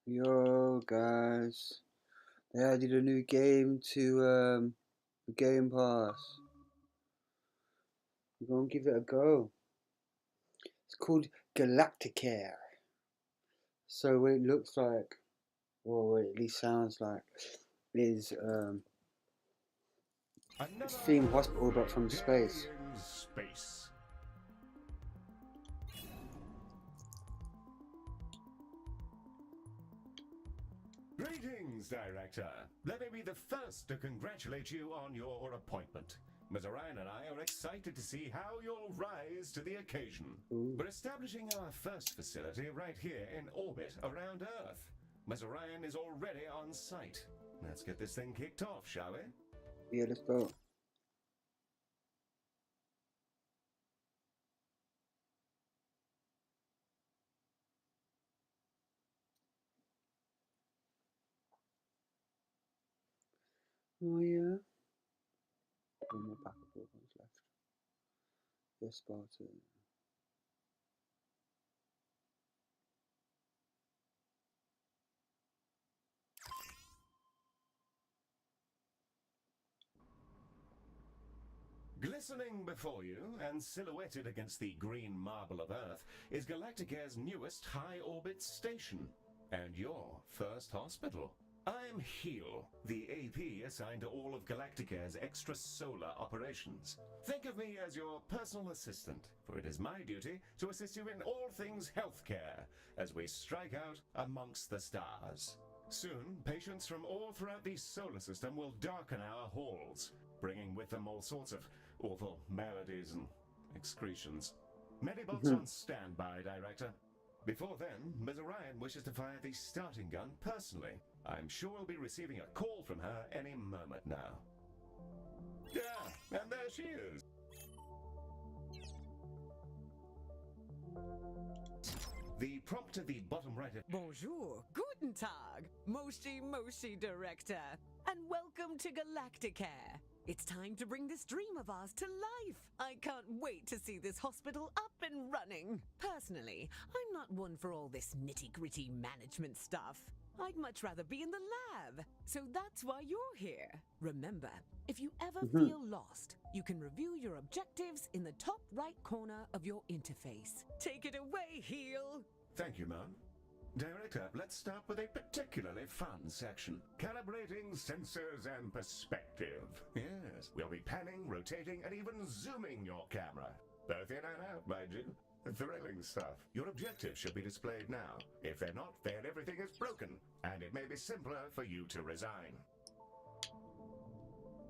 Yo, guys. They added a new game to the Game Pass. We're gonna give it a go. It's called Galacticare. So what it looks like, or what it at least sounds like, is it's theme hospital but from space. Greetings, Director. Let me be the first to congratulate you on your appointment. Ms. Orion and I are excited to see how you'll rise to the occasion. Ooh. We're establishing our first facility right here in orbit around Earth. Ms. Orion is already on site. Let's get this thing kicked off, shall we? Yeah, let's go. Oh yeah. One more pack of bourbons left. Yes, Spartan. Glistening before you and silhouetted against the green marble of Earth is Galacticare's newest high-orbit station and your first hospital. I'm Heel, the AP assigned to all of Galacticare's extrasolar operations. Think of me as your personal assistant, for it is my duty to assist you in all things healthcare as we strike out amongst the stars. Soon, patients from all throughout the solar system will darken our halls, bringing with them all sorts of awful maladies and excretions. Medibots on standby, Director. Before then, Ms. Orion wishes to fire the starting gun personally. I'm sure we'll be receiving a call from her any moment now. Yeah, and there she is. The prompt at the bottom right of... Bonjour, guten Tag, Moshi Director, and welcome to Galacticare. It's time to bring this dream of ours to life. I can't wait to see this hospital up and running. Personally, I'm not one for all this nitty-gritty management stuff. I'd much rather be in the lab. So that's why you're here. Remember, if you ever feel lost, you can review your objectives in the top right corner of your interface. Take it away, Heel. Thank you, Mom. Director, let's start with a particularly fun section. Calibrating sensors and perspective. Yes, we'll be panning, rotating, and even zooming your camera. Both in and out, mind you. Thrilling stuff. Your objectives should be displayed now. If they're not, then everything is broken, and it may be simpler for you to resign.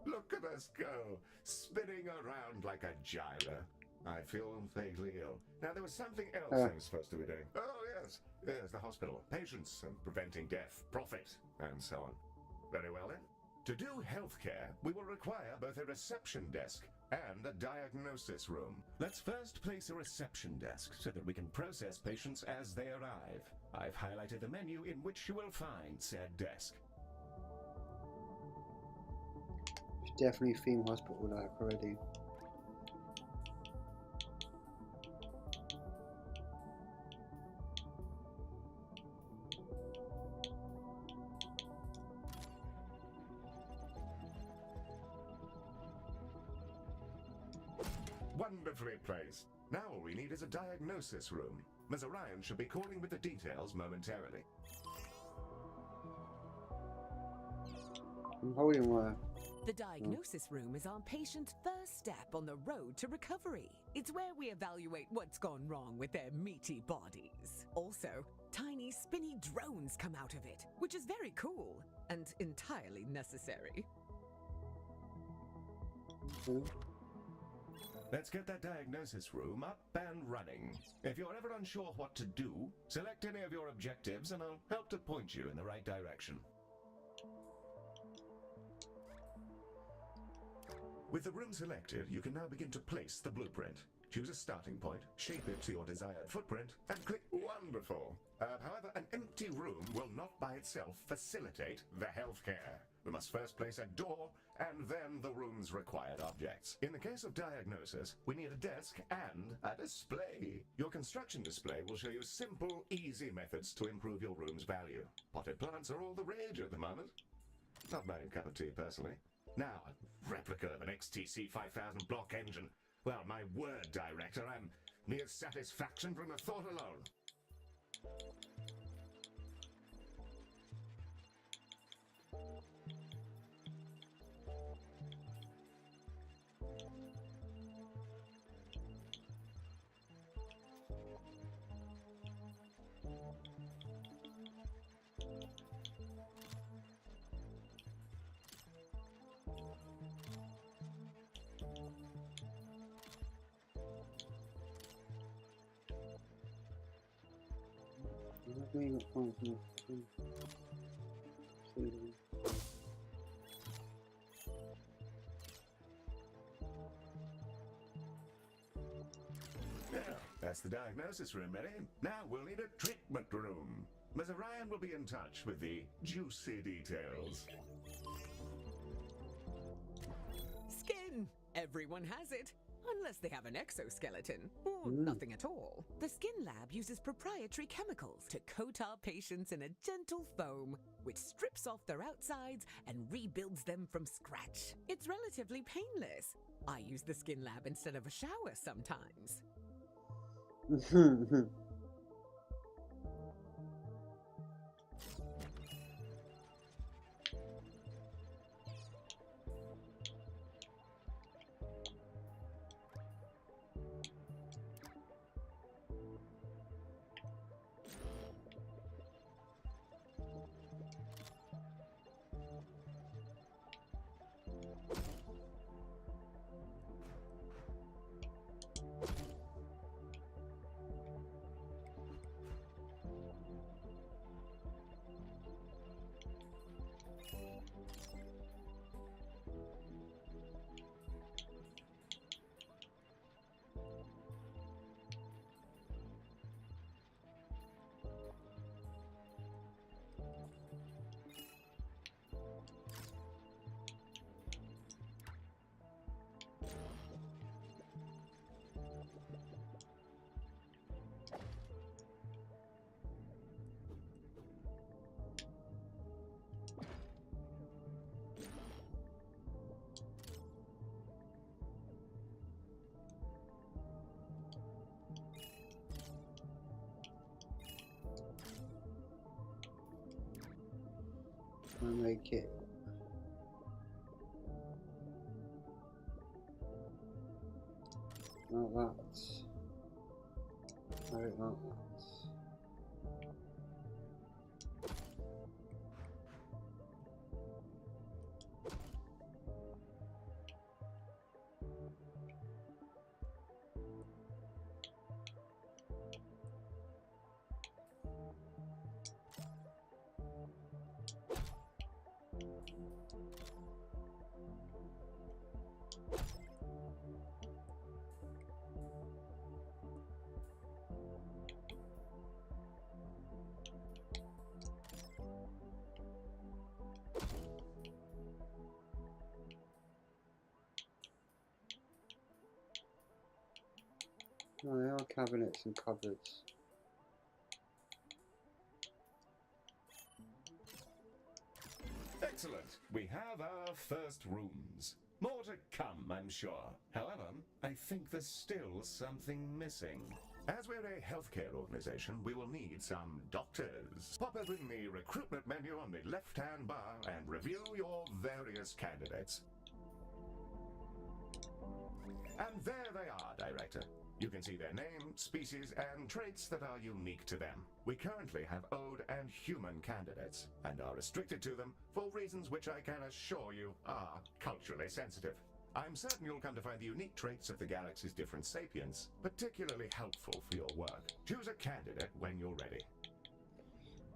Look at us go, spinning around like a gyro. I feel vaguely ill. Now, there was something else I was supposed to be doing. Oh, yes. There's the hospital. Patients and preventing death, profit, and so on. Very well, then. To do healthcare, we will require both a reception desk and a diagnosis room. Let's first place a reception desk so that we can process patients as they arrive. I've highlighted the menu in which you will find said desk. Definitely theme hospital like already. Wonderfully placed. Now all we need is a diagnosis room. Ms. Orion should be calling with the details momentarily. I'm holding one. The diagnosis room is our patient's first step on the road to recovery. It's where we evaluate what's gone wrong with their meaty bodies. Also, tiny spinny drones come out of it, which is very cool and entirely necessary. Let's get that diagnosis room up and running. If you're ever unsure what to do, select any of your objectives and I'll help to point you in the right direction. With the room selected, you can now begin to place the blueprint. Choose a starting point, shape it to your desired footprint, and click Wonderful. However, an empty empty room will not by itself facilitate the healthcare. We must first place a door and then the room's required objects. In the case of diagnosis, we need a desk and a display. Your construction display will show you simple, easy methods to improve your room's value. Potted plants are all the rage at the moment. Not my cup of tea, personally. Now, a replica of an XTC 5000 block engine. Well, my word, Director, I'm mere satisfaction from the thought alone. I haven't got time for this. Yeah, that's the diagnosis room, Mary. Now we'll need a treatment room. Ms. Orion will be in touch with the juicy details. Skin! Everyone has it. Unless they have an exoskeleton, or nothing at all. The Skin Lab uses proprietary chemicals to coat our patients in a gentle foam, which strips off their outsides and rebuilds them from scratch. It's relatively painless. I use the Skin Lab instead of a shower sometimes. I make it. Like that. Like that. Oh, they are cabinets and cupboards. Excellent. We have our first rooms. More to come, I'm sure. However, I think there's still something missing. As we're a healthcare organization, we will need some doctors. Pop open the recruitment menu on the left-hand bar and review your various candidates. And there they are, Director. You can see their name, species, and traits that are unique to them. We currently have ode and human candidates, and are restricted to them for reasons which I can assure you are culturally sensitive. I'm certain you'll come to find the unique traits of the galaxy's different sapients particularly helpful for your work. Choose a candidate when you're ready.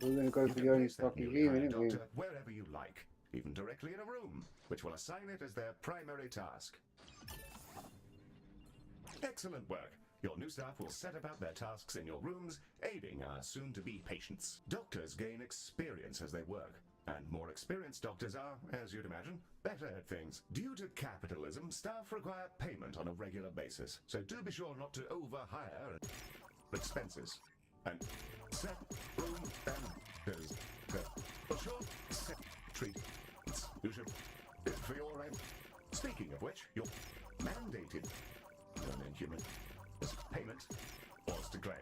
We're going to go You for can the only place that fucking newly human, hired isn't we? doctor wherever you like, even directly in a room, which will assign it as their primary task. Excellent work. Your new staff will set about their tasks in your rooms, aiding our soon-to-be patients. Doctors gain experience as they work, and more experienced doctors are, as you'd imagine, better at things. Due to capitalism, staff require payment on a regular basis, so do be sure not to overhire expenses. And set room and sure set treatments. You should for your end. Speaking of which, you're mandated non-inhuman payment was to claim.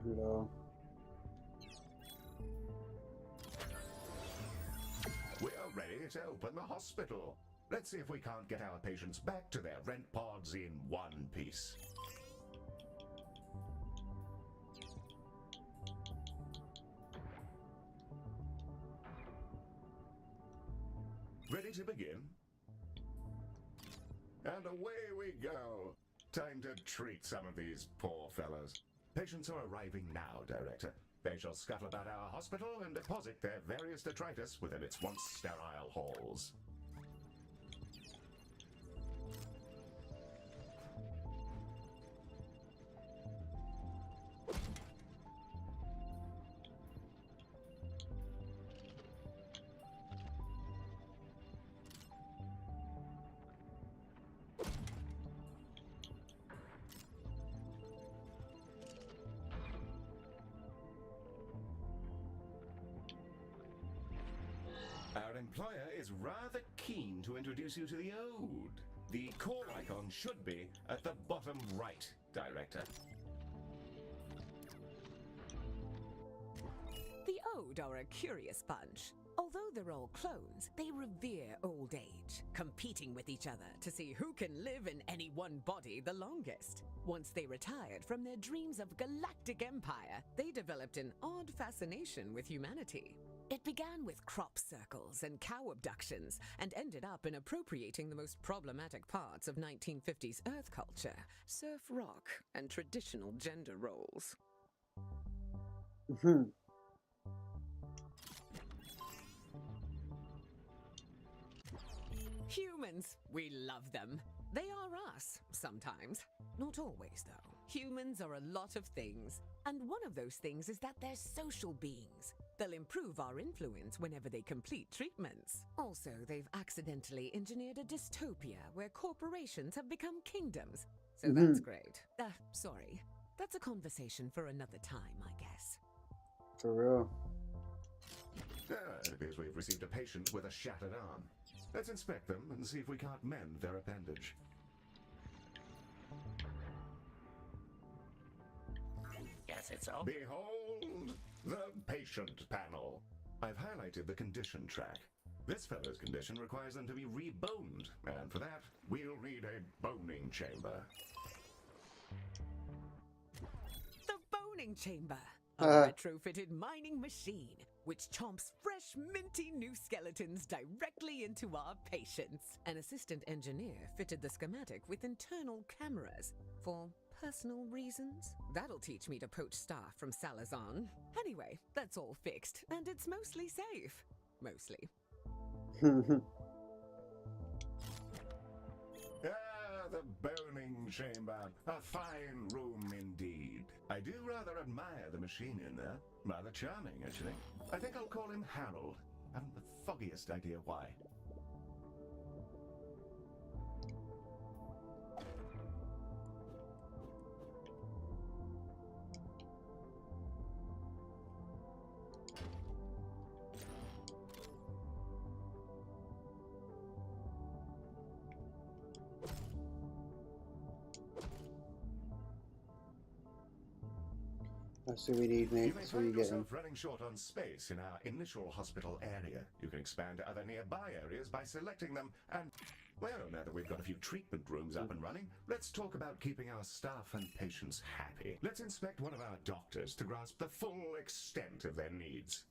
Hello. We're ready to open the hospital. Let's see if we can't get our patients back to their rent pods in one piece. Ready to begin? And away we go. Time to treat some of these poor fellows. Patients are arriving now, Director. They shall scuttle about our hospital and deposit their various detritus within its once sterile halls. Our employer is rather keen to introduce you to the Ode. The call icon should be at the bottom right, Director. The Ode are a curious bunch. Although they're all clones, they revere old age, competing with each other to see who can live in any one body the longest. Once they retired from their dreams of galactic empire, they developed an odd fascination with humanity. It began with crop circles and cow abductions, and ended up in appropriating the most problematic parts of 1950s Earth culture, surf rock, and traditional gender roles. Humans, we love them. They are us, sometimes. Not always, though. Humans are a lot of things, and one of those things is that they're social beings. They'll improve our influence whenever they complete treatments. Also, they've accidentally engineered a dystopia where corporations have become kingdoms. So that's great. Sorry. That's a conversation for another time, I guess. For real. It appears we've received a patient with a shattered arm. Let's inspect them and see if we can't mend their appendage. Guess it's all. Behold the patient panel. I've highlighted the condition track. This fellow's condition requires them to be reboned, and for that, we'll need a boning chamber. The boning chamber. A retrofitted mining machine, which chomps fresh, minty new skeletons directly into our patients. An assistant engineer fitted the schematic with internal cameras for personal reasons. That'll teach me to poach staff from Salazan. Anyway, that's all fixed, and it's mostly safe. Mostly. The boning chamber. A fine room indeed. I do rather admire the machine in there. Rather charming, actually. I think I'll call him Harold. Haven't the foggiest idea why. That's what we need, mate. You may That's what you find get. yourself running short on space in our initial hospital area. You can expand to other nearby areas by selecting them and... Well, now that we've got a few treatment rooms up and running, let's talk about keeping our staff and patients happy. Let's inspect one of our doctors to grasp the full extent of their needs.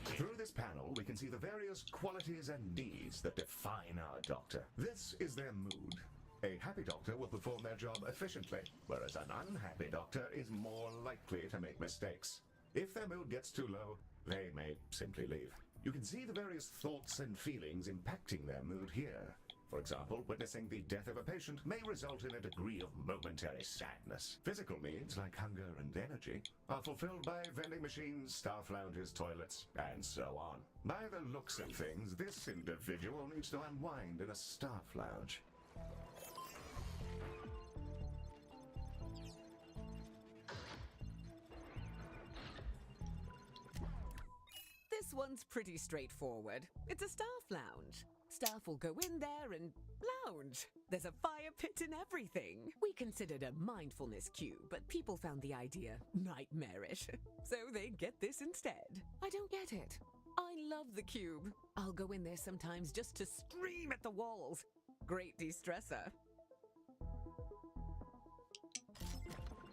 Through this panel, we can see the various qualities and needs that define our doctor. This is their mood. A happy doctor will perform their job efficiently, whereas an unhappy doctor is more likely to make mistakes. If their mood gets too low, they may simply leave. You can see the various thoughts and feelings impacting their mood here. For example, witnessing the death of a patient may result in a degree of momentary sadness. Physical needs, like hunger and energy, are fulfilled by vending machines, staff lounges, toilets, and so on. By the looks of things, this individual needs to unwind in a staff lounge. This one's pretty straightforward. It's a staff lounge. Staff will go in there and lounge. There's a fire pit and everything. We considered a mindfulness cue, but people found the idea nightmarish. So they get this instead. I don't get it. I love the cube. I'll go in there sometimes just to scream at the walls. Great de-stressor.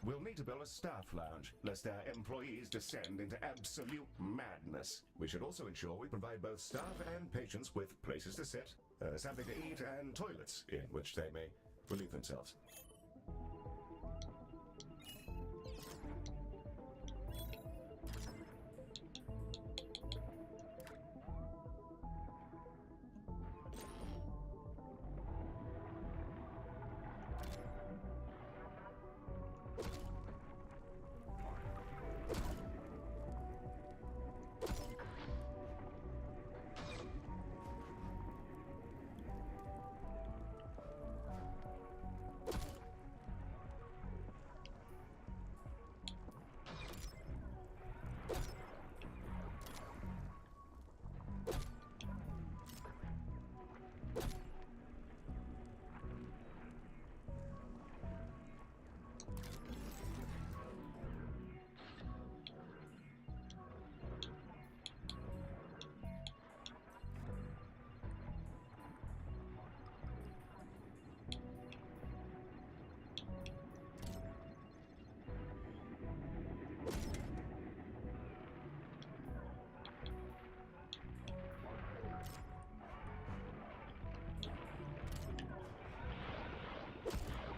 We'll need to build a staff lounge, lest our employees descend into absolute madness. We should also ensure we provide both staff and patients with places to sit, something to eat, and toilets in which they may relieve themselves.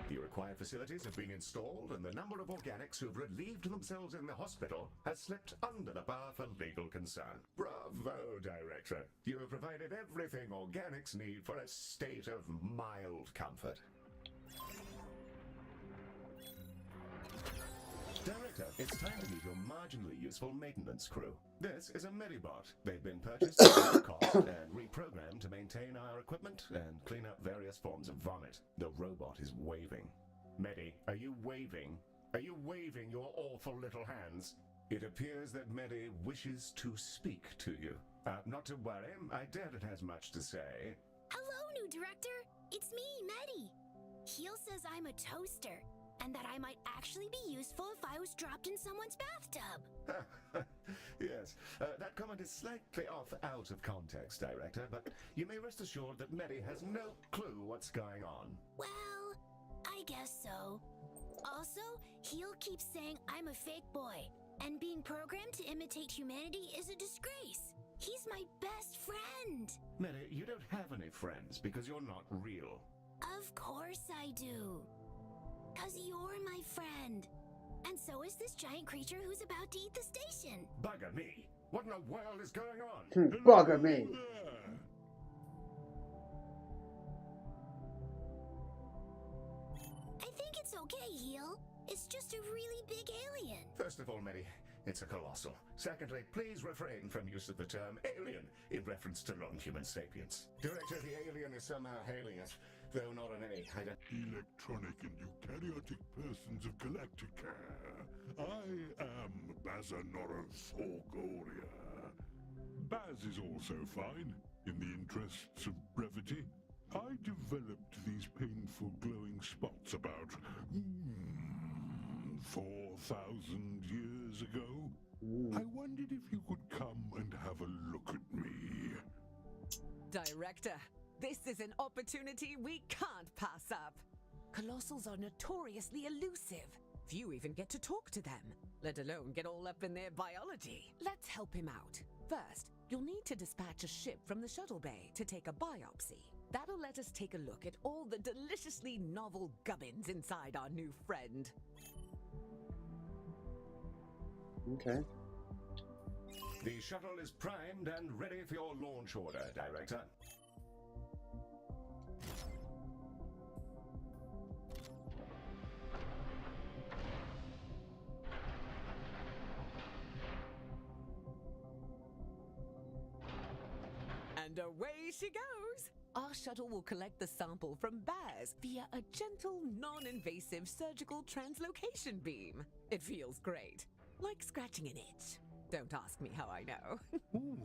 The required facilities have been installed, and the number of organics who've relieved themselves in the hospital has slipped under the bar for legal concern. Bravo, Director! You have provided everything organics need for a state of mild comfort. Director, it's time to meet your marginally useful maintenance crew. This is a Medibot. They've been purchased at no cost and reprogrammed to maintain our equipment and clean up various forms of vomit. The robot is waving. Medi, are you waving? Are you waving your awful little hands? It appears that Medi wishes to speak to you. Not to worry, I doubt it has much to say. Hello, new director. It's me, Medi. Heel says I'm a toaster, and that I might actually be useful if I was dropped in someone's bathtub. Yes, that comment is slightly out of context, Director, but you may rest assured that Medi has no clue what's going on. Well, I guess so. Also, Heel keeps saying I'm a fake boy, and being programmed to imitate humanity is a disgrace. He's my best friend. Medi, you don't have any friends because you're not real. Of course I do. 'Cause you're my friend. And so is this giant creature who's about to eat the station. Bugger me! What in the world is going on? Bugger me. I think it's okay, Heel. It's just a really big alien. First of all, Medi, it's a colossal. Secondly, please refrain from use of the term alien in reference to non-human sapiens. Director, the alien is somehow hailing us, though not on any Electronic and eukaryotic persons of Galacticare. I am Bazanorophogoria. Baz is also fine, in the interests of brevity. I developed these painful glowing spots about 4,000 years ago. I wondered if you could come and have a look at me. Director, this is an opportunity we can't pass up. Colossals are notoriously elusive. Few even get to talk to them, let alone get all up in their biology. Let's help him out. First, you'll need to dispatch a ship from the shuttle bay to take a biopsy. That'll let us take a look at all the deliciously novel gubbins inside our new friend. Okay. The shuttle is primed and ready for your launch order, Director. And away she goes! Our shuttle will collect the sample from Baz via a gentle, non-invasive surgical translocation beam. It feels great, like scratching an itch. Don't ask me how I know. Ooh,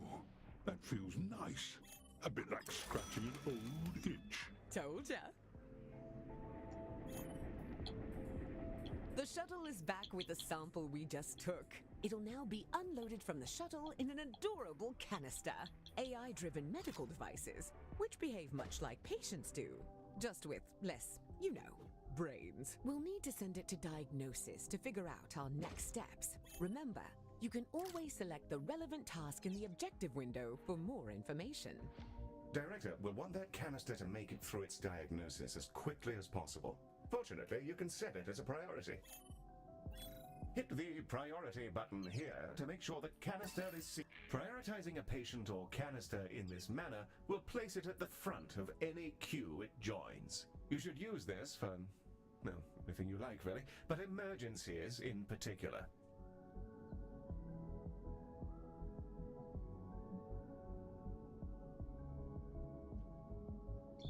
that feels nice. A bit like scratching an old itch. Told ya. The shuttle is back with the sample we just took. It'll now be unloaded from the shuttle in an adorable canister. AI-driven medical devices, which behave much like patients do, just with less, you know, brains. We'll need to send it to diagnosis to figure out our next steps. Remember, you can always select the relevant task in the objective window for more information. Director, we'll want that canister to make it through its diagnosis as quickly as possible. Fortunately, you can set it as a priority. Hit the priority button here to make sure the canister is prioritizing a patient or canister in this manner will place it at the front of any queue it joins. You should use this for, well, anything you like really, but emergencies in particular.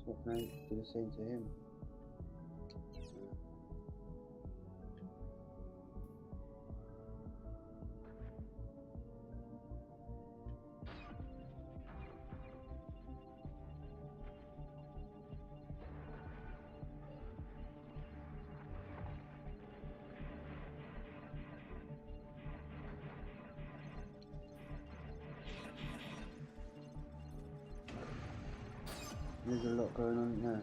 So can I do the same to him? There's a lot going on there.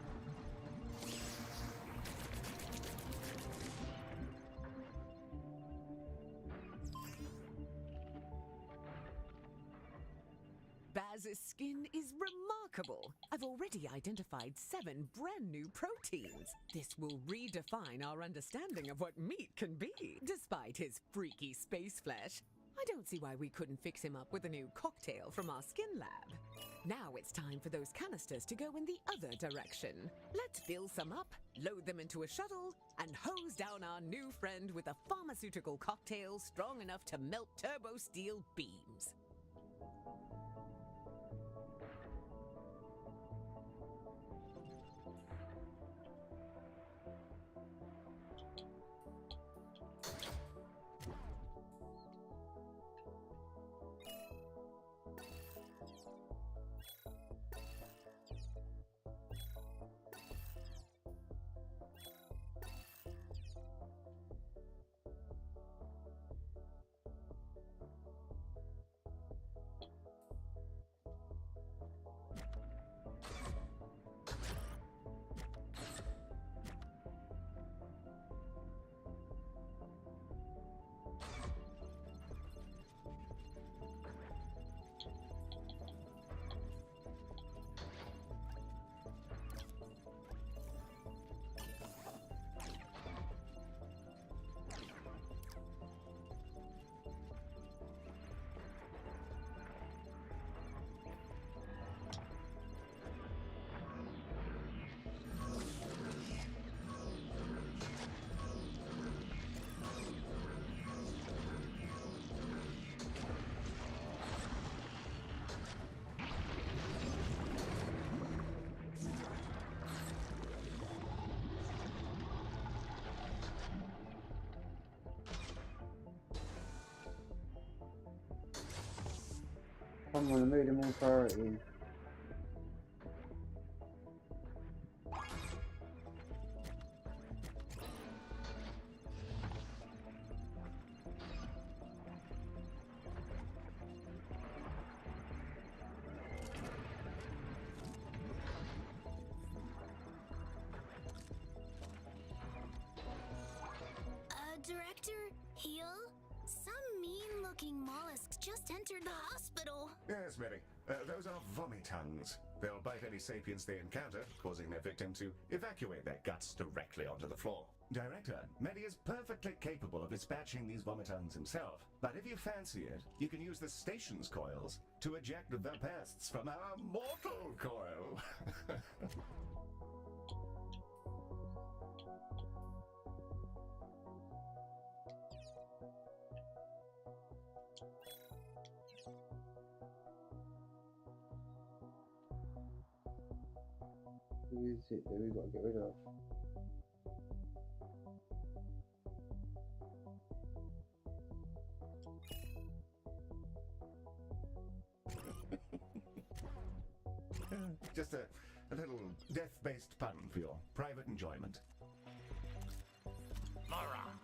Baz's skin is remarkable. I've already identified 7 brand new proteins. This will redefine our understanding of what meat can be. Despite his freaky space flesh, I don't see why we couldn't fix him up with a new cocktail from our skin lab. Now it's time for those canisters to go in the other direction. Let's fill some up, load them into a shuttle, and hose down our new friend with a pharmaceutical cocktail strong enough to melt turbo steel beams. Come on, I made them all priority. Director, Heel? Some mean-looking mollusk just entered the hospital. Yes, Mary. Those are vomitongues. They'll bite any sapiens they encounter, causing their victim to evacuate their guts directly onto the floor. Director, Medi is perfectly capable of dispatching these vomitongues himself, but if you fancy it, you can use the station's coils to eject the pests from our mortal coil. Who is it that we got to get rid of? Just a little death-based pun for your private enjoyment. Moron.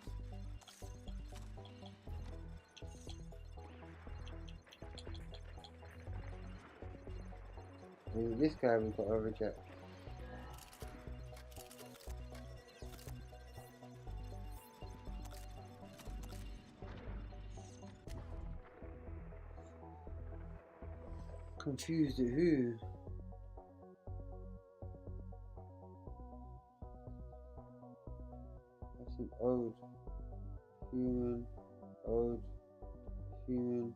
This guy we've got to reject. Confused at who? That's an ode. Human. Ode. Human.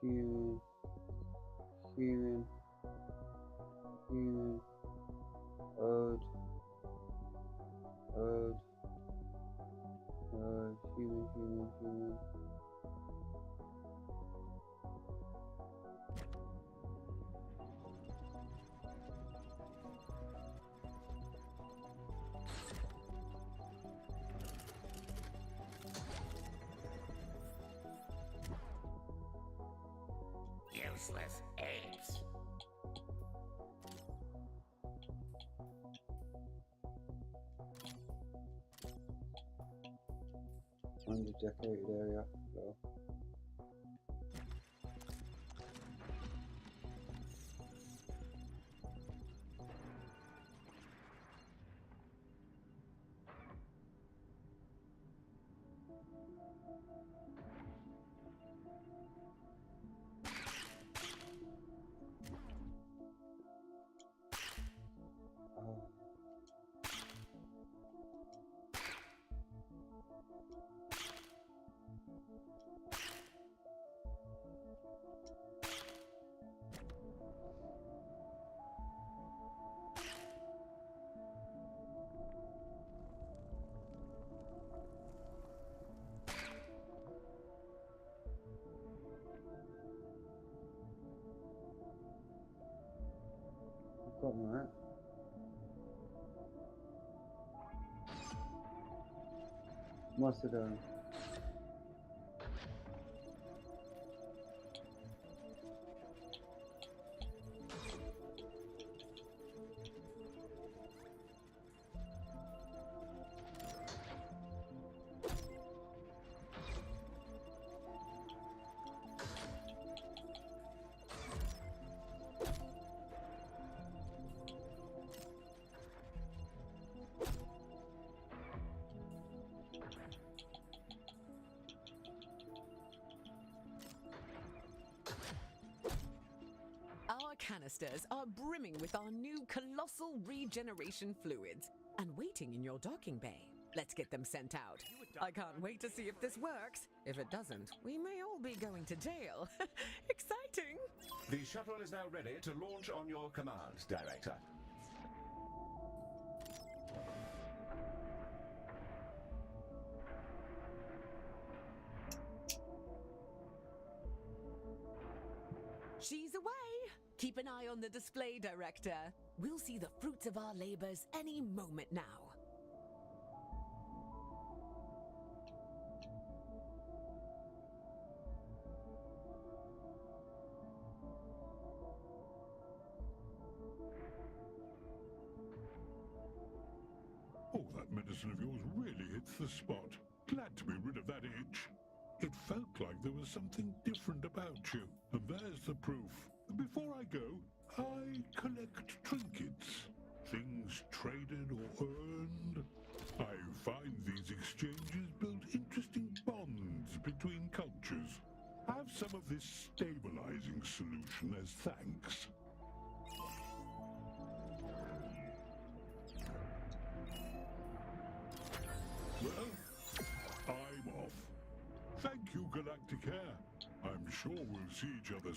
Human. Human. Human. Ode. Ode. Human. Useless apes. Underdecorated area. So. Got that. Must have done. Our canisters are brimming with our new colossal regeneration fluids and waiting in your docking bay. Let's get them sent out. I can't wait to see if this works. If it doesn't, we may all be going to jail. Exciting! The shuttle is now ready to launch on your command, Director. She's away! Keep an eye on the display, Director. We'll see the fruits of our labors any moment now. Oh, that medicine of yours really hits the spot. Glad to be rid of that itch. It felt like there was something different about you. And there's the proof. Before I go, I collect trinkets. Things traded or earned. I find these this stabilizing solution as thanks. Well, I'm off. Thank you, Galacticare. I'm sure we'll see each other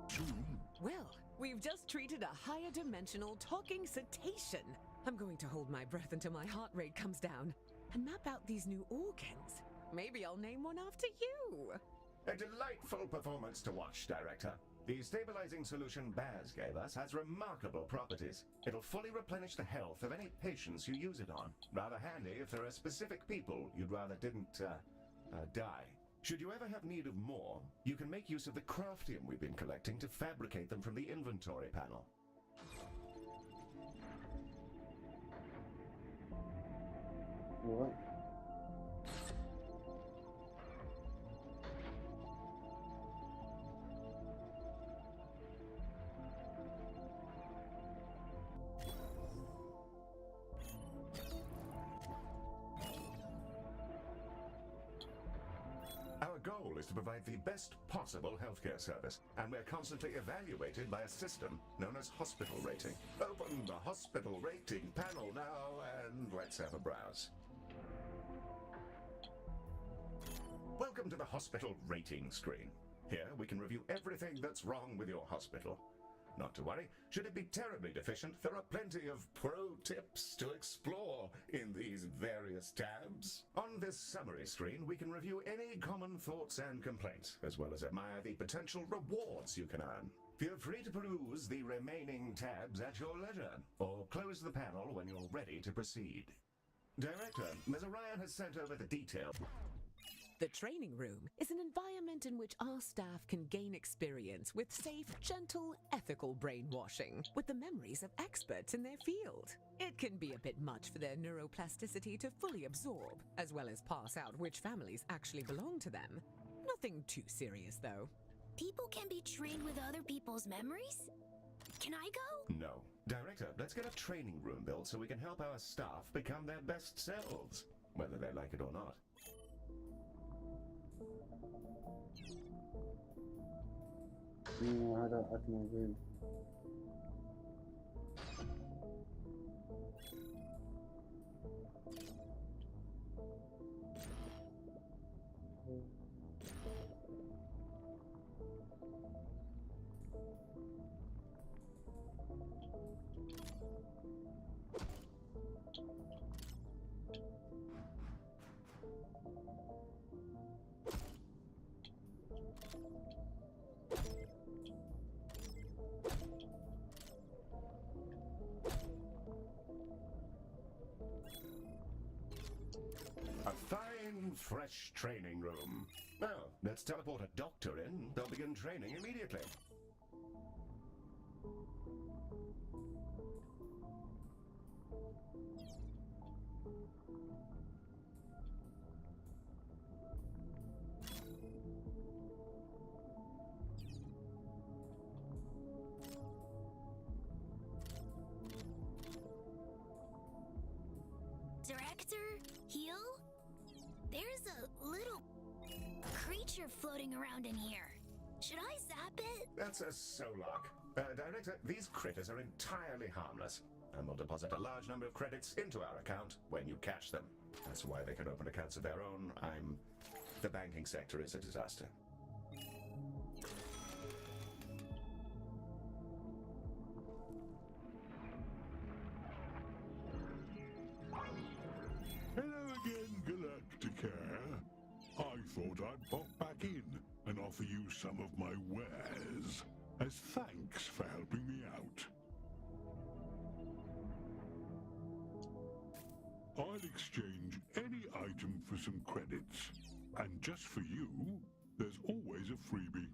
soon. Well, we've just treated a higher dimensional talking cetacean. I'm going to hold my breath until my heart rate comes down and map out these new organs. Maybe I'll name one after you. A delightful performance to watch, Director. The stabilizing solution Baz gave us has remarkable properties. It'll fully replenish the health of any patients you use it on. Rather handy if there are specific people you'd rather didn't, die. Should you ever have need of more, you can make use of the craftium we've been collecting to fabricate them from the inventory panel. What? Our goal is to provide the best possible healthcare service, and we're constantly evaluated by a system known as hospital rating. Open the hospital rating panel now, and let's have a browse. Welcome to the hospital rating screen. Here we can review everything that's wrong with your hospital. Not to worry, should it be terribly deficient, there are plenty of pro tips to explore in these various tabs. On this summary screen, we can review any common thoughts and complaints, as well as admire the potential rewards you can earn. Feel free to peruse the remaining tabs at your leisure, or close the panel when you're ready to proceed. Director, Ms. Orion has sent over the details. The training room is an environment in which our staff can gain experience with safe, gentle, ethical brainwashing with the memories of experts in their field. It can be a bit much for their neuroplasticity to fully absorb, as well as pass out which families actually belong to them. Nothing too serious, though. People can be trained with other people's memories? Can I go? No. Director, let's get a training room built so we can help our staff become their best selves, whether they like it or not. I don't agree. A fine, fresh training room. Now, let's teleport a doctor in. They'll begin training immediately. Director? Heal? There's a little creature floating around in here. Should I zap it? That's a Solok. Director, these critters are entirely harmless, and will deposit a large number of credits into our account when you catch them. That's why they can open accounts of their own. The banking sector is a disaster. Hello again, Galacticare. I thought I'd pop back in and offer you some of my wares as thanks for helping me out. I'll exchange any item for some credits. And just for you, there's always a freebie.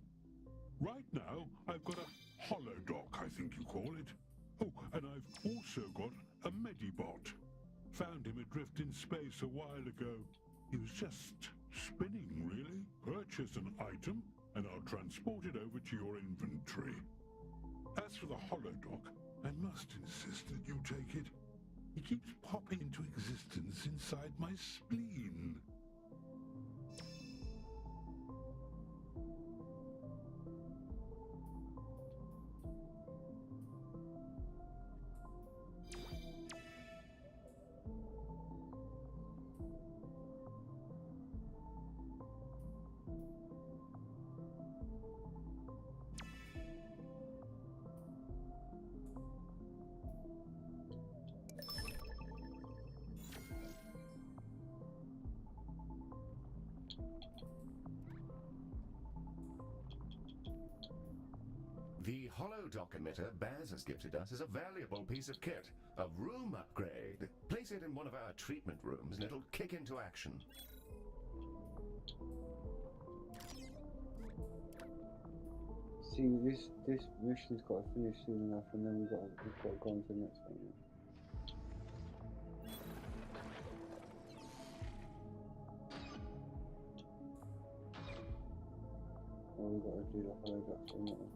Right now, I've got a holodoc, I think you call it. Oh, and I've also got a Medibot. Found him adrift in space a while ago. He was just spinning, really. Purchase an item, and I'll transport it over to your inventory. As for the holodoc, I must insist that you take it. He keeps popping into existence inside my spleen. The holodoc emitter Baz has gifted us is a valuable piece of kit. A room upgrade. Place it in one of our treatment rooms and it'll kick into action. See, this mission's got to finish soon enough, and then we've got to go on to the next thing. Oh, we've got to do the holodoc thing. Don't we?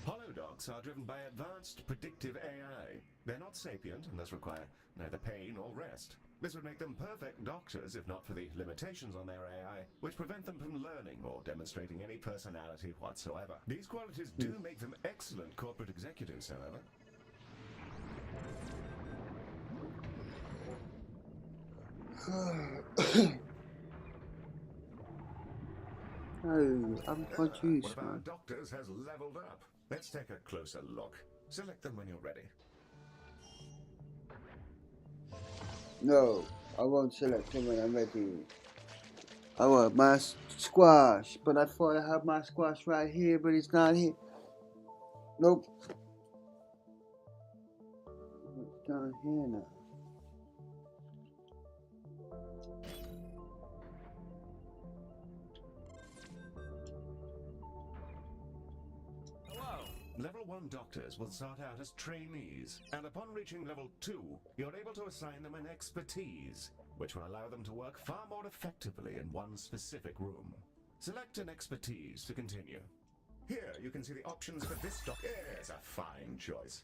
Holodocs are driven by advanced predictive AI. They're not sapient and thus require neither pain nor rest. This would make them perfect doctors if not for the limitations on their AI, which prevent them from learning or demonstrating any personality whatsoever. These qualities do make them excellent corporate executives, however. Oh, I'm confused, One of our man. doctors has leveled up. Let's take a closer look. Select them when you're ready. No, I won't select him when I'm ready. I want my squash, but I thought I had my squash right here, but it's not here. Nope. It's down here now. Level 1 doctors will start out as trainees, and upon reaching level 2, you're able to assign them an expertise, which will allow them to work far more effectively in one specific room. Select an expertise to continue. Here you can see the options for this doctor. Here's a fine choice.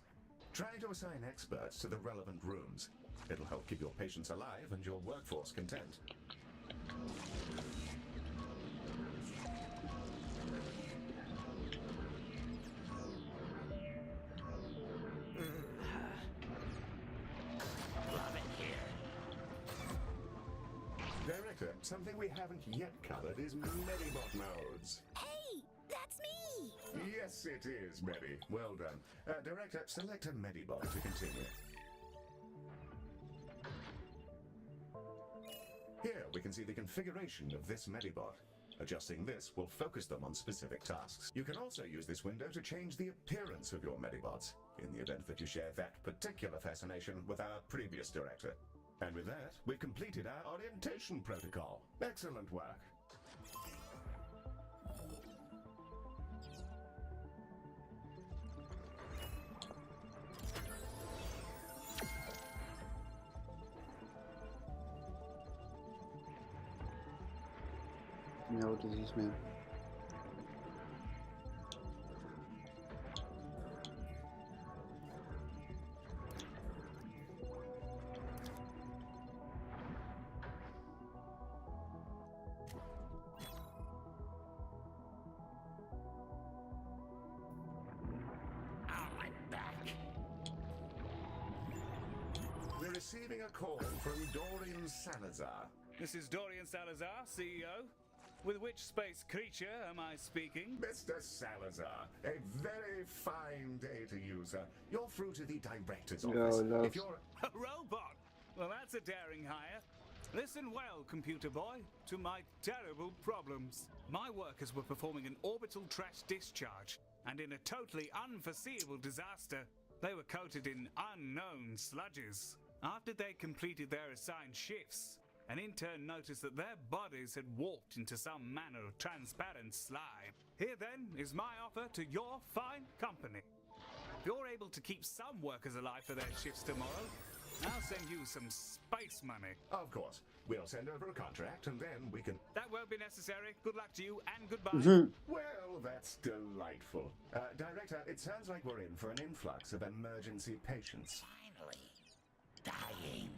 Try to assign experts to the relevant rooms. It'll help keep your patients alive and your workforce content. Director, something we haven't yet covered is Medibot modes. Hey, that's me! Yes, it is, Medi. Well done. Director, select a Medibot to continue. Here we can see the configuration of this Medibot. Adjusting this will focus them on specific tasks. You can also use this window to change the appearance of your Medibots, in the event that you share that particular fascination with our previous director. And with that, we've completed our orientation protocol. Excellent work. No, what does this mean? We're receiving a call from Dorian Salazar. This is Dorian Salazar, CEO. With which space creature am I speaking? Mr. Salazar, a very fine day to you, sir. You're through to the director's office. love. If you're... A robot? Well, that's a daring hire. Listen well, computer boy, to my terrible problems. My workers were performing an orbital trash discharge, and in a totally unforeseeable disaster, they were coated in unknown sludges. After they completed their assigned shifts, an intern noticed that their bodies had warped into some manner of transparent slime. Here then is my offer to your fine company. If you're able to keep some workers alive for their shifts tomorrow, I'll send you some space money. Of course. We'll send over a contract and then we can... That won't be necessary. Good luck to you and goodbye. Well, that's delightful. Director, it sounds like we're in for an influx of emergency patients. Finally. Dying.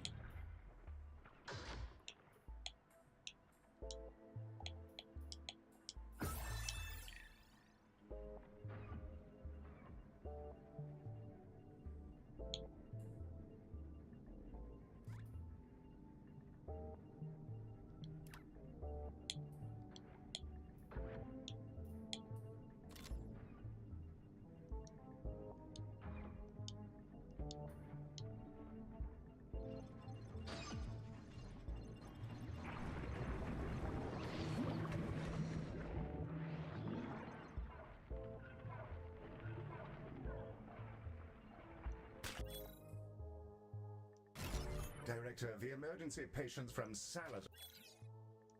Director, the emergency patients from Saladon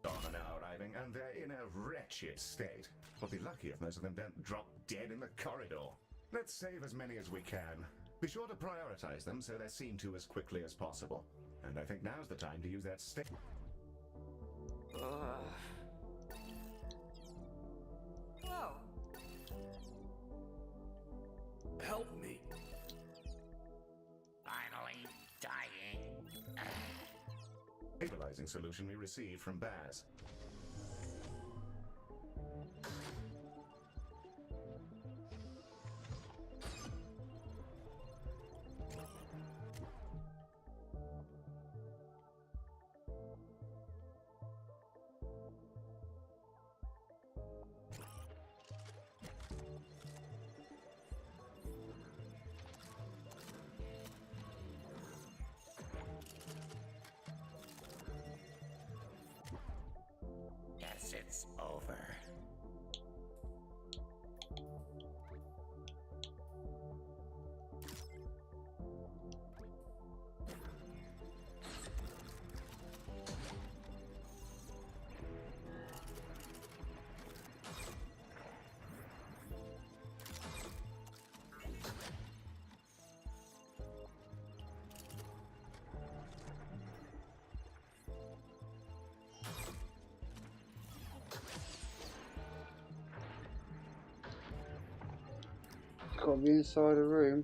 are now arriving, and they're in a wretched state. We'll be lucky if most of them don't drop dead in the corridor. Let's save as many as we can. Be sure to prioritize them so they're seen to as quickly as possible. And I think now's the time to use that Whoa. Help me. Finally dying. stabilizing solution we received from Baz. Guess it's over. Got to be inside a room.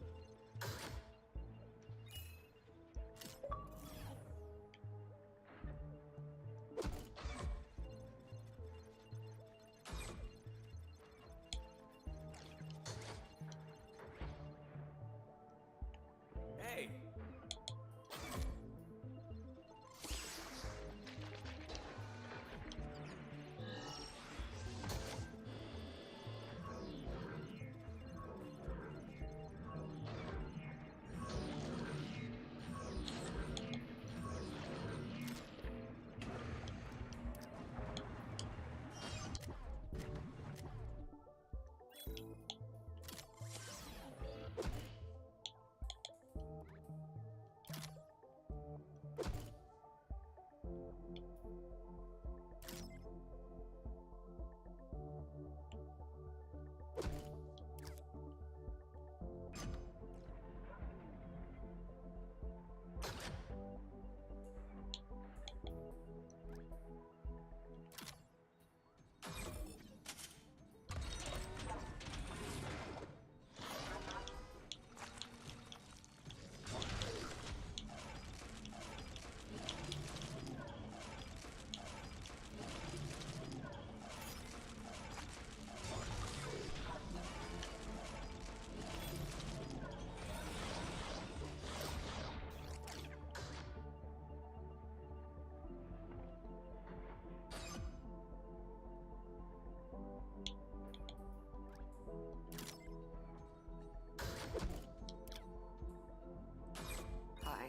Hey. Hi.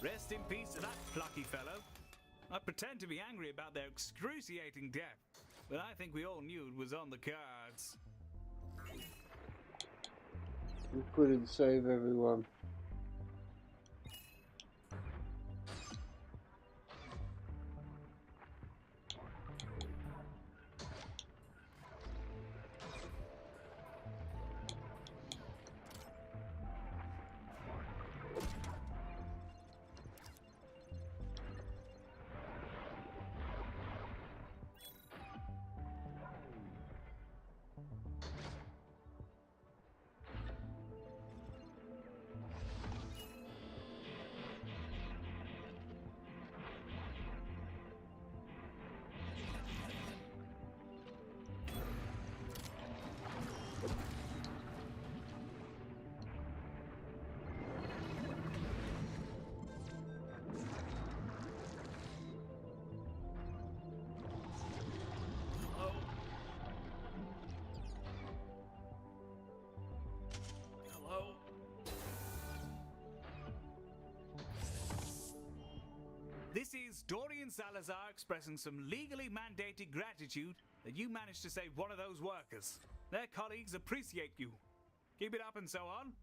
Rest in peace to that plucky fellow. I pretend to be angry about their excruciating death, but I think we all knew it was on the cards. We couldn't save everyone. This is Dorian Salazar expressing some legally mandated gratitude that you managed to save one of those workers. Their colleagues appreciate you. Keep it up and so on.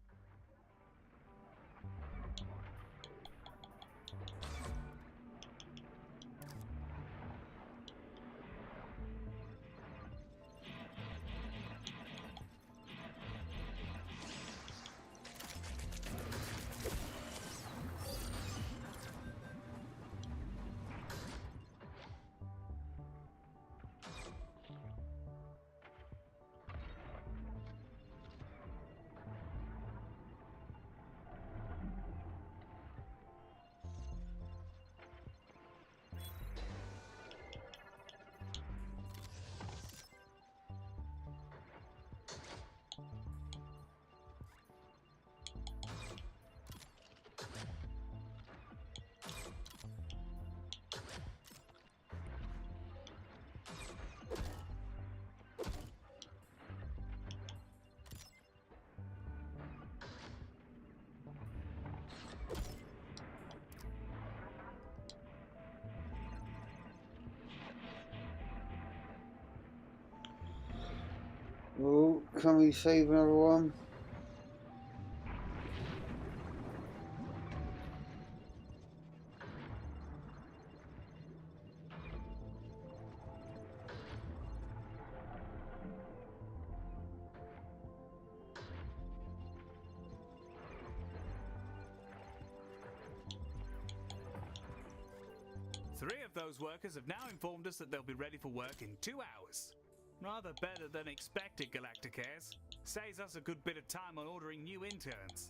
Oh, can we save another one? Three of those workers have now informed us that they'll be ready for work in 2 hours. Rather better than expected, Galacticares. Saves us a good bit of time on ordering new interns.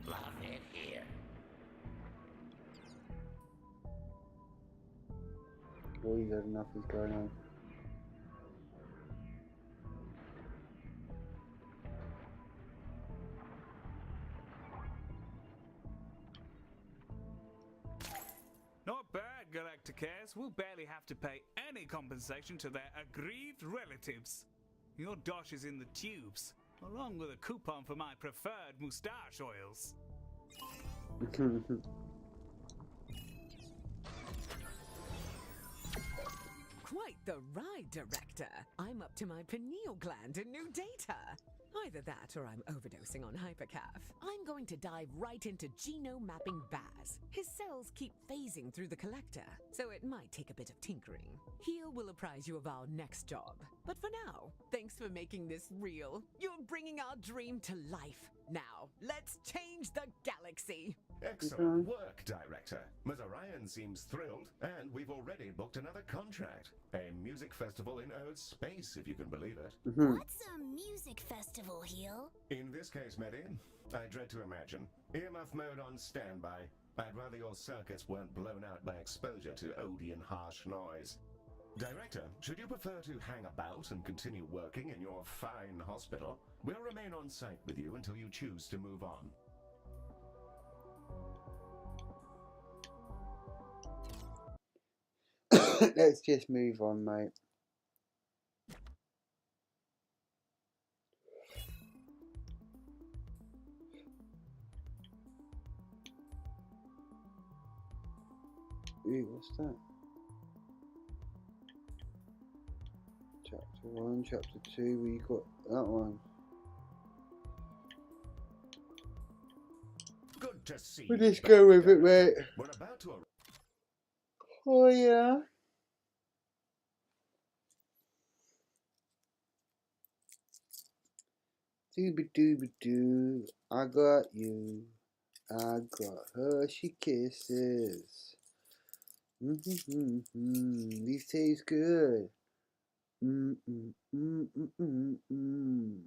Love it here. Well, he's had enough is going on. Not bad, Galacticares. We'll barely have to pay any compensation to their aggrieved relatives. Your dosh is in the tubes, along with a coupon for my preferred moustache oils. Quite the ride, Director. I'm up to my pineal gland in new data. Either that or I'm overdosing on hypercaf. I'm going to dive right into genome mapping Baz. His cells keep phasing through the collector, so it might take a bit of tinkering. Heal will apprise you of our next job. But for now, thanks for making this real. You're bringing our dream to life. Now, let's change the galaxy. Excellent work, Director. Mazarian seems thrilled, and we've already booked another contract. A music festival in Earth's space, if you can believe it. What's a music festival, Heel? In this case, Medi, I dread to imagine. Earmuff mode on standby. I'd rather your circuits weren't blown out by exposure to Odeon harsh noise. Director, should you prefer to hang about and continue working in your fine hospital, we'll remain on site with you until you choose to move on. Let's just move on, mate. Ooh, what's that? Chapter 1, Chapter 2, we got that one. Good to see We'll you just go back, with it, mate. We're about to arrive. Oh, yeah. Dooby dooby doo. I got you. I got Hershey Kisses. These taste good. Mm mm mm mm mm mm.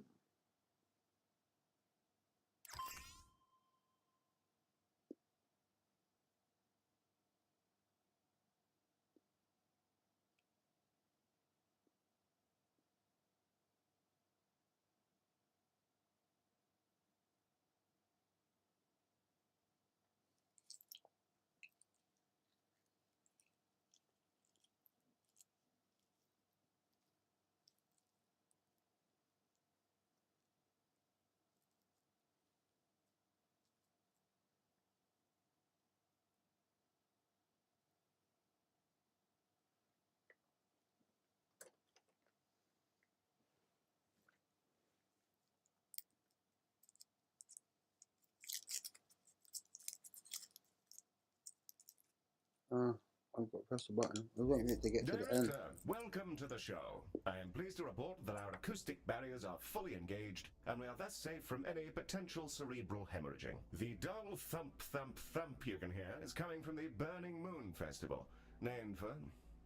I've got to press the button. I was waiting for it to get to the end. Director, welcome to the show. I am pleased to report that our acoustic barriers are fully engaged, and we are thus safe from any potential cerebral hemorrhaging. The dull thump thump thump you can hear is coming from the Burning Moon Festival, named for,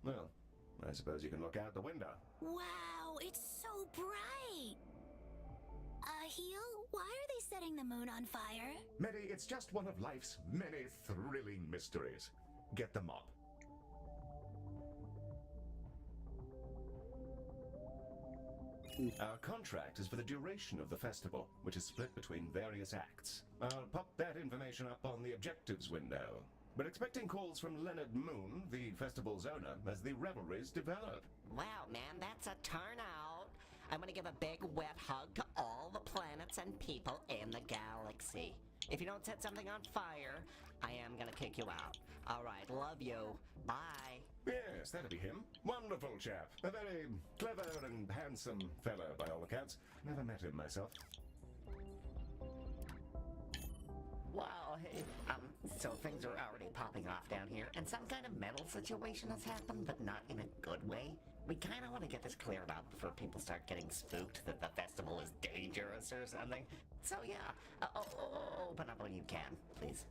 well, I suppose you can look out the window. Wow, it's so bright! Heel, why are they setting the moon on fire? Medi, it's just one of life's many thrilling mysteries. Get the mop. Our contract is for the duration of the festival, which is split between various acts. I'll pop that information up on the objectives window. We're expecting calls from Leonard Moon, the festival's owner, as the revelries develop. Wow, man, that's a turnout. I'm gonna give a big wet hug to all the planets and people in the galaxy. If you don't set something on fire, I am gonna kick you out. All right, love you. Bye. Yes, that'll be him. Wonderful chap. A very clever and handsome fellow, by all accounts. Never met him myself. Wow, hey, so things are already popping off down here, and some kind of metal situation has happened, but not in a good way. We kind of want to get this cleared up before people start getting spooked that the festival is dangerous or something. So yeah, open up when you can, please.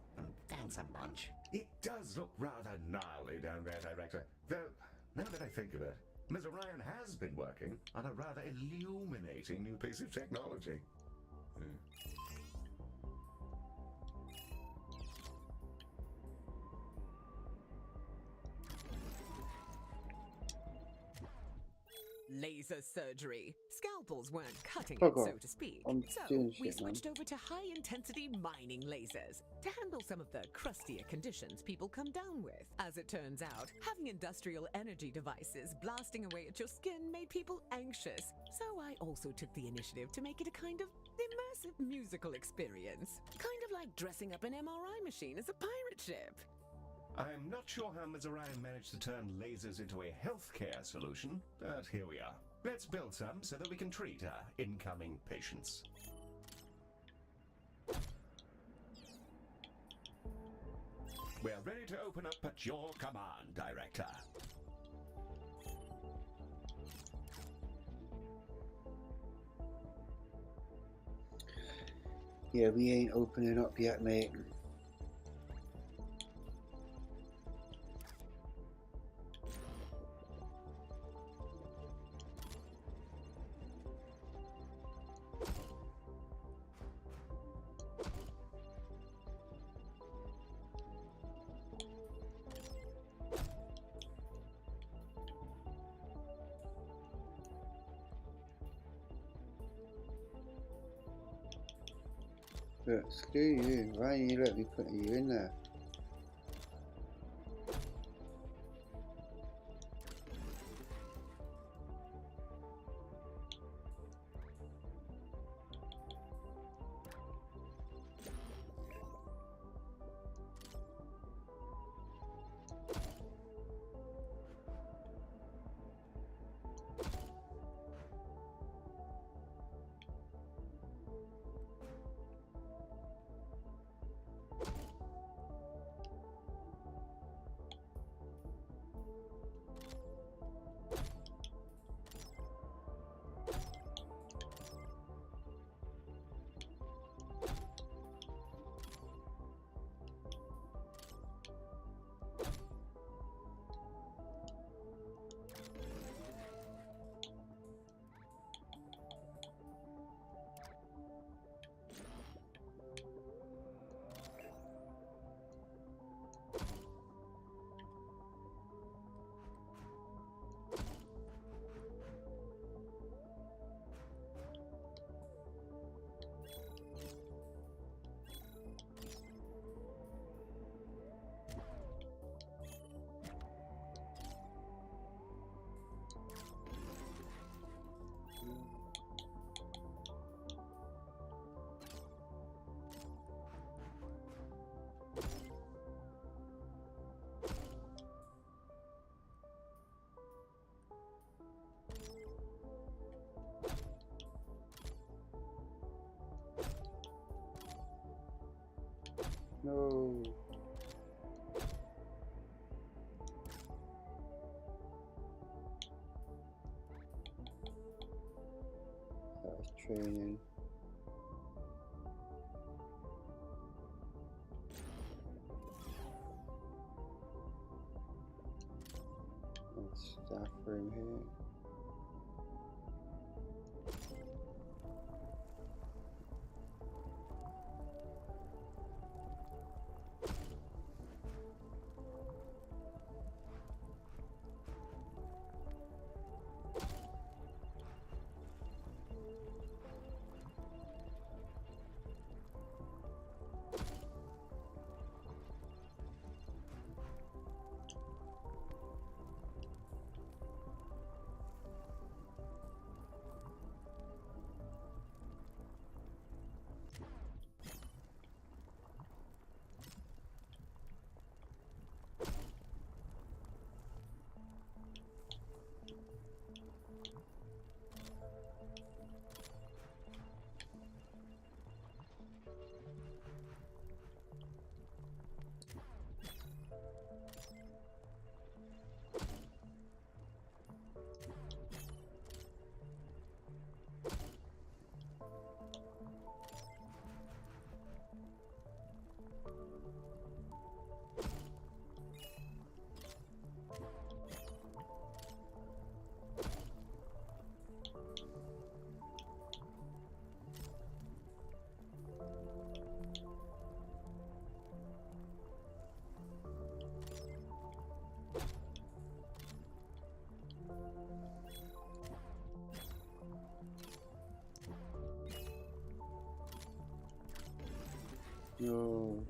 Thanks a bunch. It does look rather gnarly down there, Director. Though, now that I think of it, Ms. Orion has been working on a rather illuminating new piece of technology. Laser surgery. Scalpels weren't cutting Fuck it, off. so to speak. I'm So doing we shit, man. switched over to high-intensity mining lasers to handle some of the crustier conditions people come down with. As it turns out, having industrial energy devices blasting away at your skin made people anxious. So I also took the initiative to make it a kind of immersive musical experience. Kind of like dressing up an MRI machine as a pirate ship. I'm not sure how Ms. Orion managed to turn lasers into a healthcare solution, but here we are. Let's build some so that we can treat our incoming patients. We're ready to open up at your command, Director. Yeah, we ain't opening up yet, mate. Look, screw you. Why don't you let me put you in there? training. Staff room here. Yo.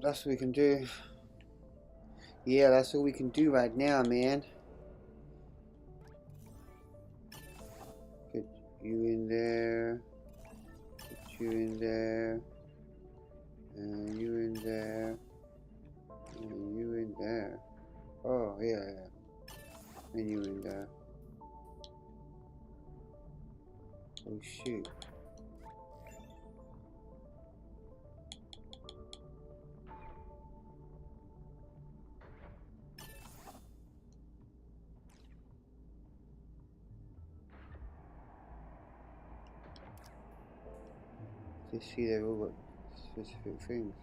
That's what we can do. Yeah, that's all we can do right now, man. Get you in there. Get you in there. And you in there. And you in there. Oh, yeah, yeah. And you in there. Oh, shoot. To see they've all got specific things.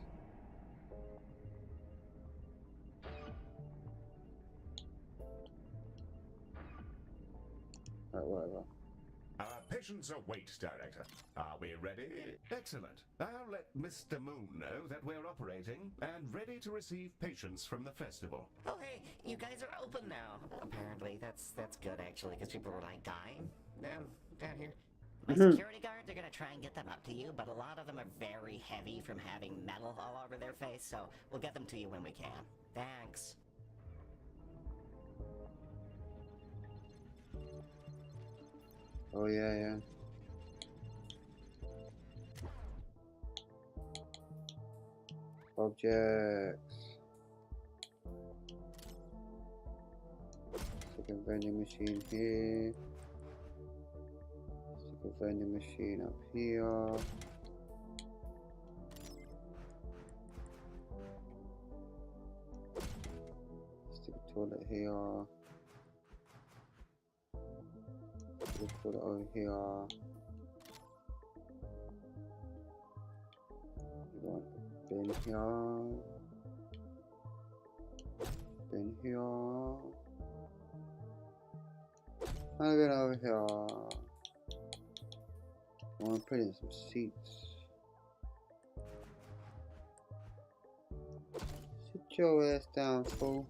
Right, whatever. Our Patients await, Director. Are we ready? Excellent. I'll let Mr. Moon know that we're operating and ready to receive patients from the festival. Oh, hey, you guys are open now. Apparently, that's good actually, because people were like dying down here. My security guards are gonna try and get them up to you, but a lot of them are very heavy from having metal all over their face, so we'll get them to you when we can. Thanks. Oh yeah. Objects. Stick a vending machine here. Stick a vending machine up here. Stick a toilet here. Stick a toilet over here. You want a bin here. Bin here. And then over here. I want to put in some seats. Sit your ass down, fool.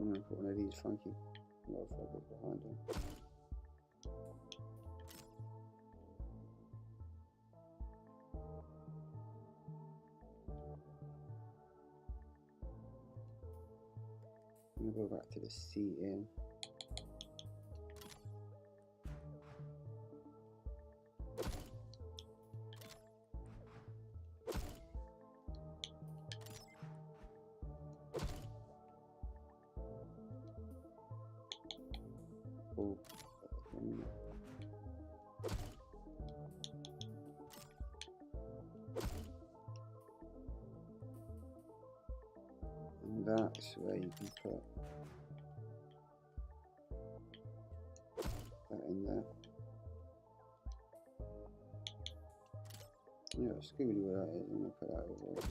I'm gonna put one of these funky motherfuckers behind him. I'm gonna go back to the seating. Oh, and that's where you can put that in there. Yeah, Scooby where that is, I'm gonna put that over there.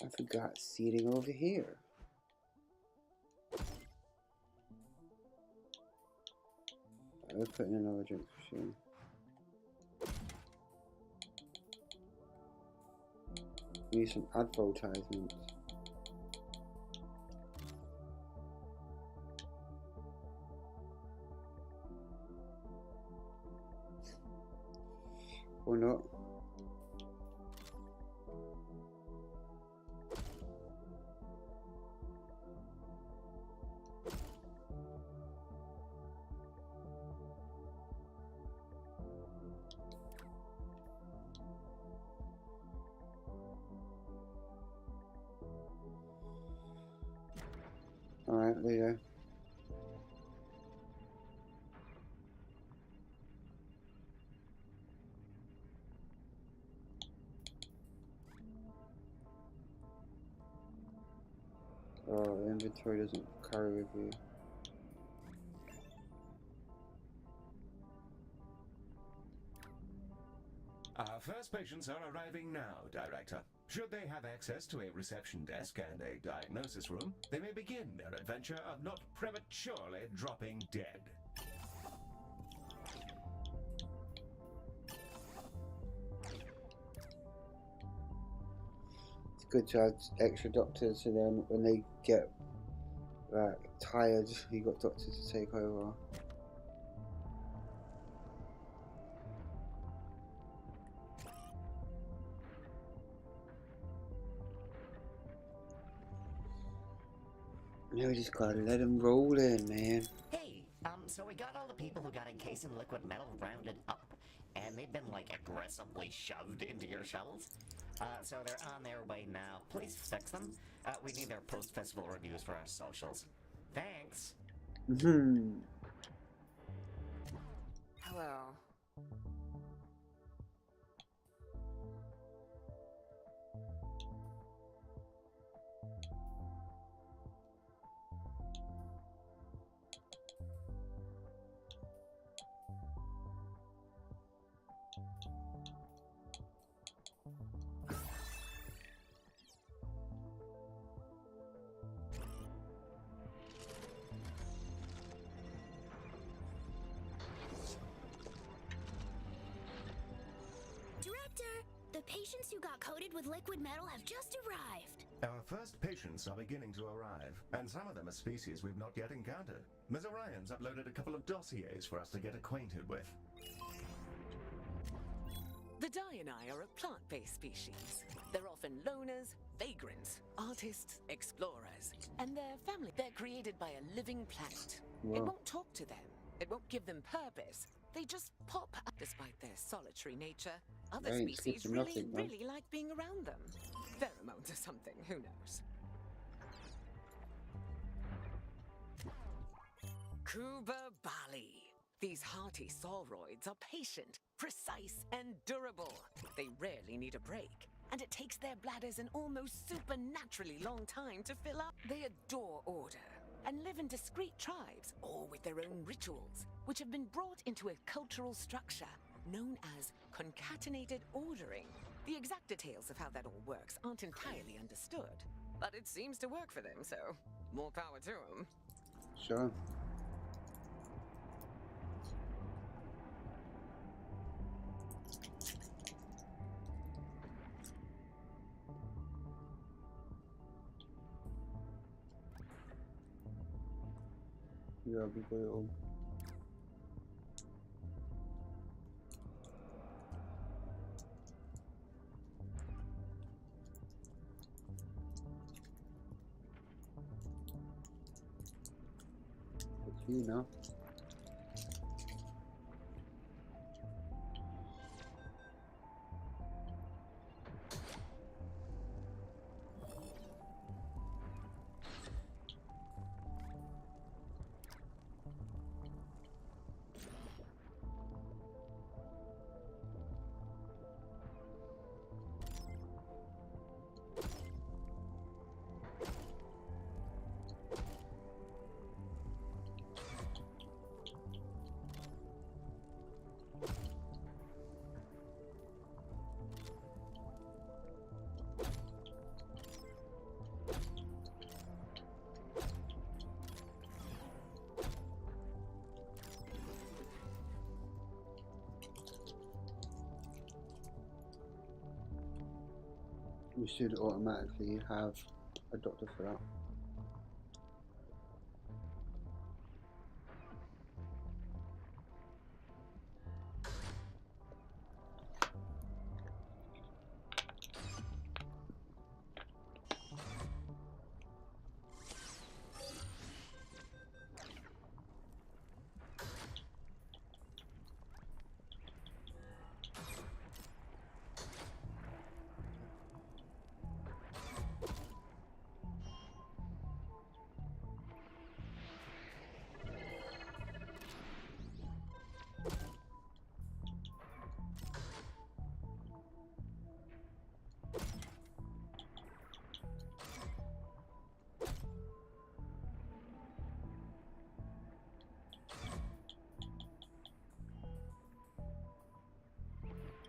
I forgot seating over here. I would put in another drink machine. Need some advertisements. Or not. Alright, there you go. Oh, the inventory doesn't carry with you. Our first patients are arriving now, Director. Should they have access to a reception desk and a diagnosis room, they may begin their adventure of not prematurely dropping dead. It's good to have extra doctors, so then when they get like tired, you got doctors to take over. Now we just gotta let them roll in, man. Hey, so we got all the people who got encased in liquid metal rounded up, and they've been, like, aggressively shoved into your shells. So they're on their way now. Please fix them. We need their post-festival reviews for our socials. Thanks. Hello. Director, the patients who got coated with liquid metal have just arrived. Our first patients are beginning to arrive, and some of them are species we've not yet encountered. Ms. Orion's uploaded a couple of dossiers for us to get acquainted with. The Diani are a plant-based species. They're often loners, vagrants, artists, explorers, and their family. They're created by a living plant. Wow. It won't talk to them. It won't give them purpose. They just pop up. Despite their solitary nature, other They ain't species switching really, nothing, man. really like being around them. Pheromones or something, who knows? Kuba Bali. These hearty sauroids are patient, precise, and durable. They rarely need a break, and it takes their bladders an almost supernaturally long time to fill up. They adore order and live in discrete tribes, all with their own rituals, which have been brought into a cultural structure known as concatenated ordering. The exact details of how that all works aren't entirely understood, but it seems to work for them, so more power to them. Sure. Yeah, we got it all. It's you now. We should automatically have a doctor for that.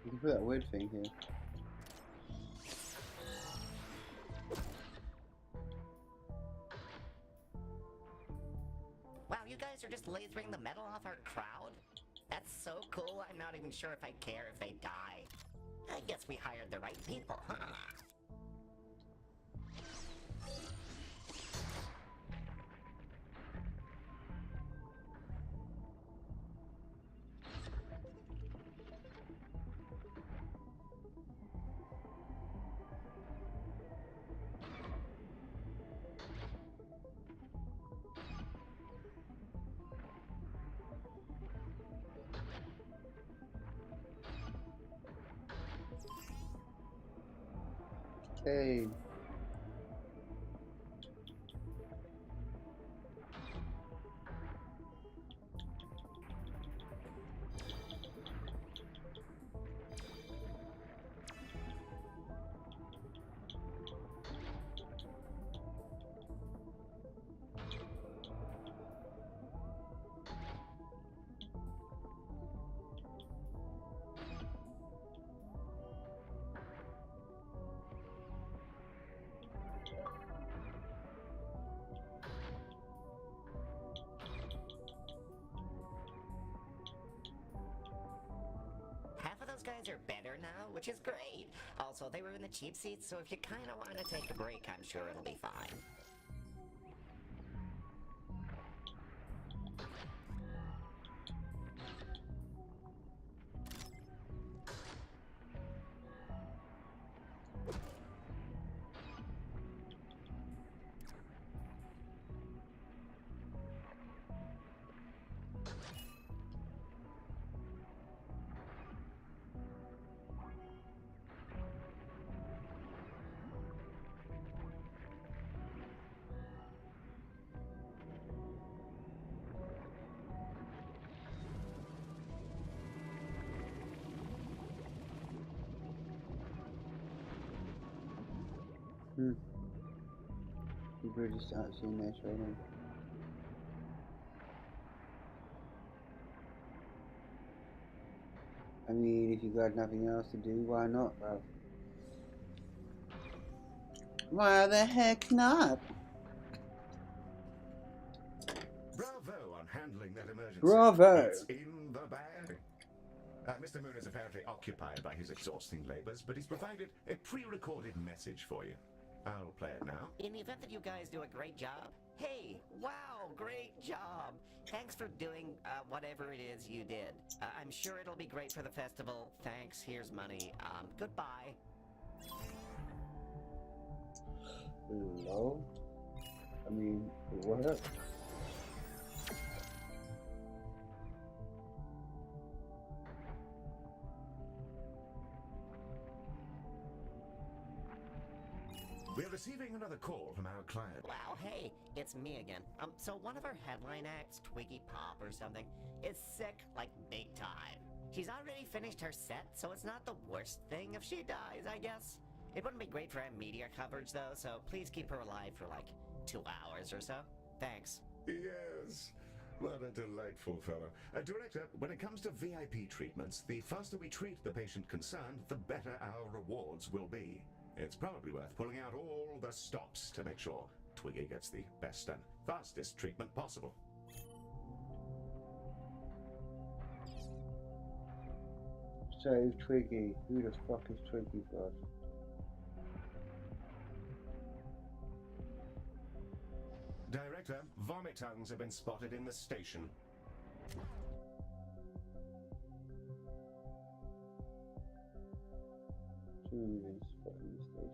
You can put that weird thing here. Wow, you guys are just lasering the metal off our crowd? That's so cool, I'm not even sure if I care if they die. I guess we hired the right people, huh? Hey. Half of those guys are better now, which is great. Also, they were in the cheap seats, so if you kind of want to take a break, I'm sure it'll be fine. You better start seeing that trailer. I mean, if you got nothing else to do, why not, bro? Why the heck not? Bravo on handling that emergency. Bravo! It's in the bag. Mr. Moon is apparently occupied by his exhausting labors, but he's provided a pre-recorded message for you. I'll play it now. In the event that you guys do a great job, hey, wow, great job. Thanks for doing whatever it is you did. I'm sure it'll be great for the festival. Thanks, here's money. Goodbye. Hello? I mean, what? We're receiving another call from our client. Wow, hey, it's me again. So one of our headline acts, Twiggy Pop or something, is sick, like big time. She's already finished her set, so it's not the worst thing if she dies, I guess. It wouldn't be great for our media coverage, though, so please keep her alive for like 2 hours or so. Thanks. Yes. What a delightful fellow. Director, when it comes to VIP treatments, the faster we treat the patient concerned, the better our rewards will be. It's probably worth pulling out all the stops to make sure Twiggy gets the best and fastest treatment possible. Save Twiggy. Who the fuck is Twiggy, bro? Director, vomit tongues have been spotted in the station. Twiggy is fucking station.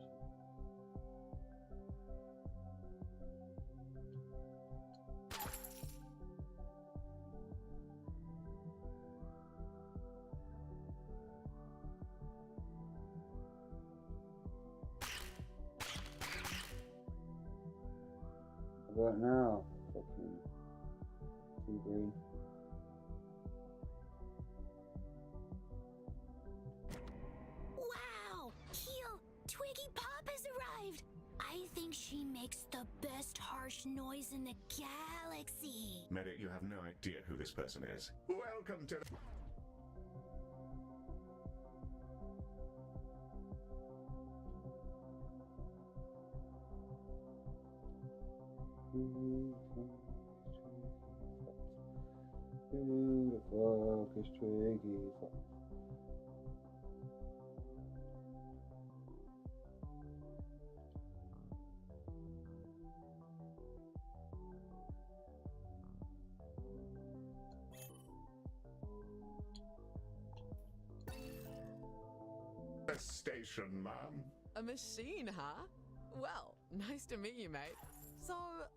What now? Fucking too green. Wow! Heel! Twiggy Pop has arrived! I think she makes the best harsh noise in the galaxy. Medic, you have no idea who this person is. Welcome to... Who the fuck is Twiggy? Fuck. The station, ma'am. A machine, huh? Well, nice to meet you, mate. So,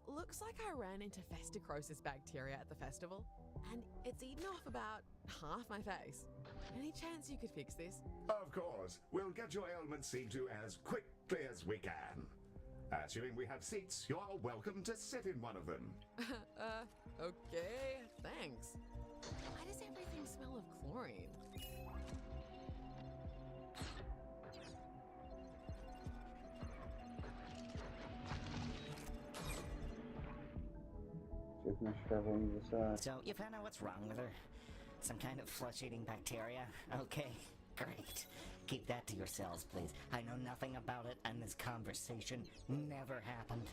looks like I ran into festicrosis bacteria at the festival. and it's eaten off about half my face. Any chance you could fix this? Of course, we'll get your ailment seen to as quickly as we can. Assuming we have seats, you're welcome to sit in one of them. Okay, thanks. Why does everything smell of chlorine? Just gonna shove on the side. So, you found out what's wrong with her? Some kind of flesh-eating bacteria? Okay, great. Keep that to yourselves, please. I know nothing about it, and this conversation never happened.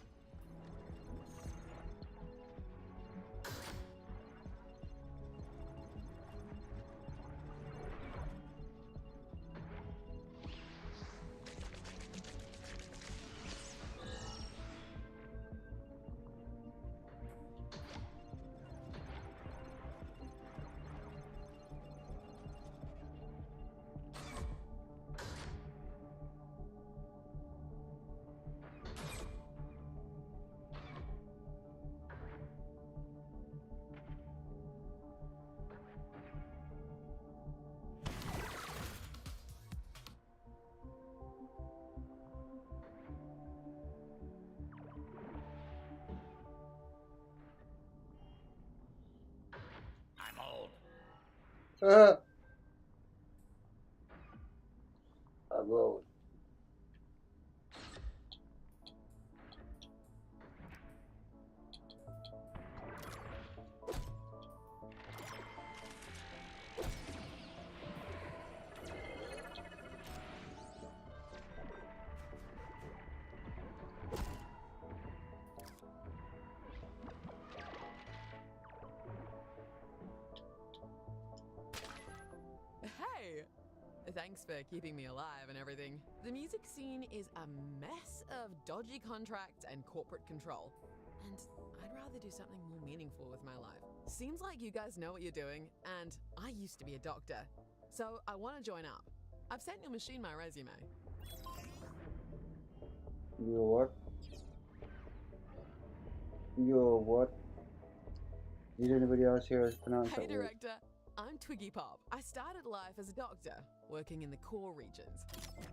I'm old. I'm old. Hey! Thanks for keeping me alive and everything. The music scene is a mess of dodgy contracts and corporate control. And I'd rather do something more meaningful with my life. Seems like you guys know what you're doing, and I used to be a doctor. So I want to join up. I've sent your machine my resume. You're what? You're what? Did anybody else hear us pronounce Hey, that word? director. I'm Twiggy Pop. I started life as a doctor, working in the core regions.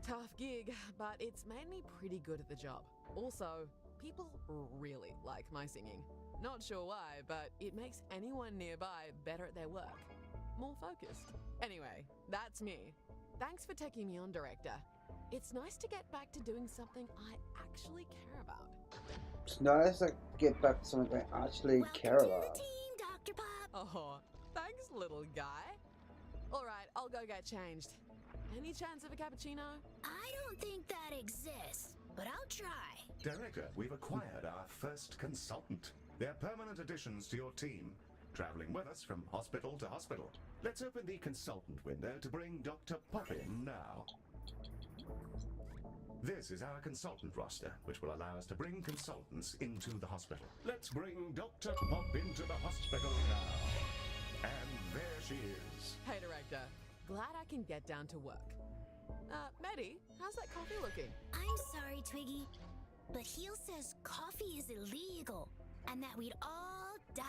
Tough gig, but it's made me pretty good at the job. Also, people really like my singing. Not sure why, but it makes anyone nearby better at their work. More focused. Anyway, that's me. Thanks for taking me on, director. It's nice to get back to doing something I actually care about. It's nice to get back to something I actually care Welcome to about. the team, Dr. Pop. Oh, thanks, little guy. All right, I'll go get changed. Any chance of a cappuccino? I don't think that exists, but I'll try. Director, we've acquired our first consultant. They're permanent additions to your team, traveling with us from hospital to hospital. Let's open the consultant window to bring Dr. Pop in now. This is our consultant roster, which will allow us to bring consultants into the hospital. Let's bring Dr. Pop into the hospital now. And there she is. Hey, director. Glad I can get down to work. Maddie, how's that coffee looking? I'm sorry, Twiggy, but Heel says coffee is illegal and that we'd all die.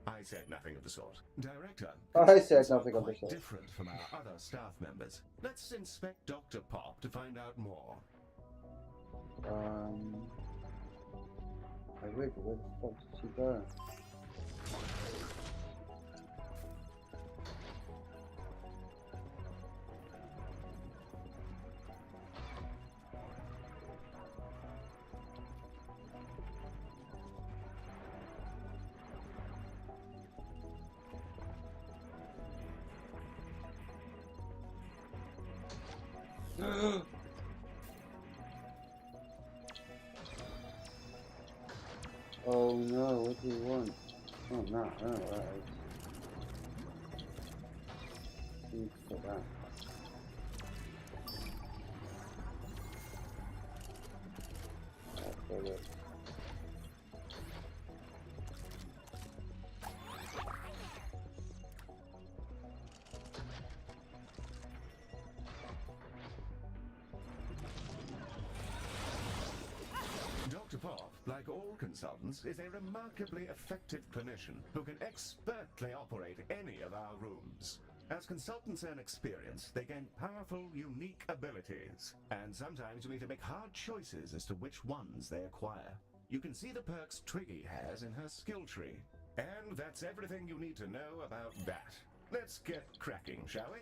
I said nothing of the sort. Director, I said consultants are nothing of the quite sort. different from our other staff members. Let's inspect Dr. Pop to find out more. I wait, where the fuck did she go? Oh no, what do you want? Oh no, alright. Need to put that. Okay, look. Dr. Pop, like all consultants, is a remarkably effective clinician who can expertly operate any of our rooms. As consultants earn experience, they gain powerful, unique abilities, and sometimes you need to make hard choices as to which ones they acquire. You can see the perks Twiggy has in her skill tree. And that's everything you need to know about that. Let's get cracking, shall we?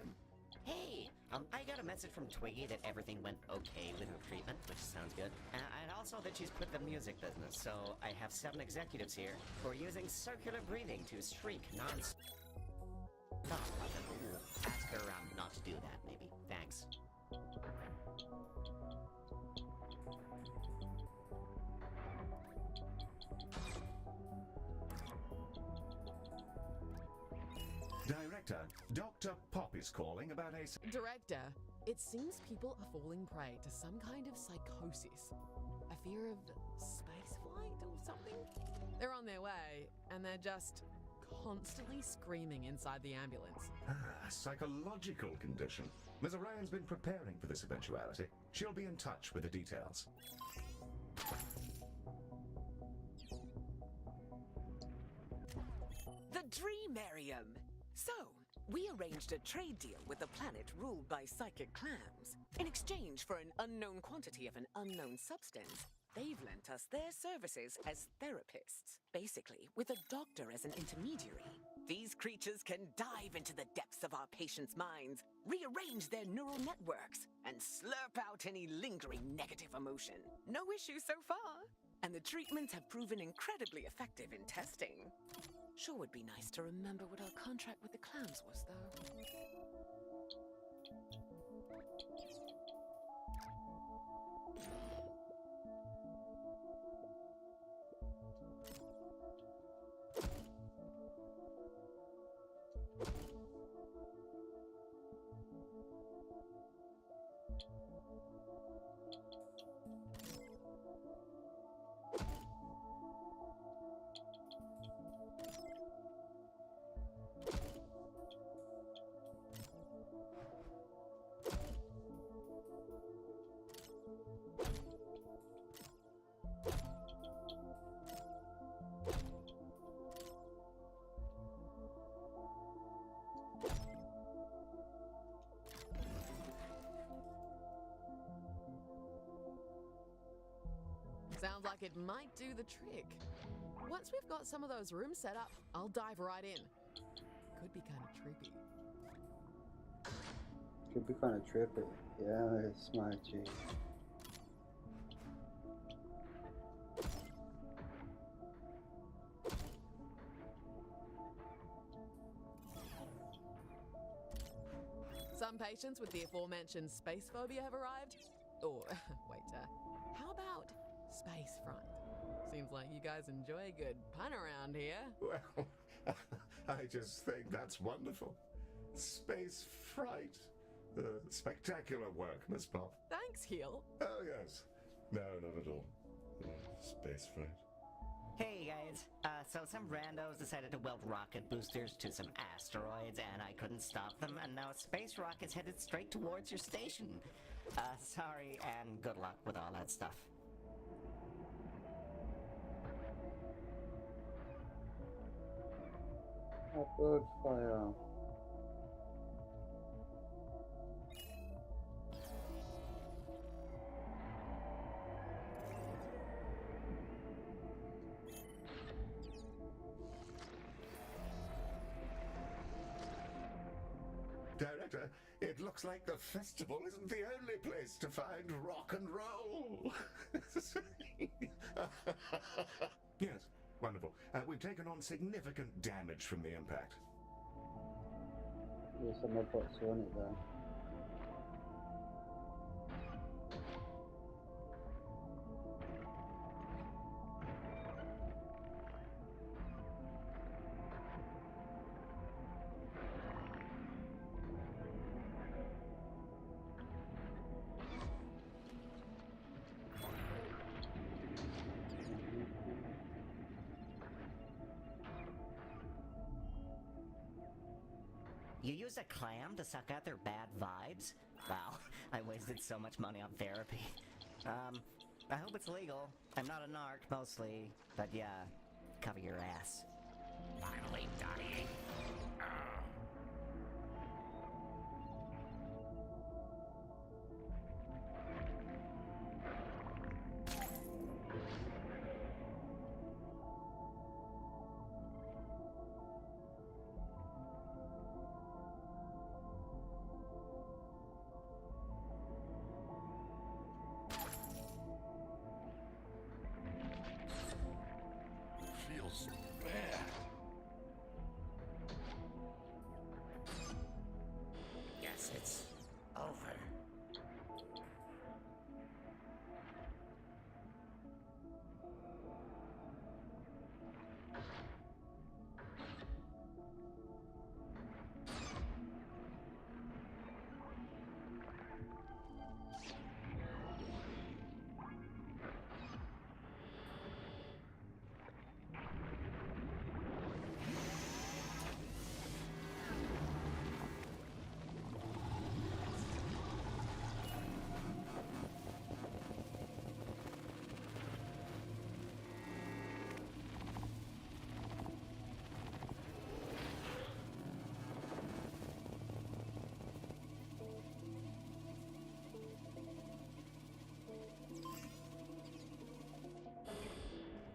Hey, I got a message from Twiggy that everything went okay with her treatment, which sounds good. And also that she's quit the music business, so I have 7 executives here who are using circular breathing to shriek non-stop. Ask her not to do that, maybe. Thanks. Director, Dr. Pop is calling about a... Director, it seems people are falling prey to some kind of psychosis. A fear of spaceflight or something? They're on their way, and they're just constantly screaming inside the ambulance. A psychological condition. Ms. Orion's been preparing for this eventuality. She'll be in touch with the details. The Dreamarium! So, we arranged a trade deal with a planet ruled by psychic clams. In exchange for an unknown quantity of an unknown substance, they've lent us their services as therapists. Basically, with a doctor as an intermediary. These creatures can dive into the depths of our patients' minds, rearrange their neural networks, and slurp out any lingering negative emotion. No issue so far. And the treatments have proven incredibly effective in testing. Sure would be nice to remember what our contract with the clams was, though. Sounds like it might do the trick. Once we've got some of those rooms set up, I'll dive right in. Could be kind of trippy. Could be kind of trippy. Yeah, it's smart, G. Some patients with the aforementioned space phobia have arrived. Or, wait, how about space front? Seems like you guys enjoy a good pun around here. Well, I just think that's wonderful. Space fright. Spectacular work, Miss Pop. Thanks, Heel. Oh, yes. No, not at all. Space fright. Hey guys, so some randos decided to weld rocket boosters to some asteroids and I couldn't stop them, and now a space rocket's headed straight towards your station. Sorry and good luck with all that stuff. Upload file. Director, it looks like the festival isn't the only place to find rock and roll. Yes, wonderful. We've taken on significant damage from the impact. There's some more parts on it there. You use a clam to suck out their bad vibes? Wow, I wasted so much money on therapy. I hope it's legal. I'm not a narc, mostly. But yeah, cover your ass. Finally dying. Feels bad. Yes, it's over.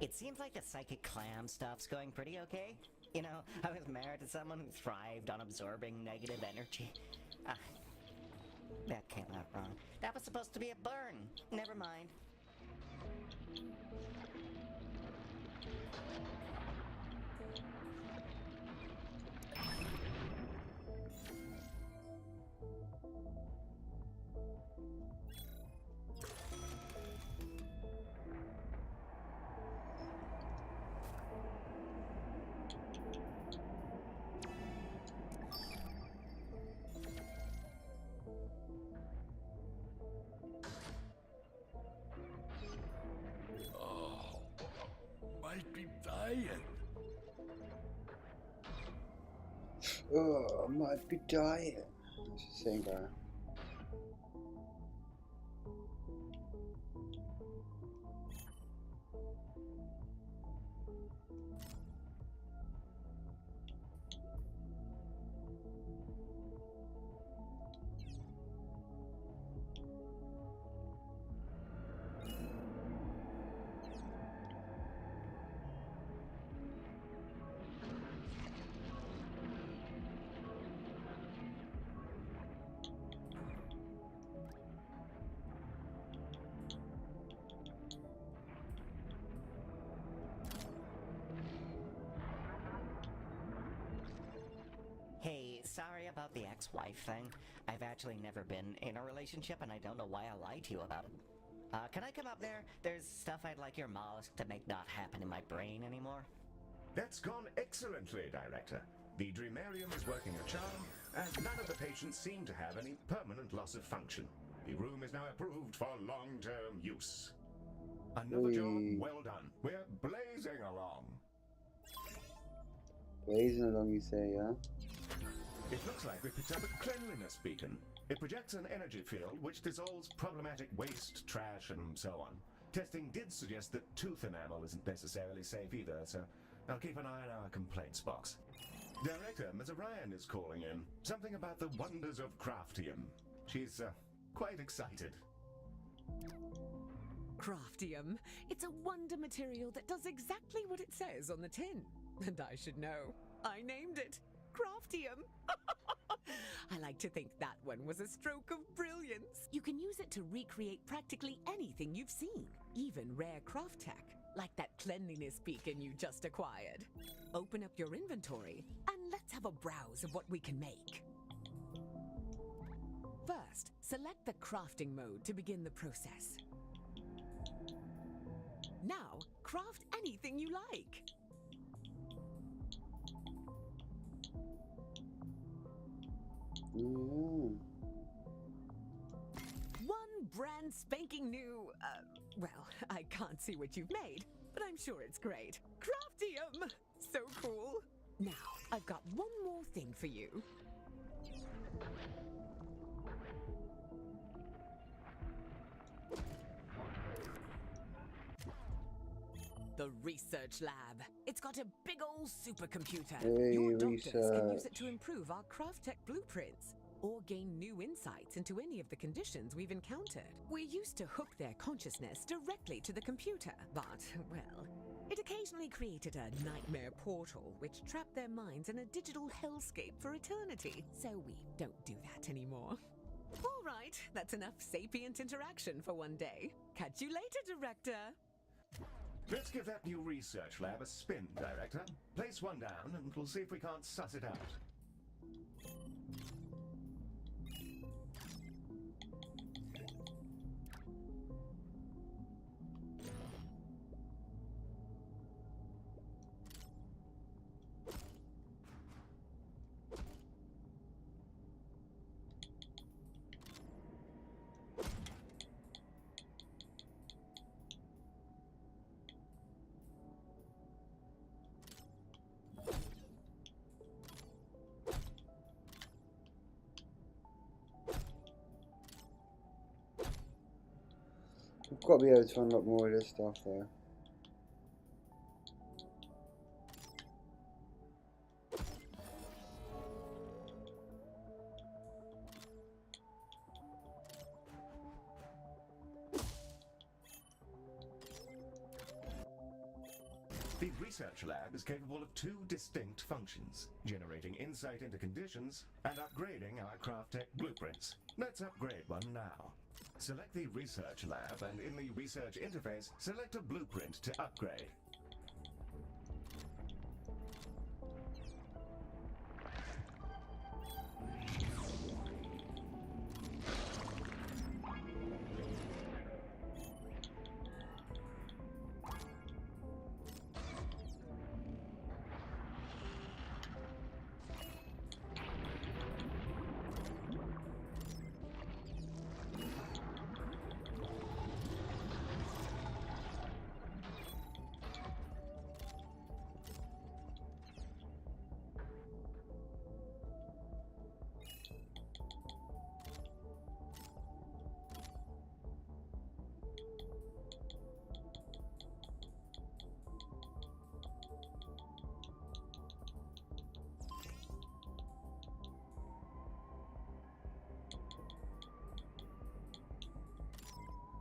It seems like the psychic clam stuff's going pretty okay. You know, I was married to someone who thrived on absorbing negative energy. That came out wrong. That was supposed to be a burn. Never mind. Might be dying. Oh, I might be dying. What's he saying there? Hey, sorry about the ex-wife thing. I've actually never been in a relationship, and I don't know why I lied to you about it. Can I come up there? There's stuff I'd like your mollusk to make not happen in my brain anymore. That's gone excellently, Director. The Dreamarium is working a charm, and none of the patients seem to have any permanent loss of function. The room is now approved for long-term use. Another job well done. We're blazing along. Blazing along, you say, yeah? It looks like we picked up a cleanliness beacon. It projects an energy field which dissolves problematic waste, trash, and so on. Testing did suggest that tooth enamel isn't necessarily safe either, so I'll keep an eye on our complaints box. Director, Ms. Orion is calling in. Something about the wonders of Craftium. She's quite excited. Craftium. It's a wonder material that does exactly what it says on the tin. And I should know. I named it Craftium. I like to think that one was a stroke of brilliance. You can use it to recreate practically anything you've seen, even rare craft tech, like that cleanliness beacon you just acquired. Open up your inventory and let's have a browse of what we can make. First, select the crafting mode to begin the process. Now, craft anything you like. Mm. One brand spanking new, well, I can't see what you've made, but I'm sure it's great. Craftium! So cool. Now, I've got one more thing for you. The research lab. It's got a big old supercomputer. Hey, Your doctors can use it research. to improve our craft tech blueprints or gain new insights into any of the conditions we've encountered. We used to hook their consciousness directly to the computer, but, well, it occasionally created a nightmare portal which trapped their minds in a digital hellscape for eternity. So we don't do that anymore. All right, that's enough sapient interaction for one day. Catch you later, Director. Let's give that new research lab a spin, Director. Place one down and we'll see if we can't suss it out. We've got to be able to unlock more of this stuff there. The research lab is capable of two distinct functions: generating insight into conditions and upgrading our craft tech blueprints. Let's upgrade one now. Select the research lab and in the research interface, select a blueprint to upgrade.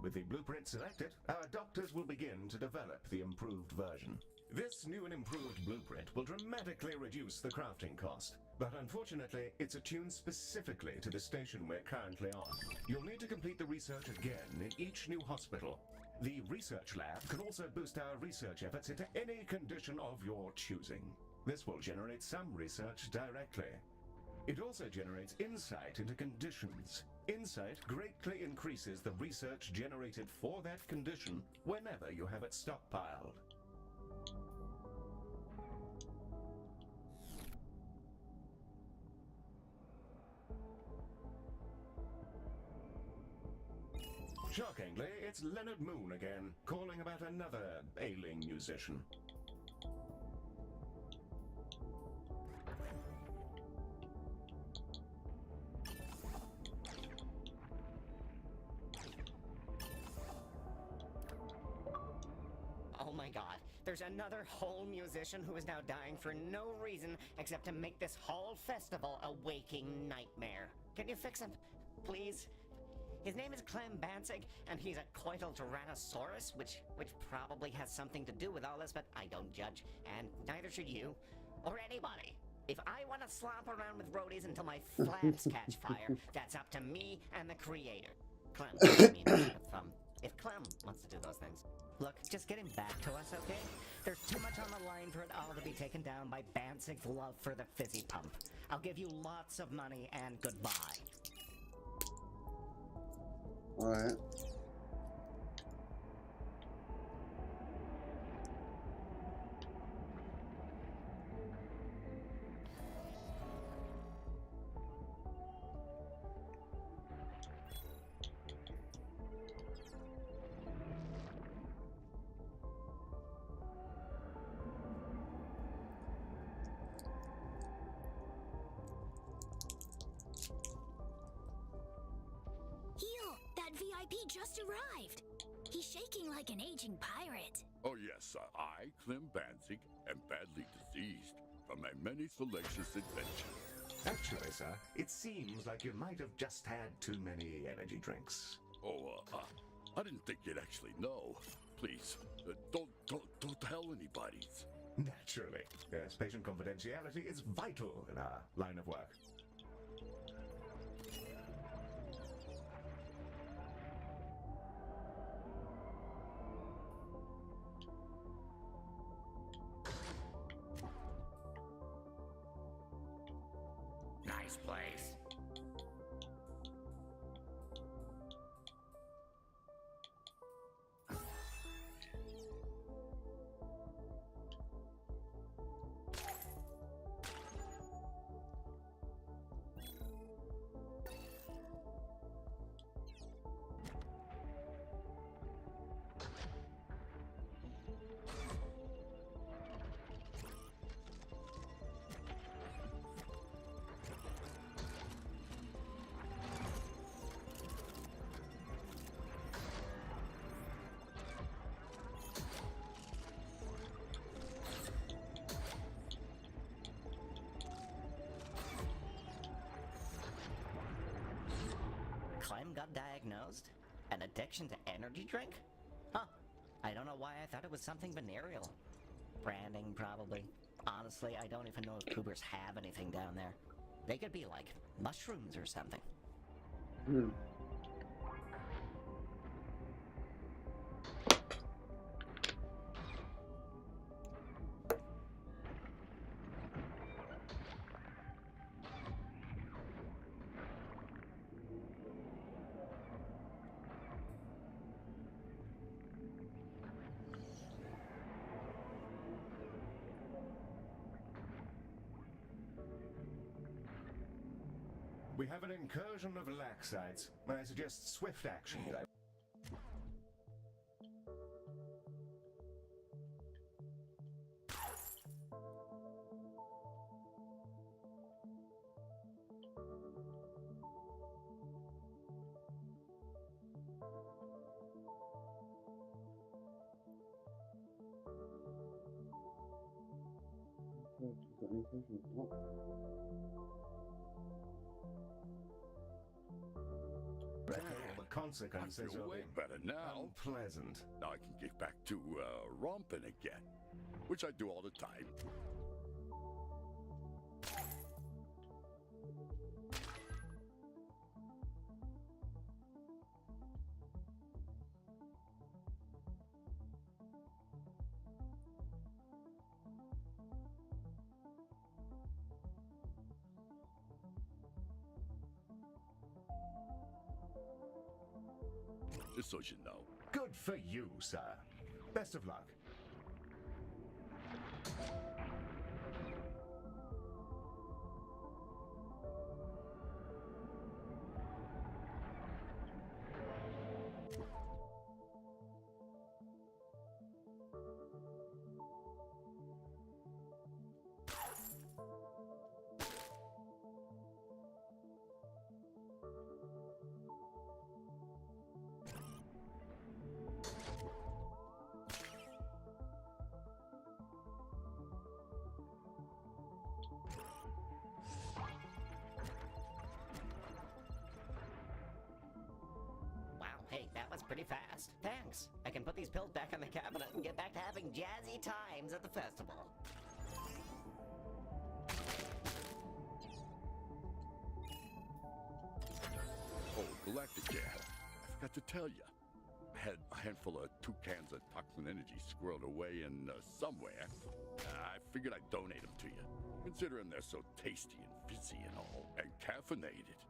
With the blueprint selected, our doctors will begin to develop the improved version. This new and improved blueprint will dramatically reduce the crafting cost, but unfortunately, it's attuned specifically to the station we're currently on. You'll need to complete the research again in each new hospital. The research lab can also boost our research efforts into any condition of your choosing. This will generate some research directly. It also generates insight into conditions. Insight greatly increases the research generated for that condition whenever you have it stockpiled. Shockingly, it's Leonard Moon again, calling about another ailing musician. Oh my god, there's another whole musician who is now dying for no reason except to make this whole festival a waking nightmare. Can you fix him, please? His name is Clem Bansig, and he's a coital tyrannosaurus, which probably has something to do with all this, but I don't judge, and neither should you, or anybody. If I want to slop around with roadies until my flaps catch fire, that's up to me and the creator. Clem, I mean, if Clem wants to do those things. Look, just get him back to us, okay? There's too much on the line for it all to be taken down by Bansig's love for the fizzy pump. I'll give you lots of money and goodbye. Alright. Heel, that VIP just arrived. He shaking like an aging pirate. Oh yes, I, Clem Banzig, am badly diseased from my many salacious adventures. Actually, sir, it seems like you might have just had too many energy drinks. Oh, I didn't think you'd actually know. Please, don't tell anybody. Naturally. Yes, patient confidentiality is vital in our line of work. Nice place. Clem got diagnosed? An addiction to energy drink? Huh. I don't know why I thought it was something venereal. Branding, probably. Honestly, I don't even know if cougars have anything down there. They could be like mushrooms or something. Hmm. We have an incursion of laxites. I suggest swift action. Got any questions? What? The consequences I feel will way be better now. unpleasant. Now I can get back to romping again, which I do all the time. Just so you know. Good for you, sir. Best of luck. Wow, hey, that was pretty fast. Thanks. I can put these pills back in the cabinet and get back to having jazzy times at the festival. Oh, Galacticare. I forgot to tell you. I had a handful of 2 cans of toxin energy squirreled away in somewhere. I figured I'd donate them to you, considering they're so tasty and fizzy and all, and caffeinated.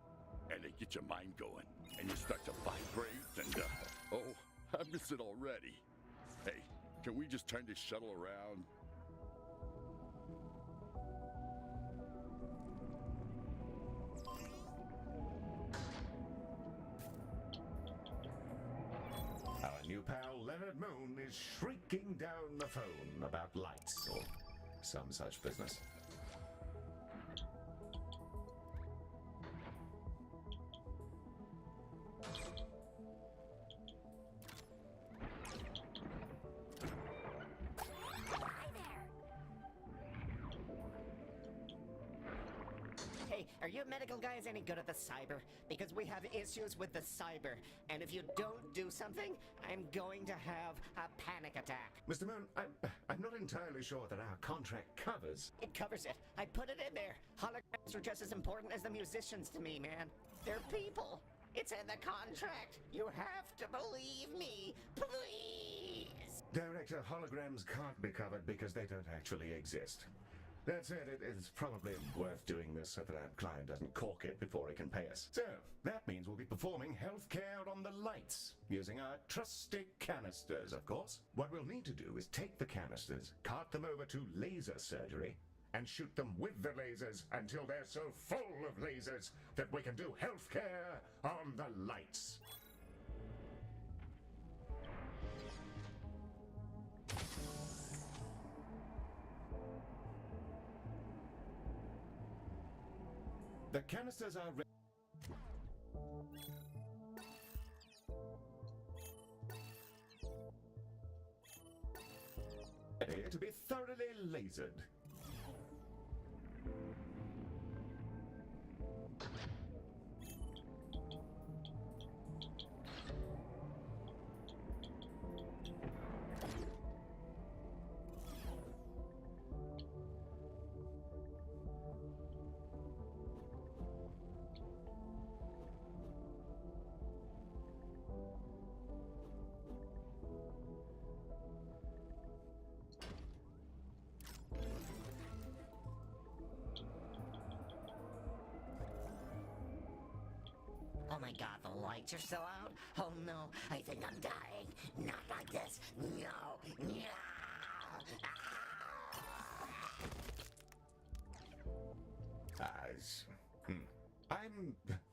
And they get your mind going, and you start to vibrate, and oh, I miss it already. Hey, can we just turn this shuttle around? Our new pal Leonard Moon is shrieking down the phone about lights or some such business. are you medical guys any good at the cyber? Because we have issues with the cyber, and if you don't do something, I'm going to have a panic attack. Mr. Moon, I'm not entirely sure that our contract covers. It covers it. I put it in there. Holograms are just as important as the musicians to me, man. They're people. It's in the contract. You have to believe me, please. Director, holograms can't be covered because they don't actually exist. That said, it's probably worth doing this so that our client doesn't cork it before he can pay us. So, that means we'll be performing healthcare on the lights, using our trusty canisters, of course. What we'll need to do is take the canisters, cart them over to laser surgery, and shoot them with the lasers until they're so full of lasers that we can do healthcare on the lights. The canisters are ready to be thoroughly lasered. Oh my god, the lights are still out? Oh no, I think I'm dying. Not like this. No. No.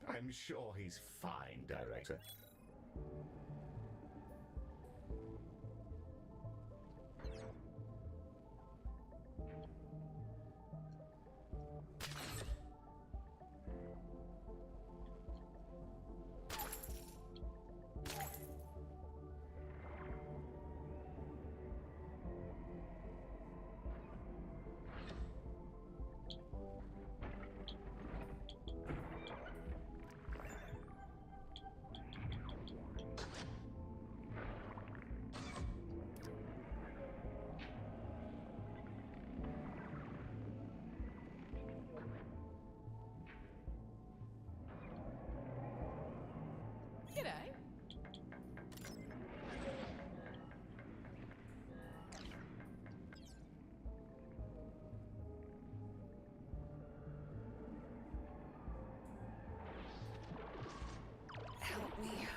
I'm sure he's fine, Director. G'day. Help me.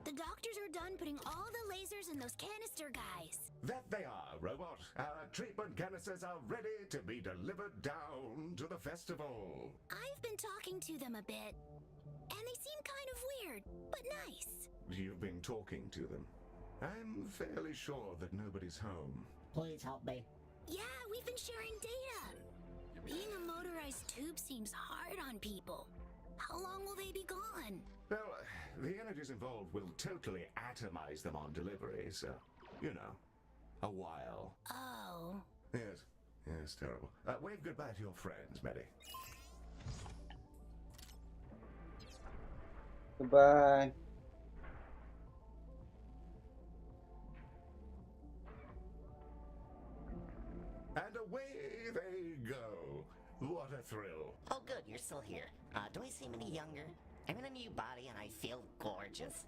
The doctors are done putting all the lasers in those canister guys. That they are, Robot. Our treatment canisters are ready to be delivered down to the festival. I've been talking to them a bit, and they seem kind of weird, but nice. You've been talking to them. I'm fairly sure that nobody's home. Please help me. Yeah, we've been sharing data. Being a motorized tube seems hard on people. How long will they be gone? Well, the energies involved will totally atomize them on delivery, so, you know, a while. Oh. Yes, terrible. Wave goodbye to your friends, Maddie. Goodbye. And away they go. What a thrill. Oh good, you're still here. Do I seem any younger? I'm in a new body and I feel gorgeous.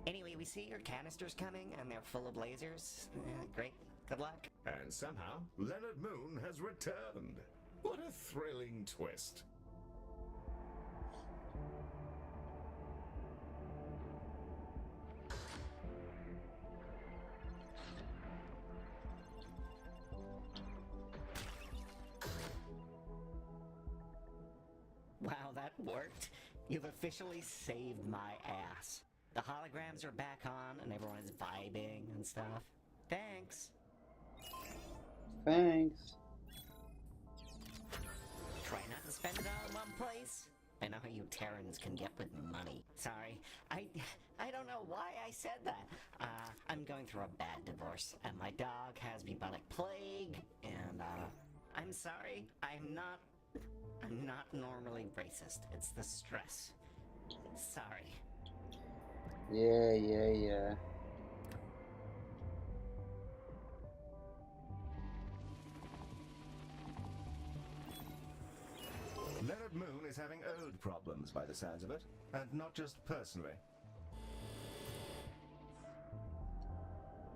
Anyway, we see your canisters coming and they're full of lasers. Great. Good luck. And somehow, Leonard Moon has returned. What a thrilling twist. Wow, that worked. You've officially saved my ass. The holograms are back on and everyone is vibing and stuff. Thanks. Thanks. Try not to spend it all in one place. I know how you Terrans can get with money. Sorry, I don't know why I said that. I'm going through a bad divorce, and my dog has bubonic plague, and I'm sorry. I'm not normally racist. It's the stress. Sorry. Yeah. Leonard Moon is having ode problems by the sounds of it, and not just personally.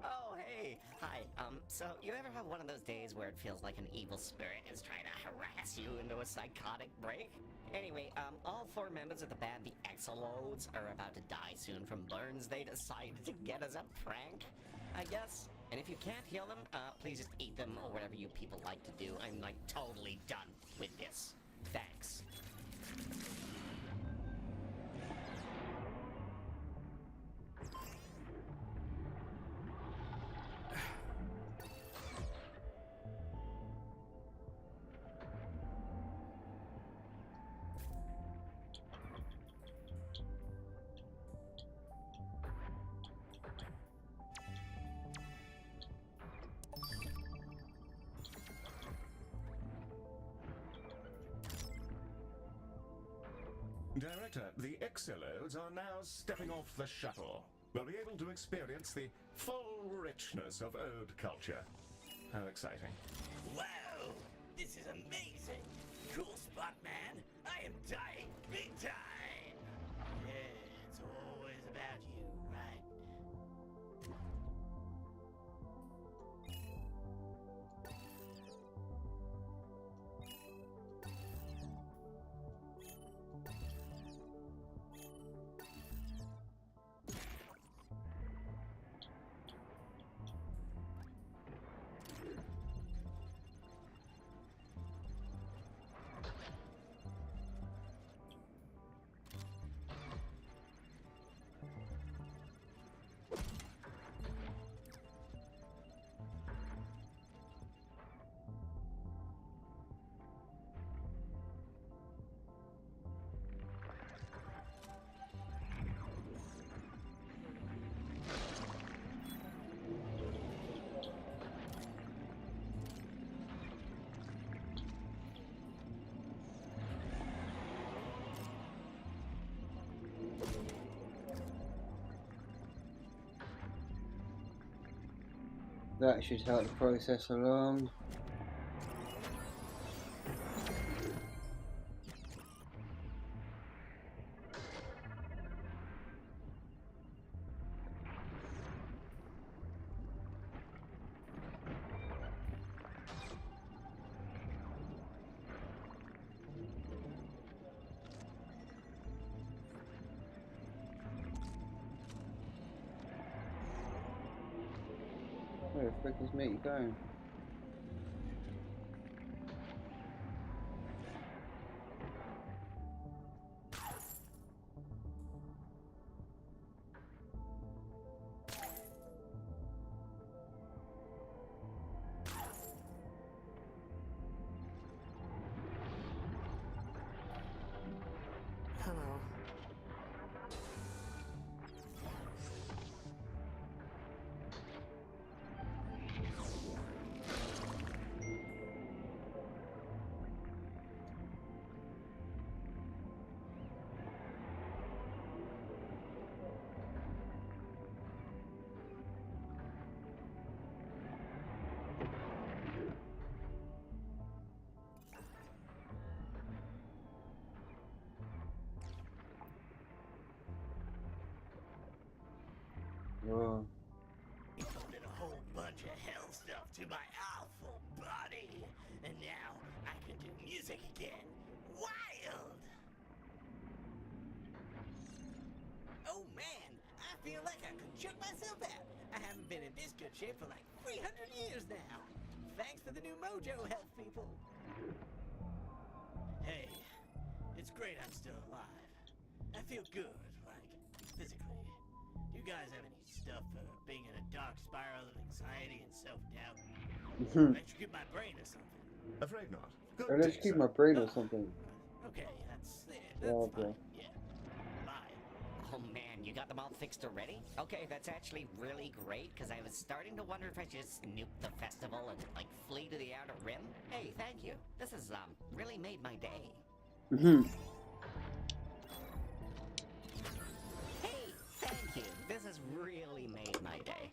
Oh, hey. Hi. So you ever have one of those days where it feels like an evil spirit is trying to harass you into a psychotic break? Anyway, all 4 members of the band, the Exolodes, are about to die soon from burns they decided to get as a prank, I guess. And if you can't heal them, please just eat them or whatever you people like to do. I'm, like, totally done with this. Thanks. Director, the Exolodes are now stepping off the shuttle. They'll be able to experience the full richness of ode culture. How exciting. Wow, this is amazing. Cool spot, man. I am dying big time. Yeah, it's always about you, right? That should help the process along. Where the frick is me going? Hello. Whoa. Did a whole bunch of hell stuff to my awful body, and now I can do music again. Wild! Oh man, I feel like I could choke myself out. I haven't been in this good shape for like 300 years now. Thanks for the new mojo, health people. Hey, it's great I'm still alive. I feel good, like, physically. guys have any stuff for being in a dark spiral of anxiety and self-doubt? Mhm. Electrocute my brain or something. Afraid not. Good Or let's day, keep sir. my brain or something. Okay, that's Yeah, fine. bro. Yeah. Bye. Oh man, you got them all fixed already? Okay, that's actually really great, because I was starting to wonder if I should just nuke the festival and, like, flee to the Outer Rim. Hey, thank you. This has, really made my day. Mhm. Hey, thank you. This has really made my day.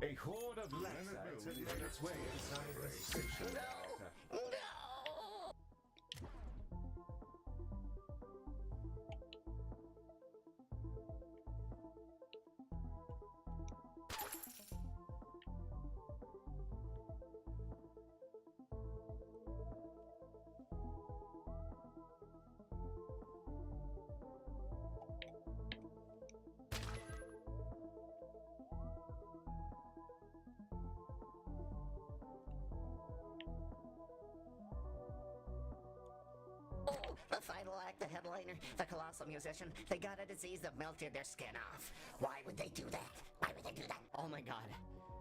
A horde of Laxites has made its way inside the station. No! Oh, the final act, the headliner, the colossal musician, they got a disease that melted their skin off. Why would they do that? Why would they do that? Oh my god.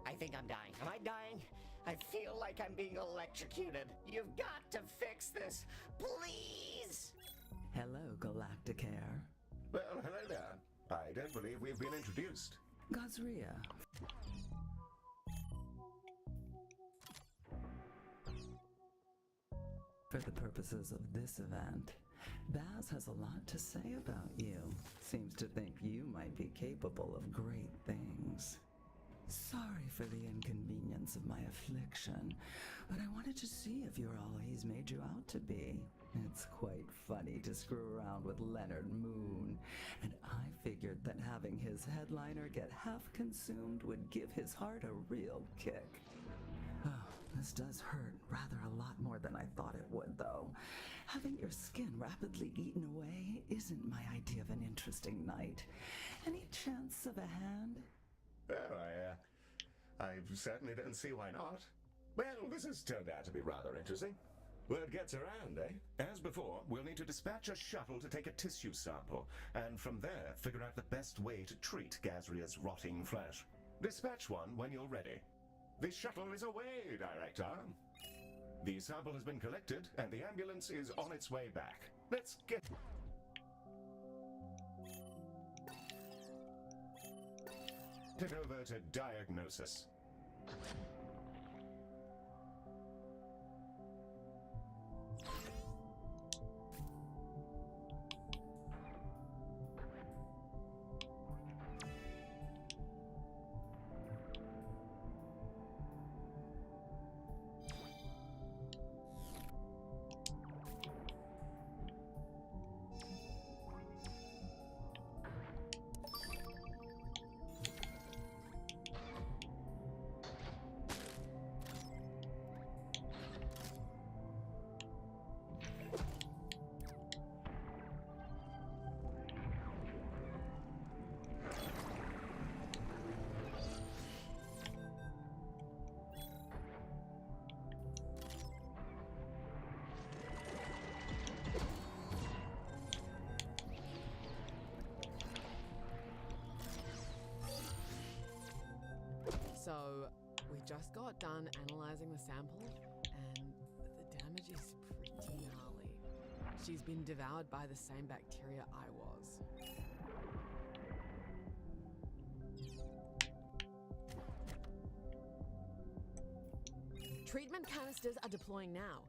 I think I'm dying. Am I dying? I feel like I'm being electrocuted. You've got to fix this. Please! Hello, Galacticare. Well, hello there. I don't believe we've been introduced. Gazria. For the purposes of this event, Baz has a lot to say about you. Seems to think you might be capable of great things. Sorry for the inconvenience of my affliction, but I wanted to see if you're all he's made you out to be. It's quite funny to screw around with Leonard Moon, and I figured that having his headliner get half consumed would give his heart a real kick. Oh, this does hurt rather a lot more than I thought it would, though. Having your skin rapidly eaten away isn't my idea of an interesting night. Any chance of a hand? Well, I certainly don't see why not. Well, this has turned out to be rather interesting. Word gets around, eh? As before, we'll need to dispatch a shuttle to take a tissue sample, and from there, figure out the best way to treat Gazria's rotting flesh. Dispatch one when you're ready. The shuttle is away, Director. The sample has been collected, and the ambulance is on its way back. Let's get... it over to diagnosis. So, we just got done analyzing the sample, and the damage is pretty gnarly. She's been devoured by the same bacteria I was. Treatment canisters are deploying now.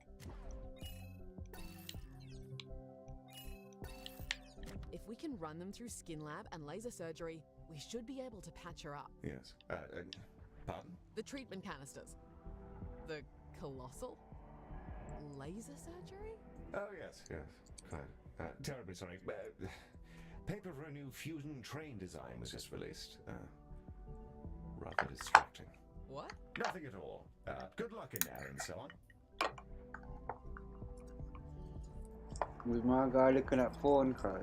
If we can run them through Skin Lab and laser surgery, we should be able to patch her up. Yes. Pardon? The treatment canisters. The colossal? Laser surgery? Oh, yes, yes. Quite. Terribly sorry. Paper for a new fusion train design was just released. Rather distracting. What? Nothing at all. Good luck in there and so on. Was my guy looking at porn cries?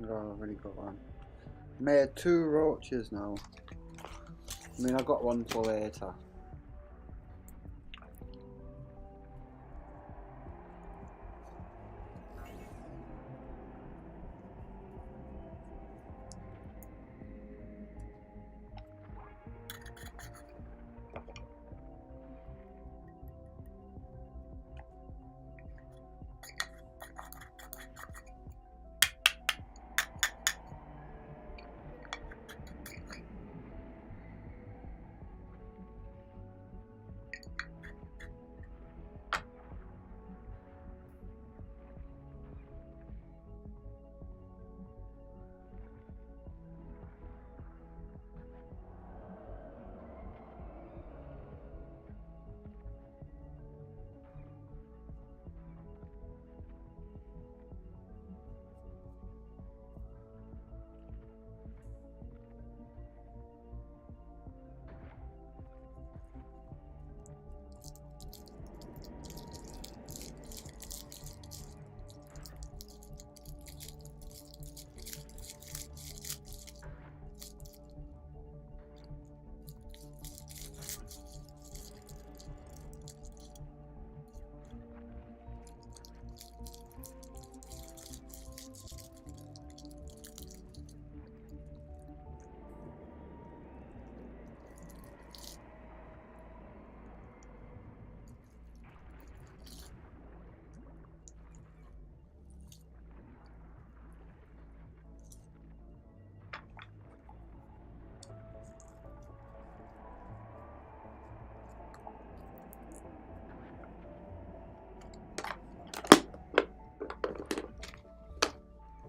Oh, I've only got one. Made 2 roaches now. I mean, I got one for later.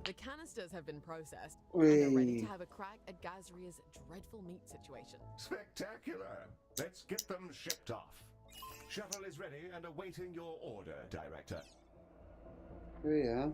The canisters have been processed and are ready to have a crack at Gazria's dreadful meat situation. Spectacular! Let's get them shipped off. Shuttle is ready and awaiting your order, Director. Oh yeah.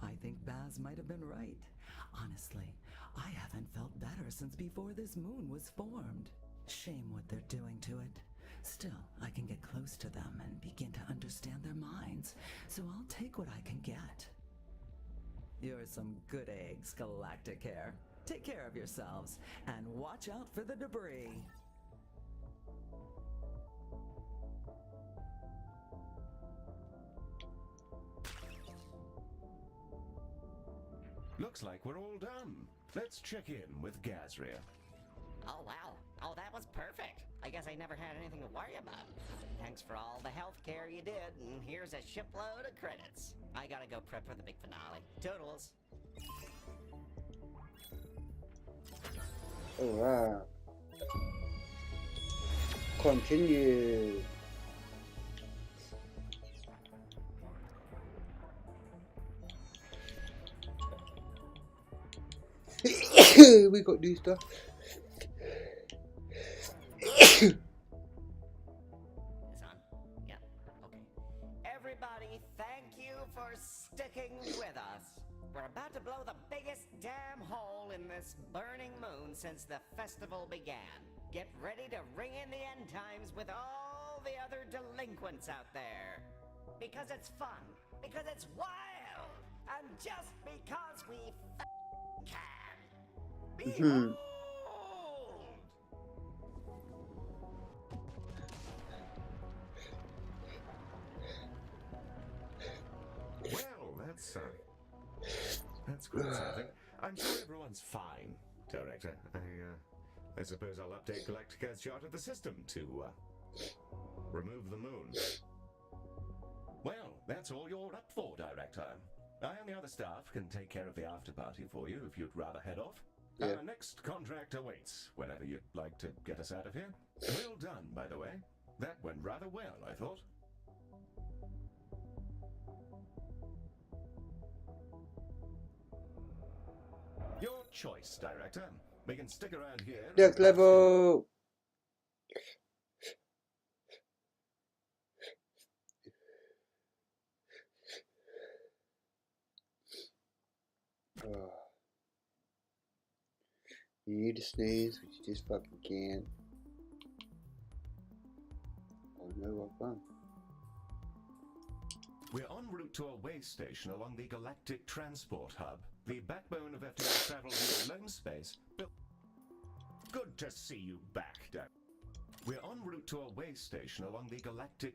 I think Baz might have been right. Honestly, I haven't felt better since before this moon was formed. Shame what they're doing to it. Still, I can get close to them and begin to understand their minds, so I'll take what I can get. You're some good eggs, Galacticare. Take care of yourselves, and watch out for the debris. Looks like we're all done. Let's check in with Gazria. Oh, wow. Oh, that was perfect. I guess I never had anything to worry about. Thanks for all the health care you did, and here's a shipload of credits. I gotta go prep for the big finale. Toodles. Alright. Continue. We got new stuff. Is on? Yeah. Okay. Everybody, thank you for sticking with us. We're about to blow the biggest damn hole in this burning moon since the festival began. Get ready to ring in the end times with all the other delinquents out there. Because it's fun. Because it's wild. And just because we can. Behold! That's quite something. I'm sure everyone's fine, Director. I suppose I'll update Galacticare's chart of the system to remove the moon. Well, that's all you're up for, Director. I and the other staff can take care of the after party for you if you'd rather head off. Yeah. Our next contract awaits whenever you'd like to get us out of here. Well done, by the way. That went rather well, I thought. Your choice, Director. We can stick around here. Next level. Oh. You need to sneeze, but you just fucking can't. Oh no, I've gone. We're en route to a way station along the Galactic Transport Hub, the backbone of FTL travel via loan space. Good to see you back, Doc. We're en route to a way station along the Galactic.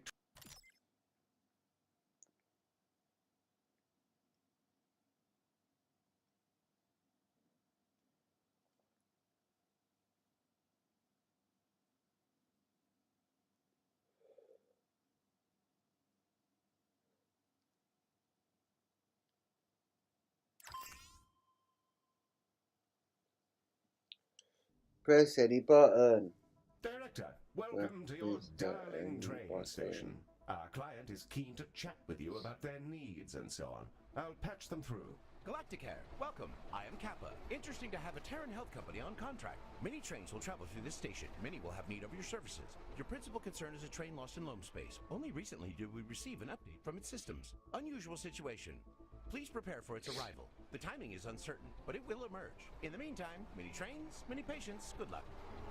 Press any button. Director, welcome to your darling train station. Our client is keen to chat with you about their needs and so on. I'll patch them through. Galacticare, welcome. I am Kappa. Interesting to have a Terran health company on contract. Many trains will travel through this station. Many will have need of your services. Your principal concern is a train lost in loam space. Only recently did we receive an update from its systems. Unusual situation. Please prepare for its arrival. The timing is uncertain, but it will emerge. In the meantime, many trains, many patients. Good luck.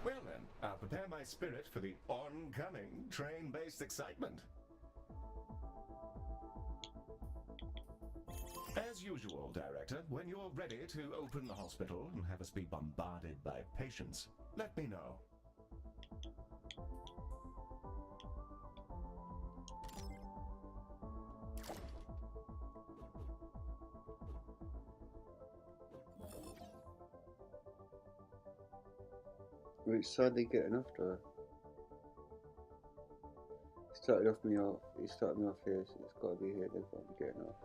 Well then, I'll prepare my spirit for the oncoming train-based excitement. As usual, Director, when you're ready to open the hospital and have us be bombarded by patients, let me know. Which side they getting after? He started me off here, so it's got to be here. They've got to be getting off.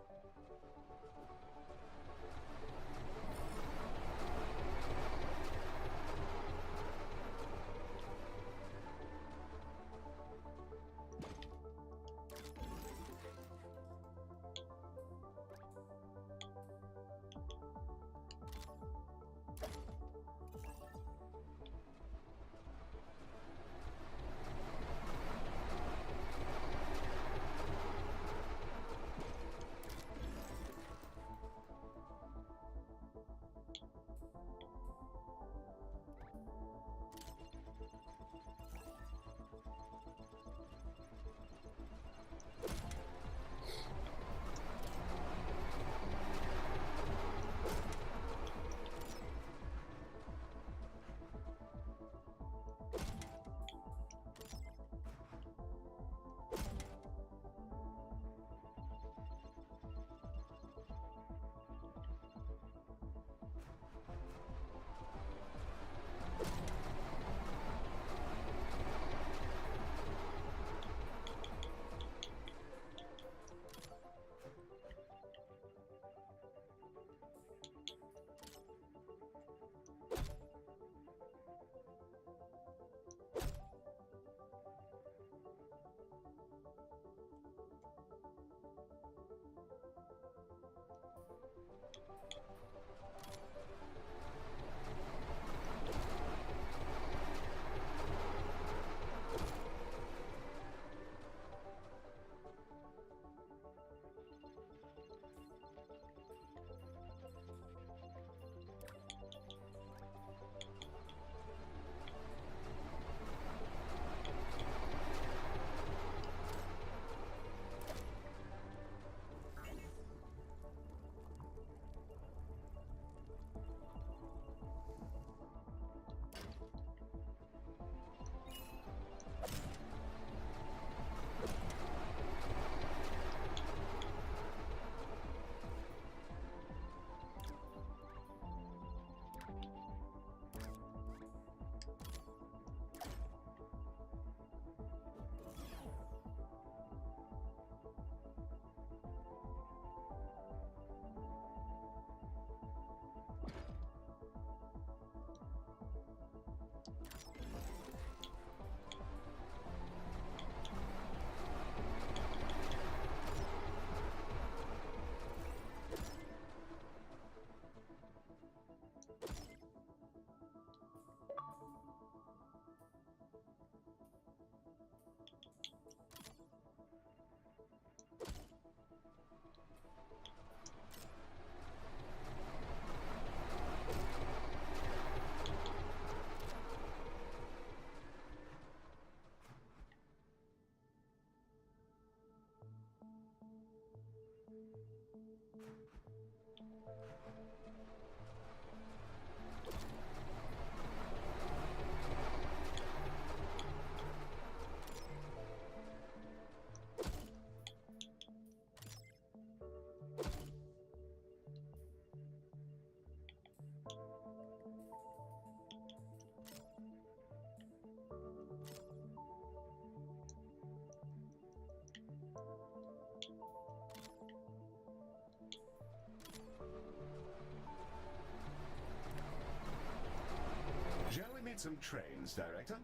need some trains, Director?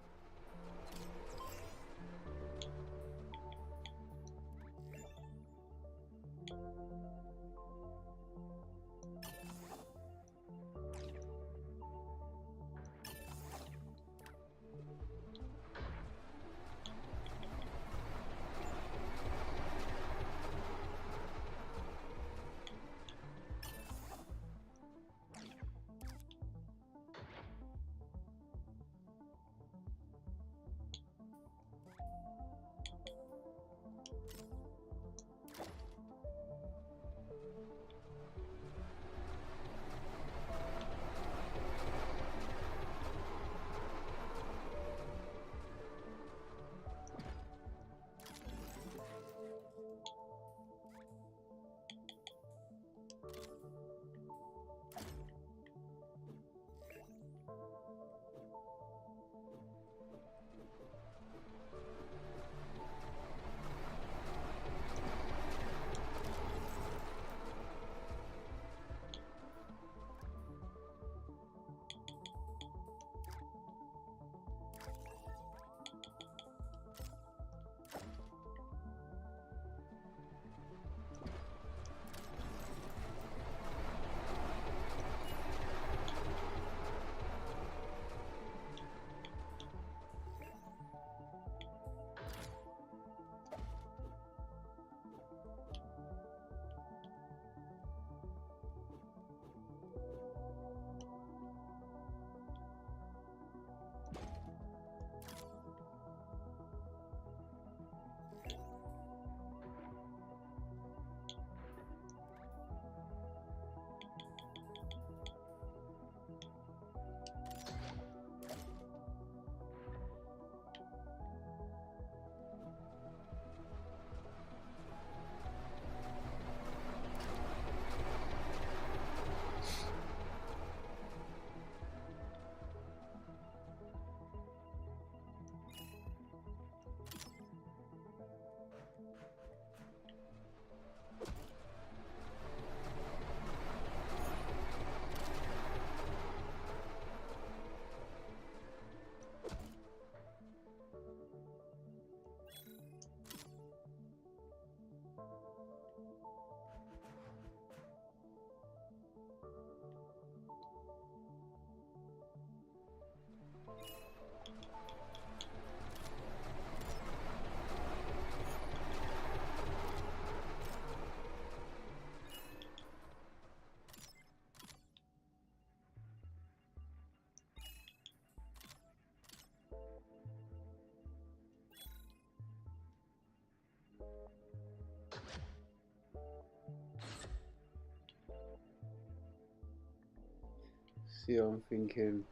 See, I'm thinking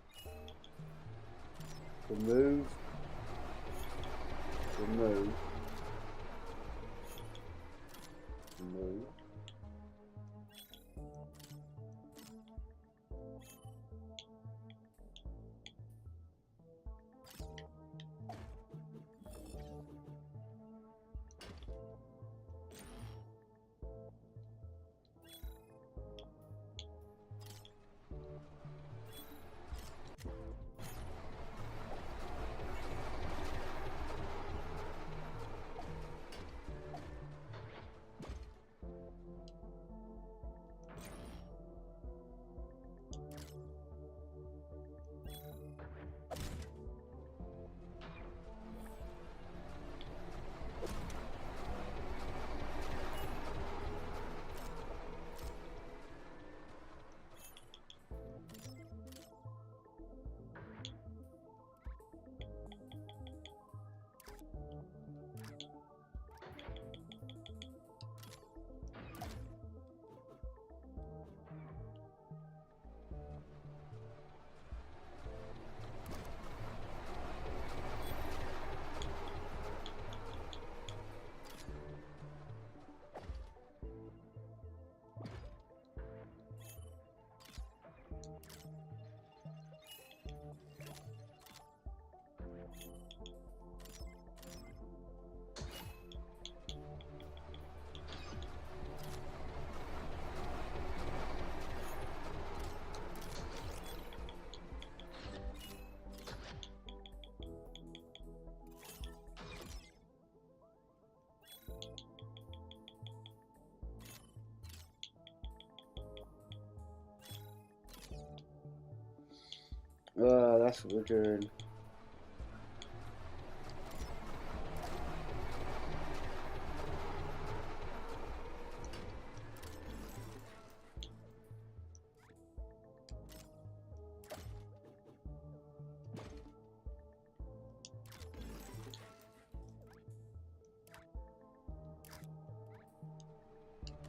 remove, remove, remove. Oh, that's what we're doing.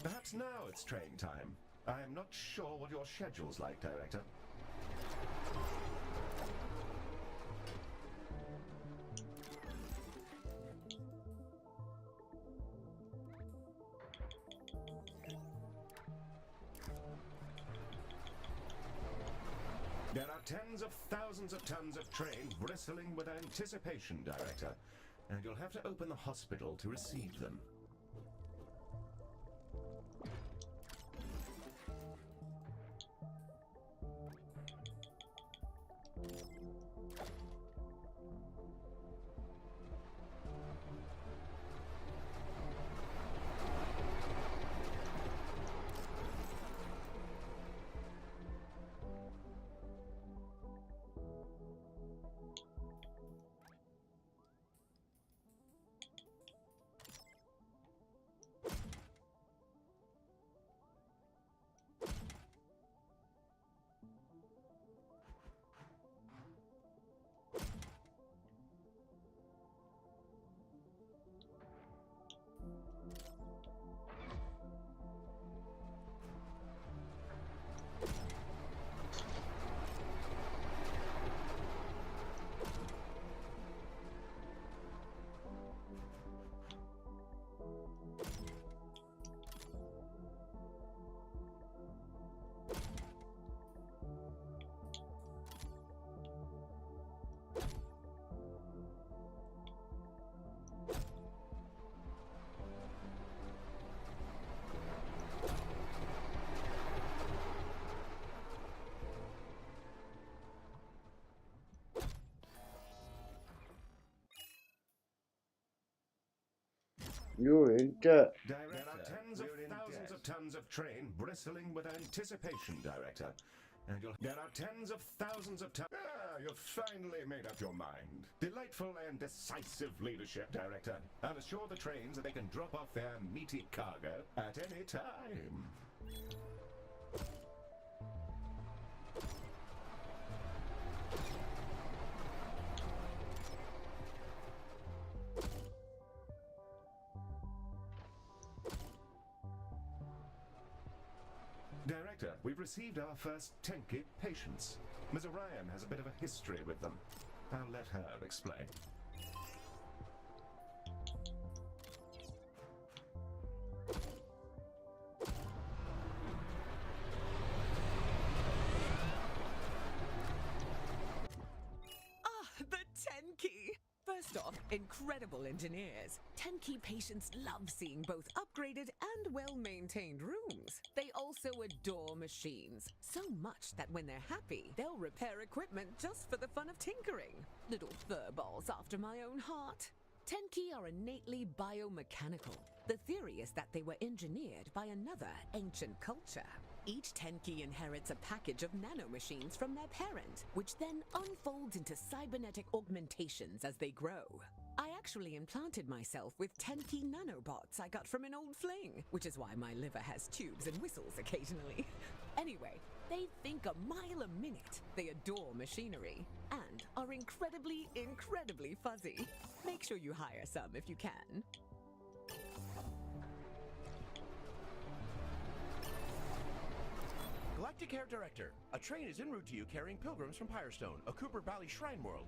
Perhaps now it's train time. I'm not sure what your schedule's like, Director. There are tens of thousands of tons of train bristling with anticipation, Director, and you'll have to open the hospital to receive them. You're in debt. There are tens of thousands of tons of train bristling with anticipation, Director. And there are tens of thousands of tons. Ah, you've finally made up your mind. Delightful and decisive leadership, Director. I'll assure the trains that they can drop off their meaty cargo at any time. Director, we've received our first Tenki patients. Ms. Orion has a bit of a history with them. I'll let her explain. Ah, the Tenki! First off, incredible engineers. Tenki patients love seeing both upgraded and well-maintained rooms. They also adore machines, so much that when they're happy, they'll repair equipment just for the fun of tinkering. Little furballs after my own heart. Tenki are innately biomechanical. The theory is that they were engineered by another ancient culture. Each Tenki inherits a package of nanomachines from their parent, which then unfolds into cybernetic augmentations as they grow. I actually implanted myself with Tenki nanobots I got from an old fling, which is why my liver has tubes and whistles occasionally. Anyway, they think a mile a minute, they adore machinery, and are incredibly fuzzy. Make sure you hire some if you can. Galacticare Director, a train is en route to you carrying pilgrims from Pyrestone, a Cooper Valley shrine world.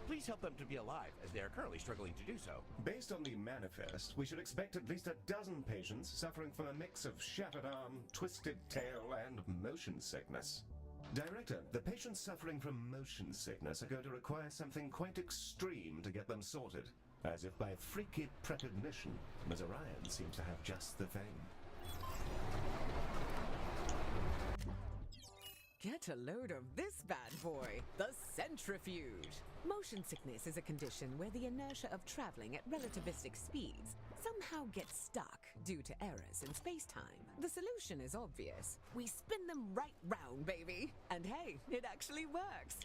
Please help them to be alive, as they are currently struggling to do so. Based on the manifest, we should expect at least a dozen patients suffering from a mix of shattered arm, twisted tail, and motion sickness. Director, the patients suffering from motion sickness are going to require something quite extreme to get them sorted. As if by freaky precognition, Ms. Orion seems to have just the thing. Get a load of this bad boy, the centrifuge. Motion sickness is a condition where the inertia of traveling at relativistic speeds somehow gets stuck due to errors in space-time. The solution is obvious. We spin them right round, baby. And hey, it actually works.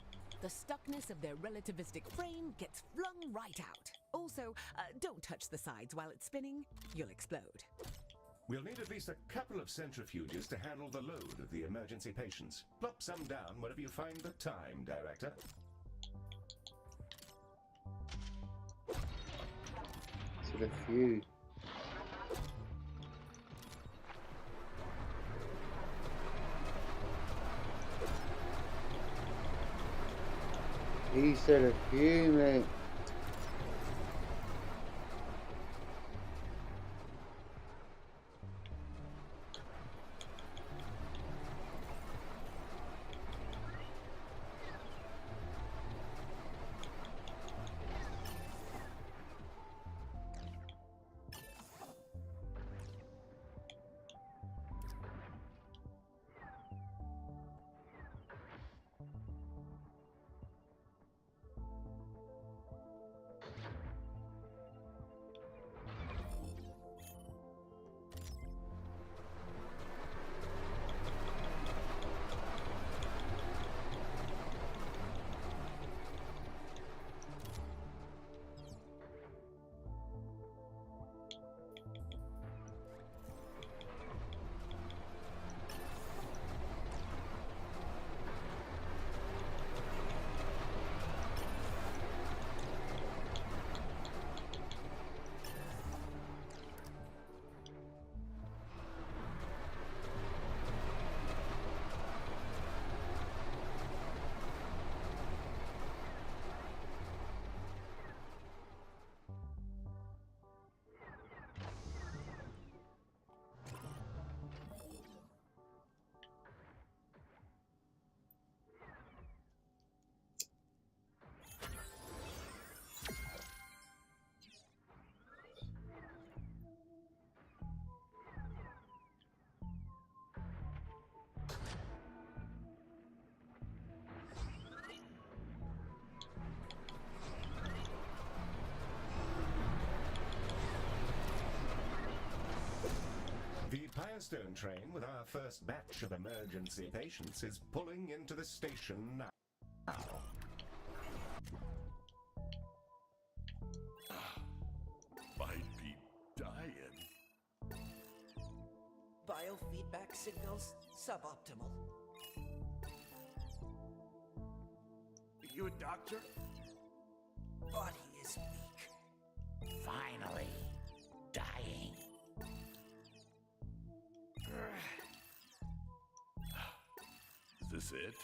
The stuckness of their relativistic frame gets flung right out. Also, don't touch the sides while it's spinning. You'll explode. We'll need at least a couple of centrifuges to handle the load of the emergency patients. Plop some down whenever you find the time, Director. To the few. He said a few, mate. The Firestone train with our first batch of emergency patients is pulling into the station now. Might be dying. Biofeedback signals suboptimal. You a doctor? Body is weak. Finally, dying. Is this it?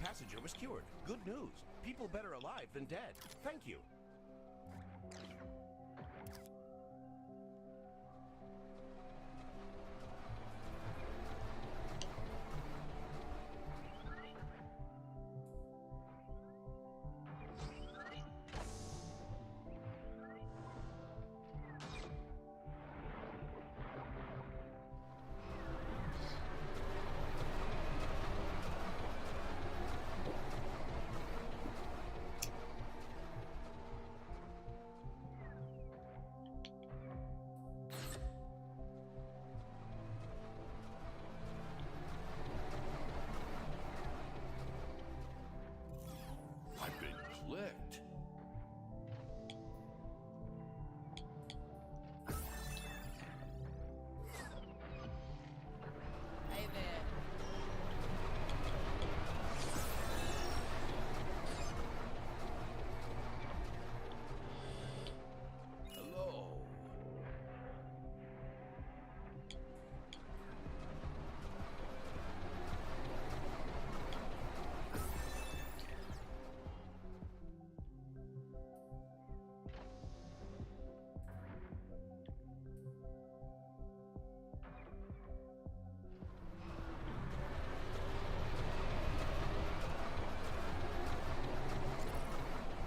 passenger was cured. Good news. People better alive than dead. Thank you. I've been clicked. Hey there. Hello.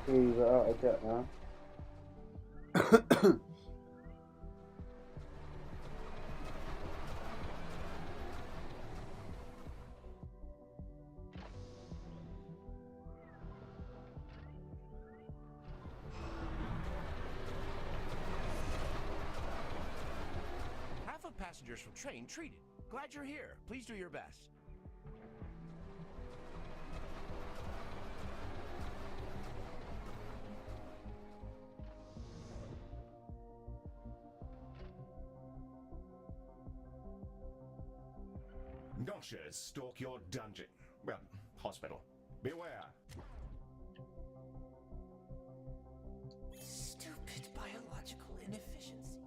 Please, we're out of debt now. Half of passengers from train treated. Glad you're here. Please do your best. Gotchas stalk your dungeon. Well, hospital. Beware. Stupid biological inefficiency.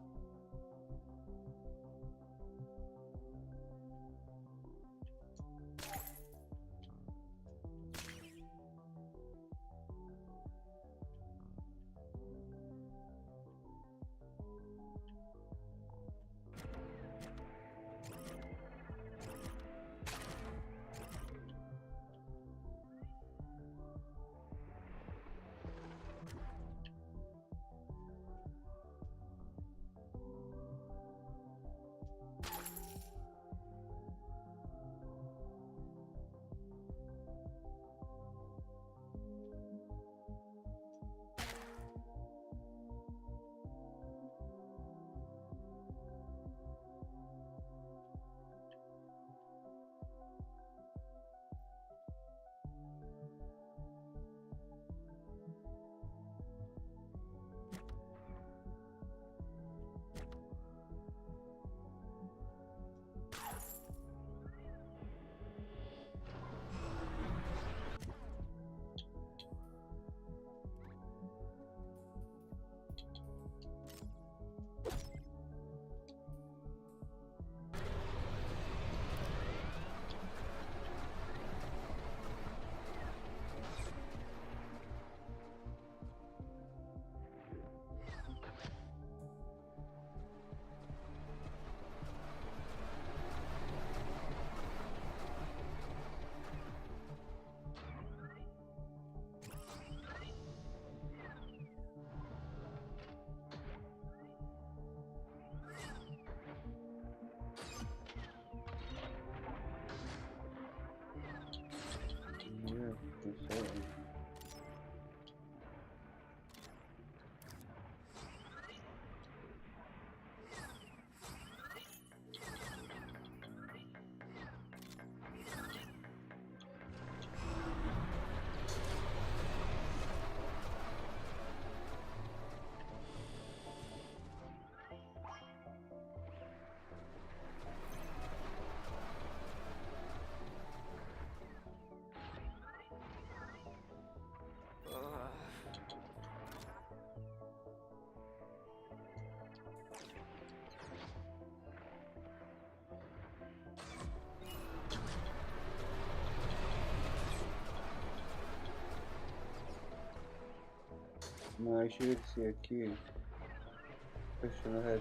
No, I should see a key. Question ahead.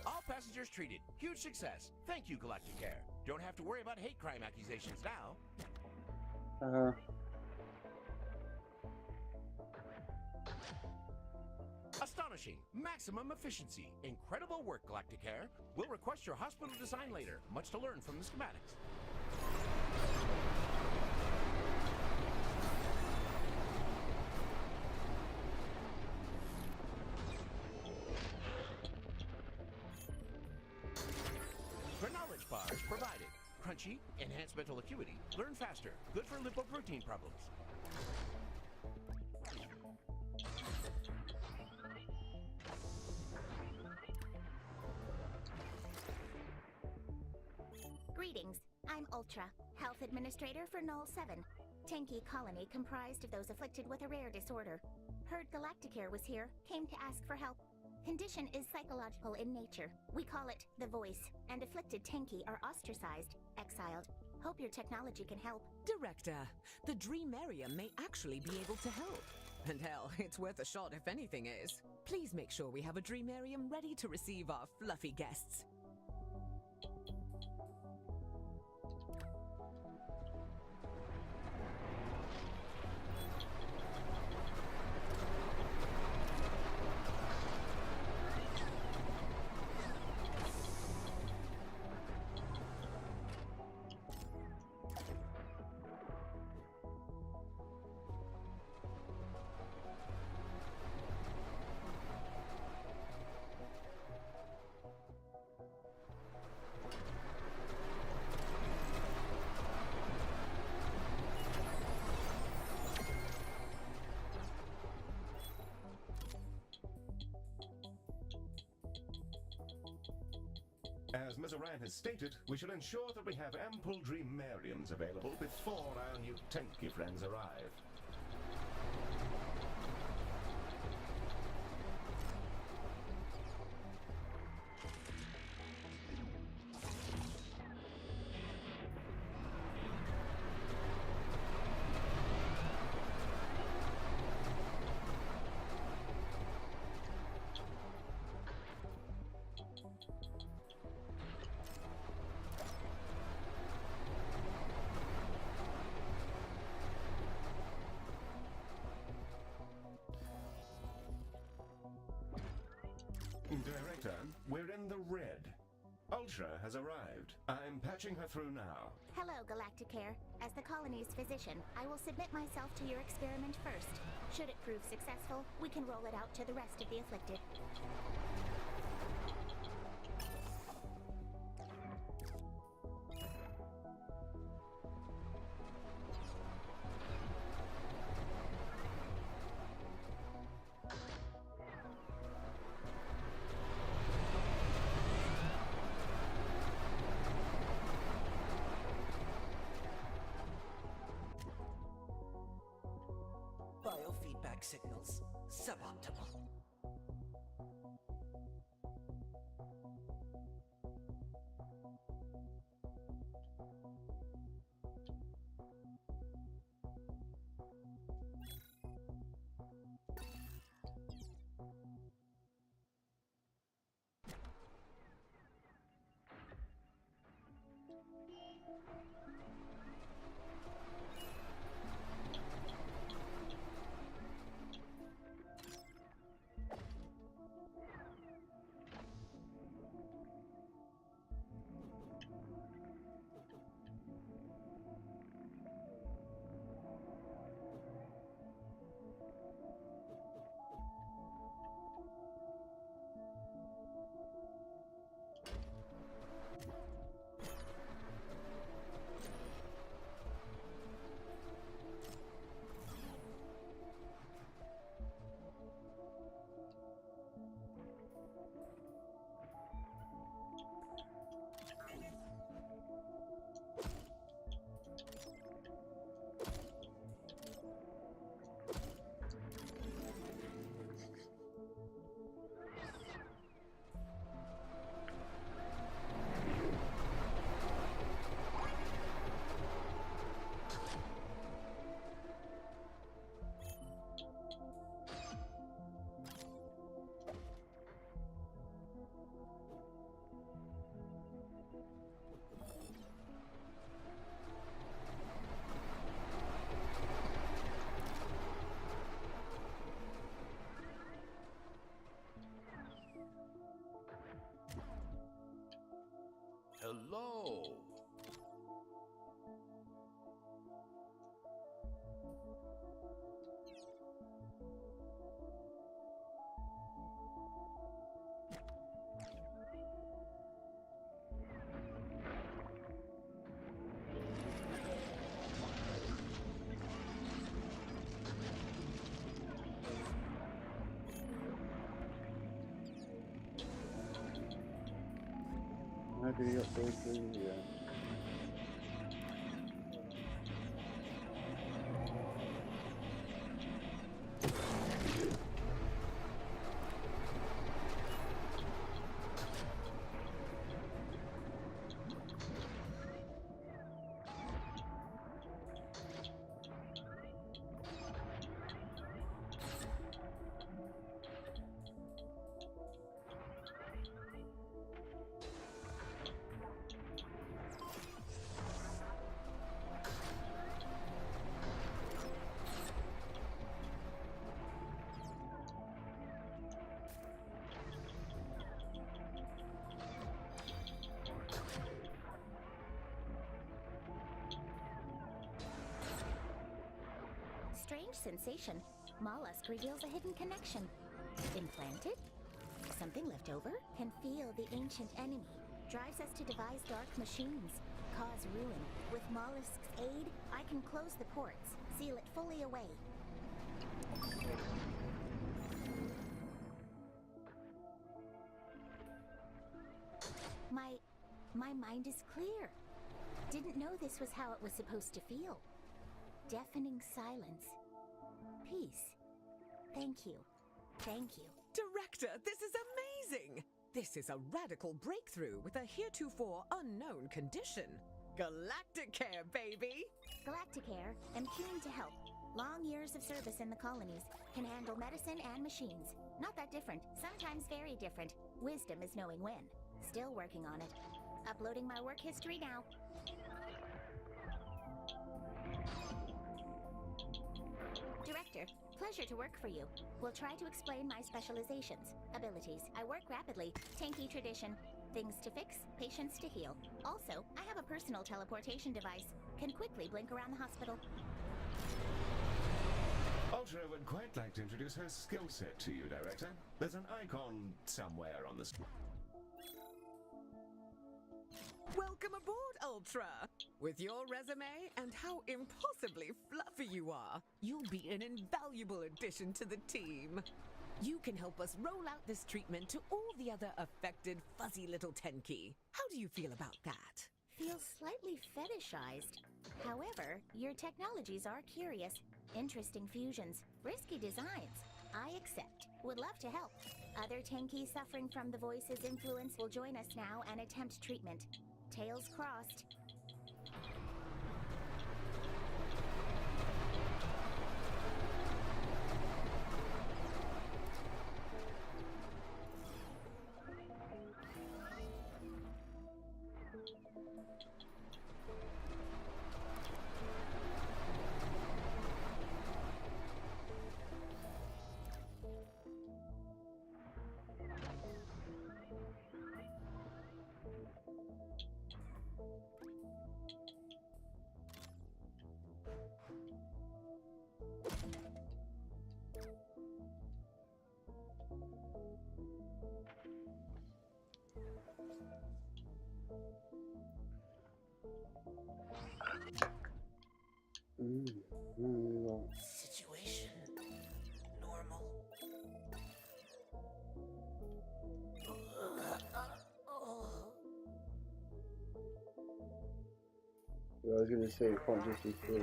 All passengers treated. Huge success. Thank you, Galacticare. Don't have to worry about hate crime accusations now. Uh-huh. Astonishing. Maximum efficiency. Incredible work, Galacticare. We'll request your hospital design later. Much to learn from the schematics. Knowledge bars provided. Crunchy, enhanced mental acuity, learn faster, good for lipoprotein problems. Greetings. I'm Ultra, Health Administrator for Null 7, tanky colony comprised of those afflicted with a rare disorder. Heard Galacticare was here, came to ask for help. Condition is psychological in nature. We call it the voice, and afflicted tanky are ostracized, exiled. Hope your technology can help. Director, the Dreamarium may actually be able to help. And hell, it's worth a shot if anything is. Please make sure we have a Dreamarium ready to receive our fluffy guests. As Ms. Orion has stated, we shall ensure that we have ample Dreamariums available before our new tanky friends arrive. Director, we're in the red. Ultra has arrived. I'm patching her through now. Hello, Galacticare. As the colony's physician, I will submit myself to your experiment first. Should it prove successful, we can roll it out to the rest of the afflicted. Biofeedback signals suboptimal. hello. How do you upgrade through here? Strange sensation. Mollusk reveals a hidden connection. Implanted? Something left over? Can feel the ancient enemy. Drives us to devise dark machines. Cause ruin. With Mollusk's aid, I can close the ports. Seal it fully away. My mind is clear. Didn't know this was how it was supposed to feel. Deafening silence. Peace. Thank you. Thank you. Director, this is amazing! This is a radical breakthrough with a heretofore unknown condition. Galacticare, baby! Galacticare, am keen to help. Long years of service in the colonies. Can handle medicine and machines. Not that different, sometimes very different. Wisdom is knowing when. Still working on it. Uploading my work history now. Director, pleasure to work for you. We'll try to explain my specializations, abilities. I work rapidly, tanky tradition. Things to fix, patients to heal. Also, I have a personal teleportation device. Can quickly blink around the hospital. Ultra would quite like to introduce her skill set to you, Director. There's an icon somewhere on the screen. Welcome aboard, Ultra! With your resume and how impossibly fluffy you are, you'll be an invaluable addition to the team. You can help us roll out this treatment to all the other affected fuzzy little Tenki. How do you feel about that? Feels slightly fetishized. However, your technologies are curious. Interesting fusions. Risky designs. I accept. Would love to help. Other Tenki suffering from the Voice's influence will join us now and attempt treatment. Tails crossed. Situation normal. I was going to say it can't just be filled.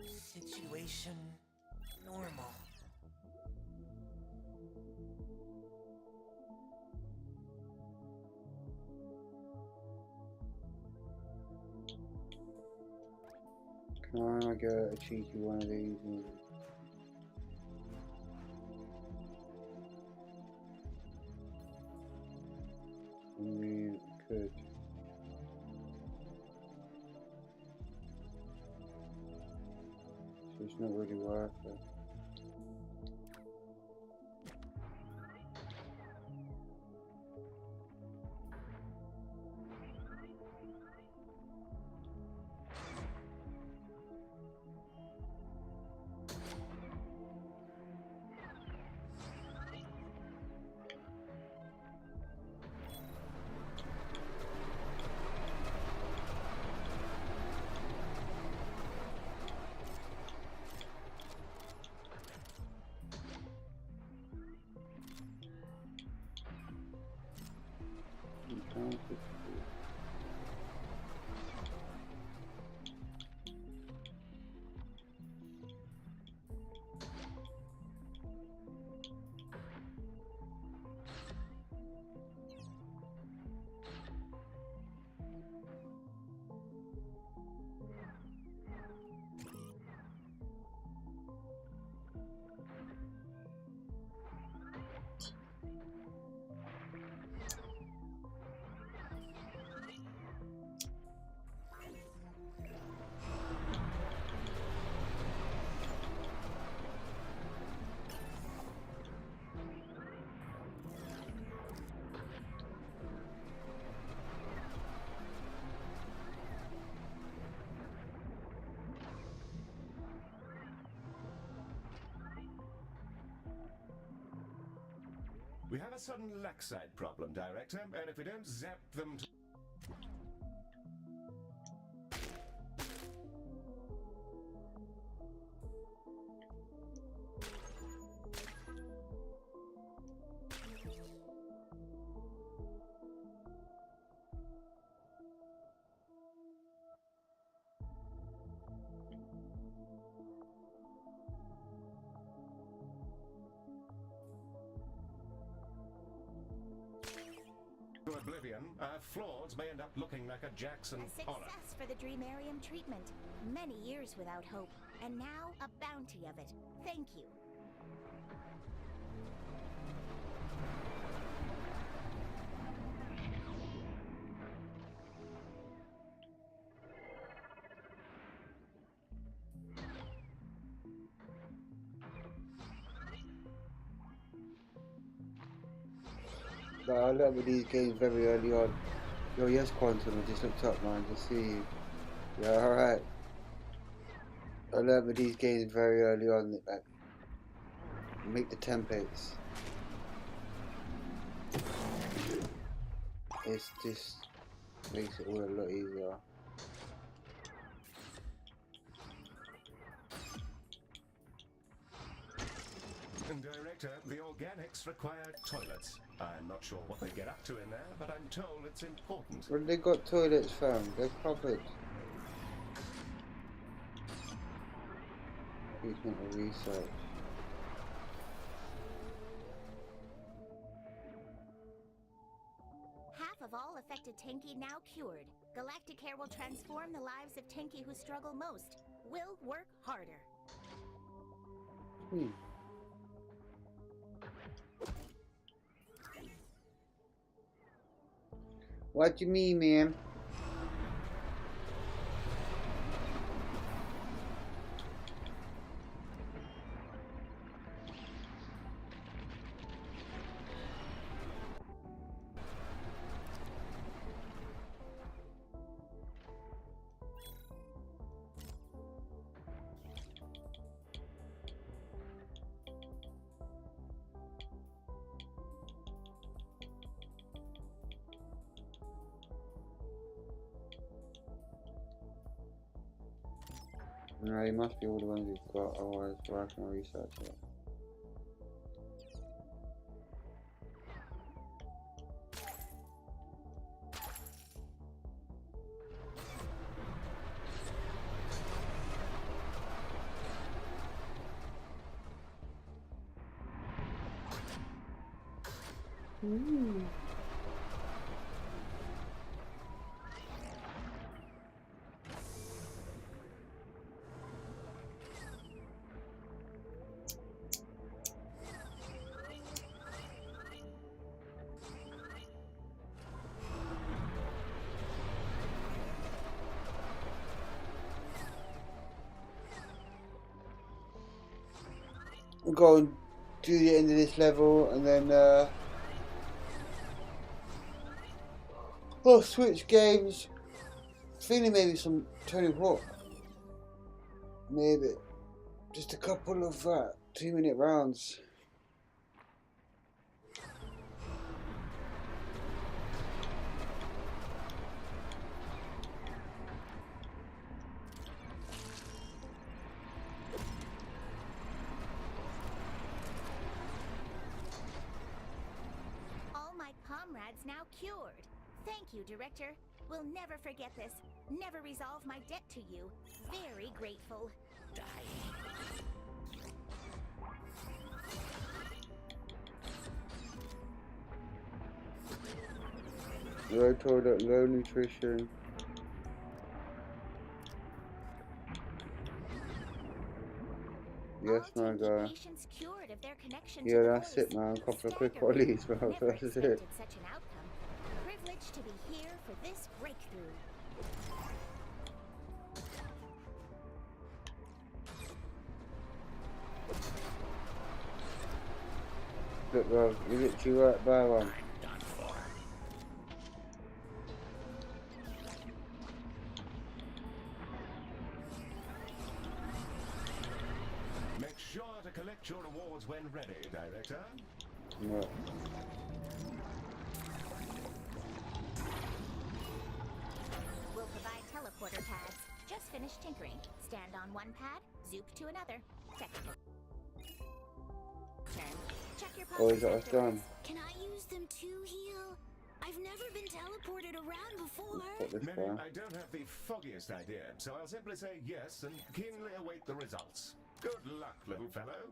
Situation normal. Can I get a cheeky one of these? I mean, I could. It's not really worth it. We have a sudden lackside problem, Director, and if we don't zap them to... oblivion, our frauds may end up looking like a Jackson A horror. success for the Dreamarium treatment. Many years without hope, and now a bounty of it. Thank you. But I learned with these games very early on. Yo, yes, Quantum, I just looked up, man, to see you. Yeah, alright. I learned with these games very early on that, like, make the templates. It's just makes it all a lot easier. And Director, the organics require toilets. I'm not sure what they get up to in there, but I'm told it's important. Well, they got toilets, fam. They're covered. Treatment or research. Half of all affected Tenki now cured. Galacticare will transform the lives of Tenki who struggle most. Will work harder. What do you mean, man? No, he must be all the ones we've got, otherwise where can I research it? we'll go and do the end of this level, and then we'll switch games. Feeling maybe some Tony Hawk. Maybe just a couple of 2-minute rounds. All my comrades now cured. Thank you, Director. We'll never forget this. Never resolve my debt to you. Very grateful. Low toilet, low nutrition. Yes, my guy. Patients cured of their connection Yeah, to the that's voice. it, man. A couple of quick Staggering. volleys, bro. Never That's it. expected such an outcome. Privileged to be here for this breakthrough. Look, bro, you literally right by one. Done for. Make sure to collect your rewards when ready, Director. No. We'll provide teleporter pads. Just finished tinkering. Stand on one pad, zoop to another. Technical. Turn. Check your Oh, is pockets that what's afterwards. done? Can I use them to heal? I've never been teleported around before. Put this Maybe far. I don't have the foggiest idea, so I'll simply say yes and keenly await the results. Good luck, little fellow.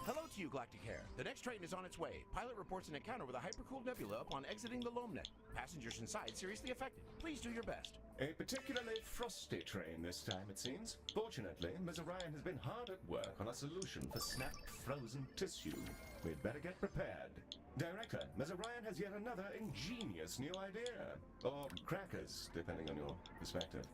Hello to you, Galacticare. The next train is on its way. Pilot reports an encounter with a hypercooled nebula upon exiting the loam net. Passengers inside seriously affected. Please do your best. A particularly frosty train this time, it seems. Fortunately, Ms. Orion has been hard at work on a solution for snapped frozen tissue. We'd better get prepared. Director, Ms. Orion has yet another ingenious new idea. Or crackers, depending on your perspective.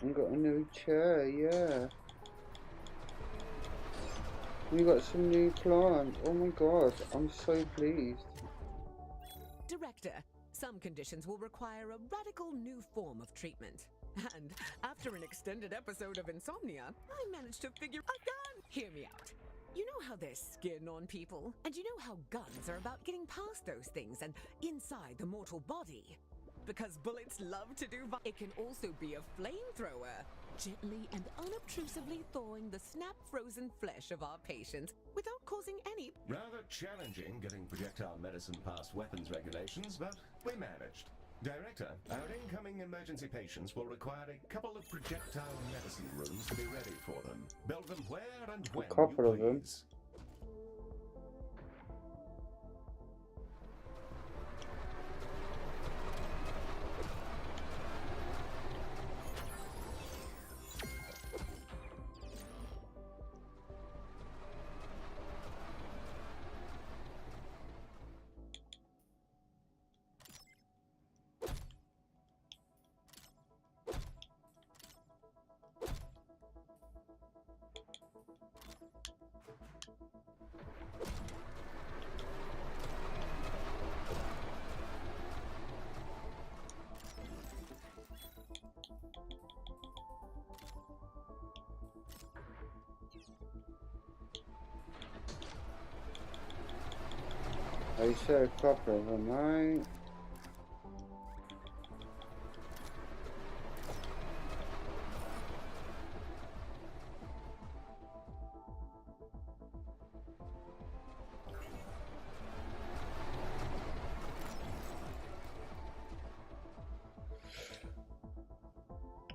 We got a new chair, yeah. We got some new plants. Oh my god, I'm so pleased. Director, some conditions will require a radical new form of treatment. And after an extended episode of insomnia, I managed to figure a gun. Hear me out. You know how there's skin on people? And you know how guns are about getting past those things and inside the mortal body? Because bullets love to do it can also be a flamethrower, gently and unobtrusively thawing the snap-frozen flesh of our patients without causing any... Rather challenging getting projectile medicine past weapons regulations, but we managed. Director, our incoming emergency patients will require a couple of projectile medicine rooms to be ready for them. Build them where and when couple you of them. please. I said a couple of them, right?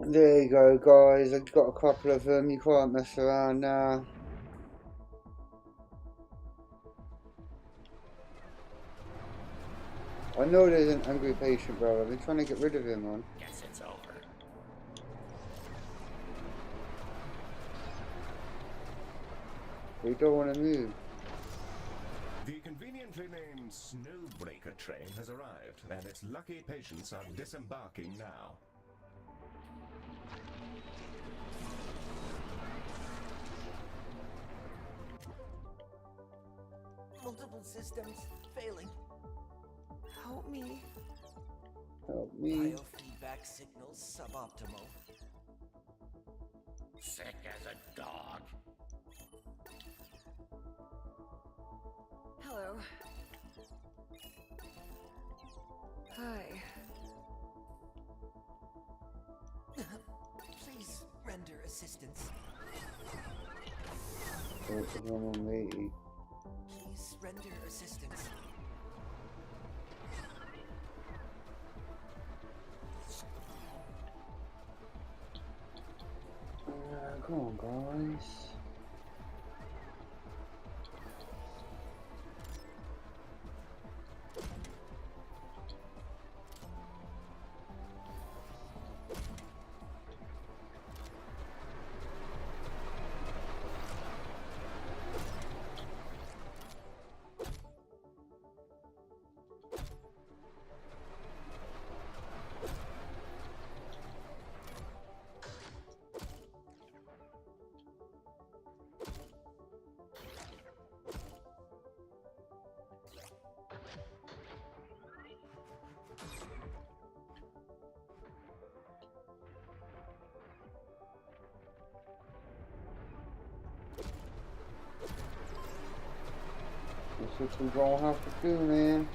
There you go, guys. I've got a couple of them. You can't mess around now. I know there's an angry patient, bro. I've been trying to get rid of him, man. Guess it's over. But you don't want to move. The conveniently named Snowbreaker train has arrived, and its lucky patients are disembarking now. Multiple systems failing. Help me. Help me. Biofeedback signals suboptimal. Sick as a dog. Hello. Hi. Please render assistance. What's wrong with me? Please render assistance. Come on, guys. That's what we gonna have to do, man.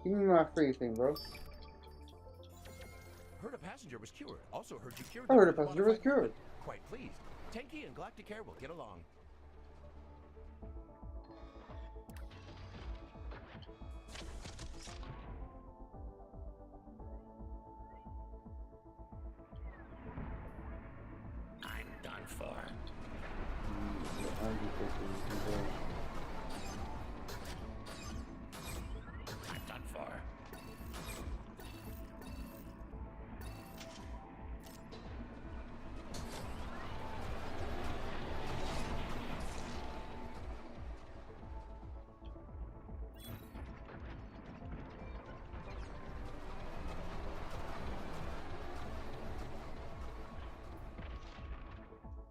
Give me my free thing, bro. Heard a passenger was cured. Also heard you cured. I heard a them with passenger was modified cured. movement. Quite pleased. Tanky and Galacticare will get along. I'm done for. I'm done for.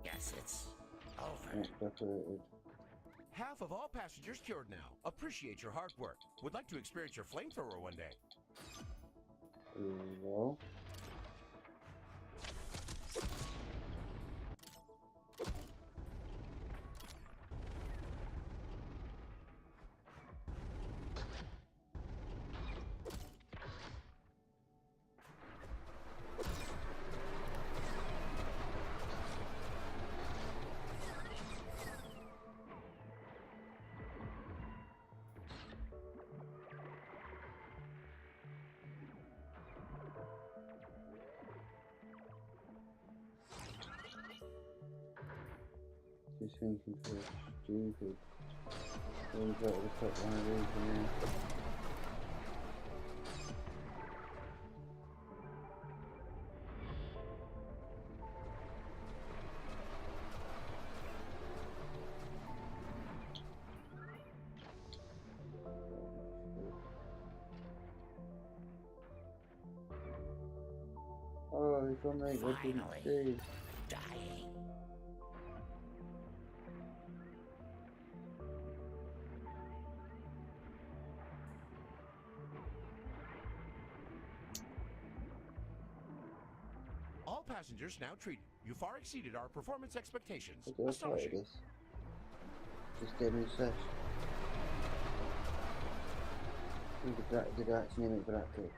Guess it's over. Decorated. Half of all passengers cured now. Appreciate your hard work. Would like to experience your flamethrower one day. Well. Just thinking for stupid. Always better to put one of these in there. Oh, he's gonna make what did he say? Dying. All passengers now treated. You far exceeded our performance expectations. Okay, let's try Astonishing. this. Just get me set. Did I actually make Galactic?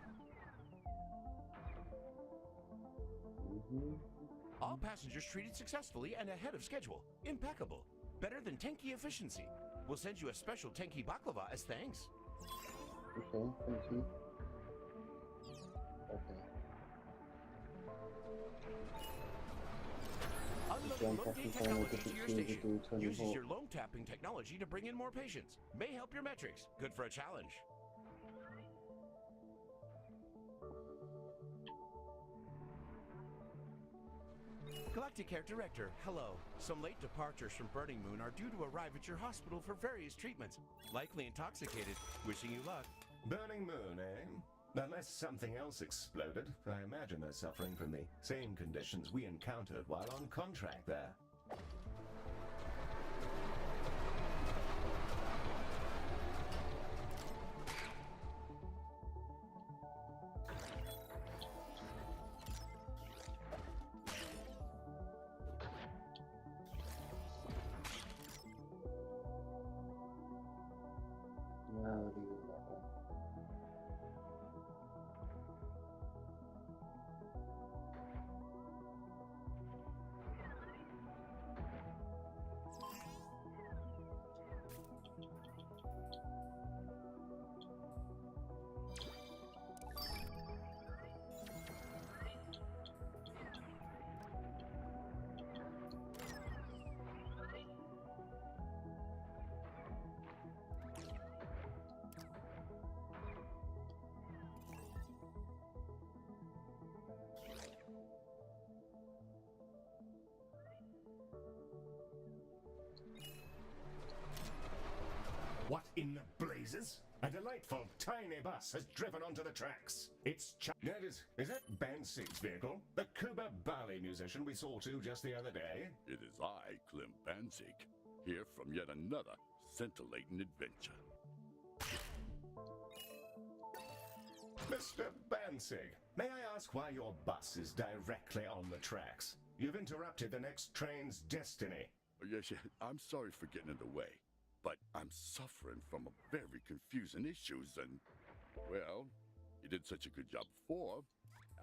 All passengers treated successfully and ahead of schedule. Impeccable. Better than Tenki efficiency. We'll send you a special Tenki baklava as thanks. Okay, thank you. Okay. Unloading low gate technology to your station. do 24. Uses your loan tapping technology to bring in more patients. May help your metrics. Good for a challenge. Galacticare Director, hello. Some late departures from Burning Moon are due to arrive at your hospital for various treatments. Likely intoxicated. Wishing you luck. Burning Moon, eh? Unless something else exploded, I imagine they're suffering from the same conditions we encountered while on contract there. What in the blazes? A delightful tiny bus has driven onto the tracks. That is that Bansig's vehicle? The Kuba Bali musician we saw too just the other day? It is I, Clem Bansig, here from yet another scintillating adventure. Mr. Bansig, may I ask why your bus is directly on the tracks? You've interrupted the next train's destiny. Oh, yes, I'm sorry for getting in the way, but I'm suffering from a very confusing issues and, well, you did such a good job before,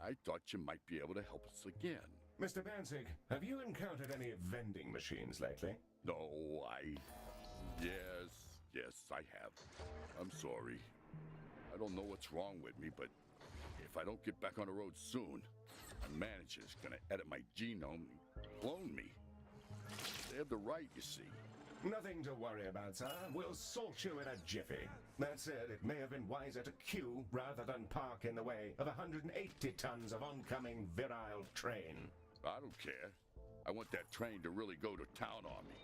I thought you might be able to help us again. Mr. Bansig, have you encountered any vending machines lately? No, Yes, I have. I'm sorry. I don't know what's wrong with me, but if I don't get back on the road soon, my manager's gonna edit my genome and clone me. They have the right, you see. Nothing to worry about, sir. We'll sort you in a jiffy. That said, it may have been wiser to queue rather than park in the way of 180 tons of oncoming virile train. I don't care. I want that train to really go to town on me.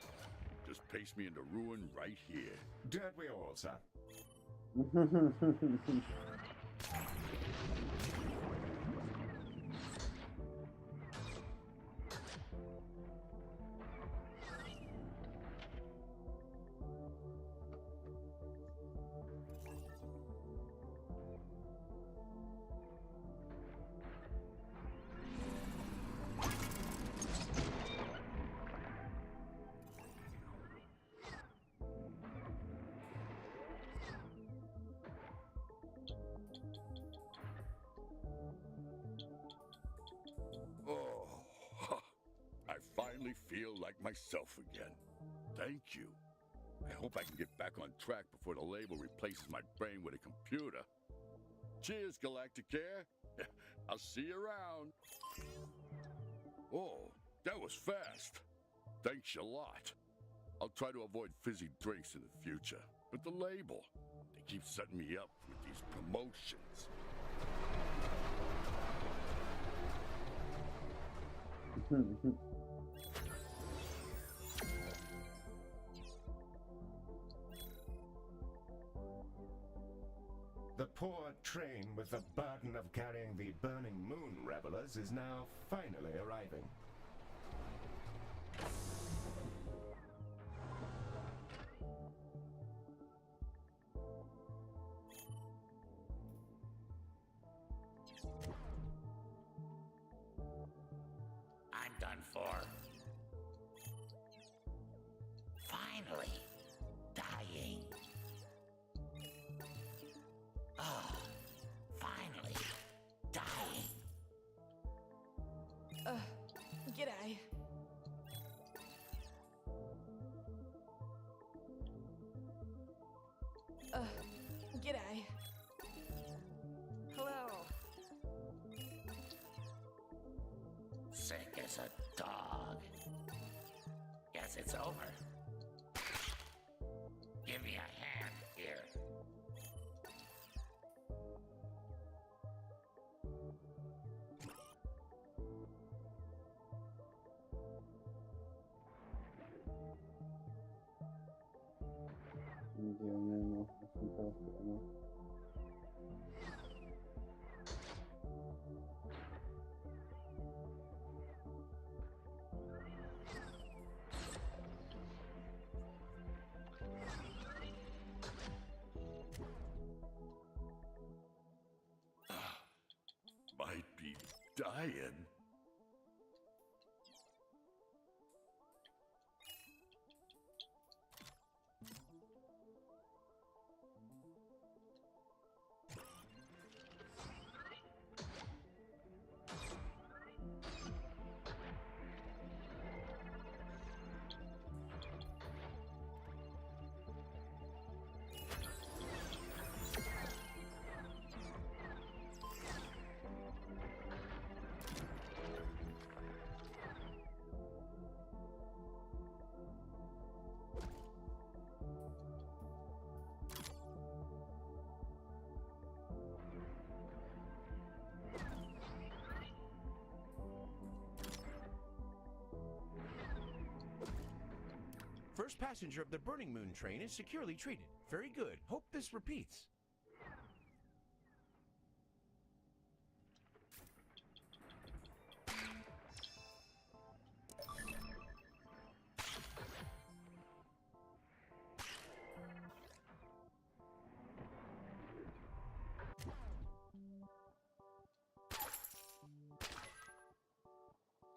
Just pace me into ruin right here. Don't we all, sir? Oh, I finally feel like myself again. Thank you. I hope I can get back on track before the label replaces my brain with a computer. Cheers, Galacticare. I'll see you around. Oh, that was fast. Thanks a lot. I'll try to avoid fizzy drinks in the future. But the label, they keep setting me up with these promotions. The poor train with the burden of carrying the Burning Moon revelers is now finally arriving. I'm done for. Finally. Dying. Oh, finally. Dying. G'day. G'day. Hello. Sick as a dog. Guess it's over. Give me a hand here. idea anymore. I think I'll put them on. Might be dying. First passenger of the Burning Moon train is securely treated. Very good. Hope this repeats.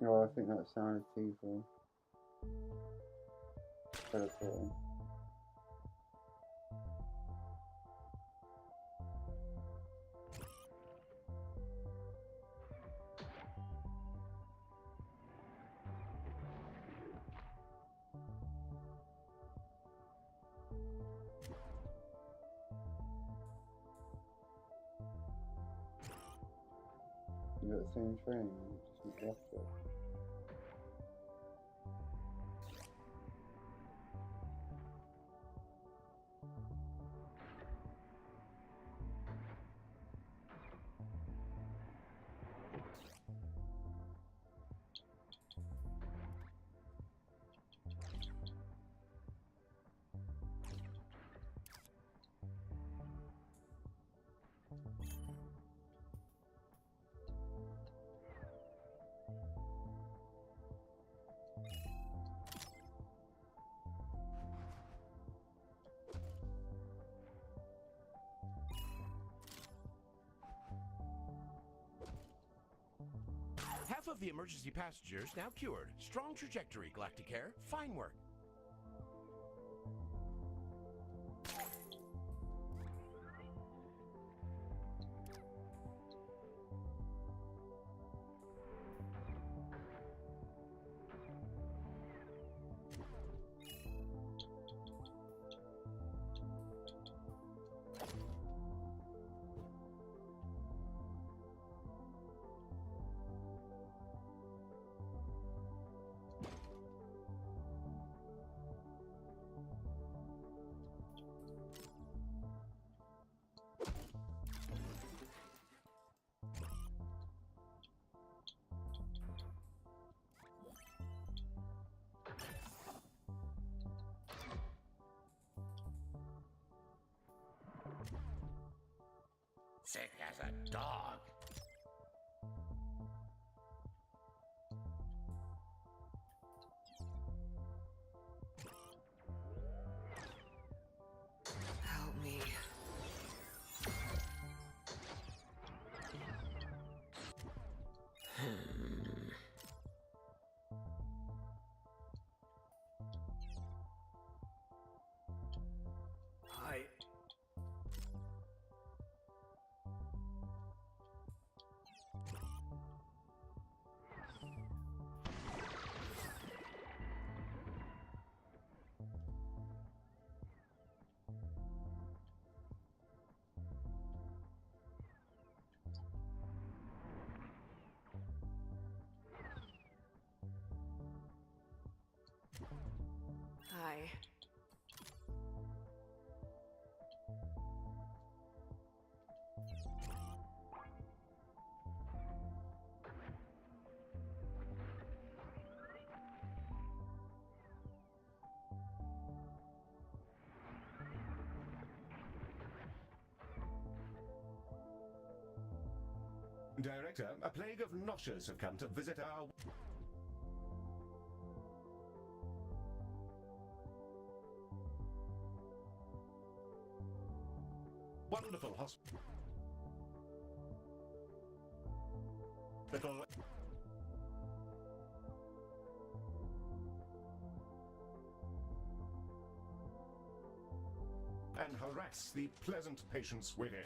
Oh, I think that sounded evil. Teleporting. You got the same train, just not left it. Half of the emergency passengers now cured. Strong trajectory, Galacticare. Fine work. Sick as a dog. Help me. I... Hi. Director, a plague of noshers have come to visit our... wonderful hospital. And harass the pleasant patients within.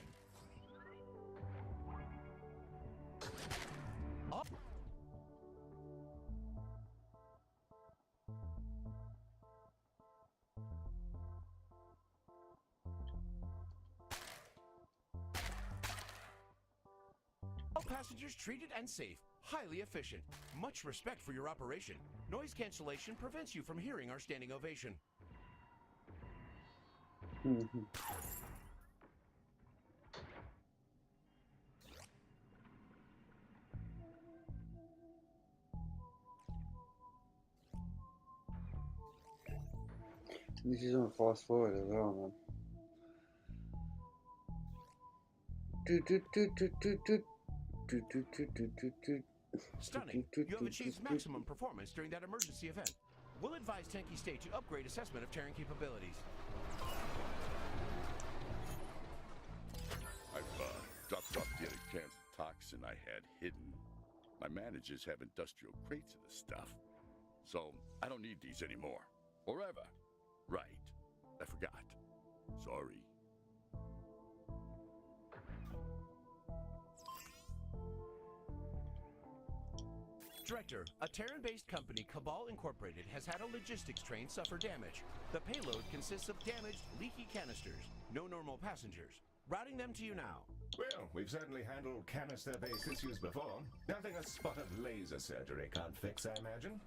All passengers treated and safe. Highly efficient. Much respect for your operation. Noise cancellation prevents you from hearing our standing ovation. This is on fast forward as well, man. Stunning. You have achieved maximum performance during that emergency event. We'll advise Tenki State to upgrade assessment of Terran capabilities. I've dropped off the other cans of toxin I had hidden. My managers have industrial crates of the stuff, so I don't need these anymore. Or ever. Right. I forgot. Sorry. Director, a Terran-based company, Cabal Incorporated, has had a logistics train suffer damage. The payload consists of damaged, leaky canisters. No normal passengers. Routing them to you now. Well, we've certainly handled canister-based issues before. Nothing a spot of laser surgery can't fix, I imagine.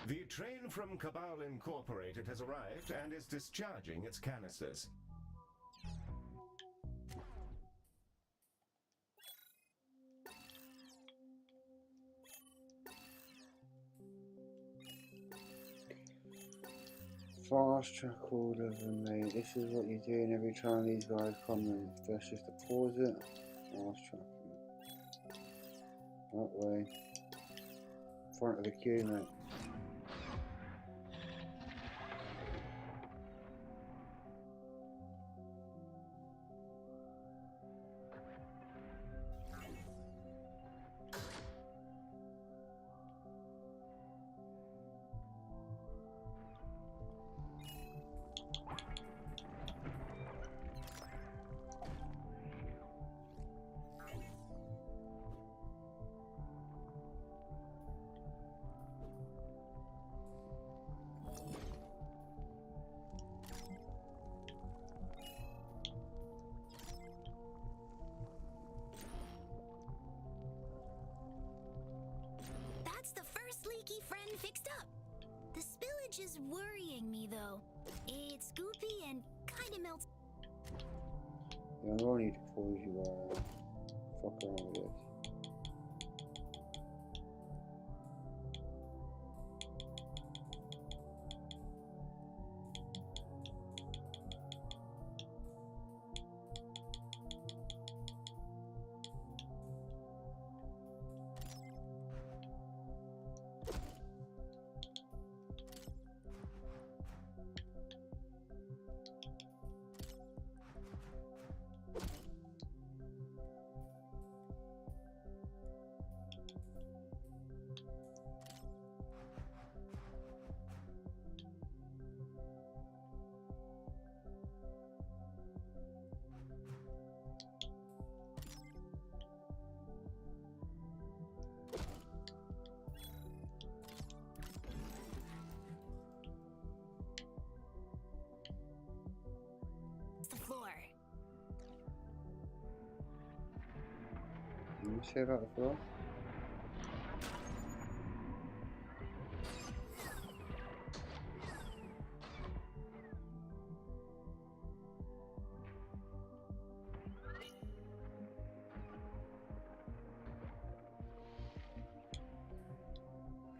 The train from Cabal Incorporated has arrived and is discharging its canisters. Fast track order made. This is what you're doing every time these guys come in. First just to pause it. Fast track. That way. Front of the queue, mate. which is worrying me though. It's goopy and kinda melts. Yeah, I don't need to pause you fuck around with this. The floor. What you say about the floor?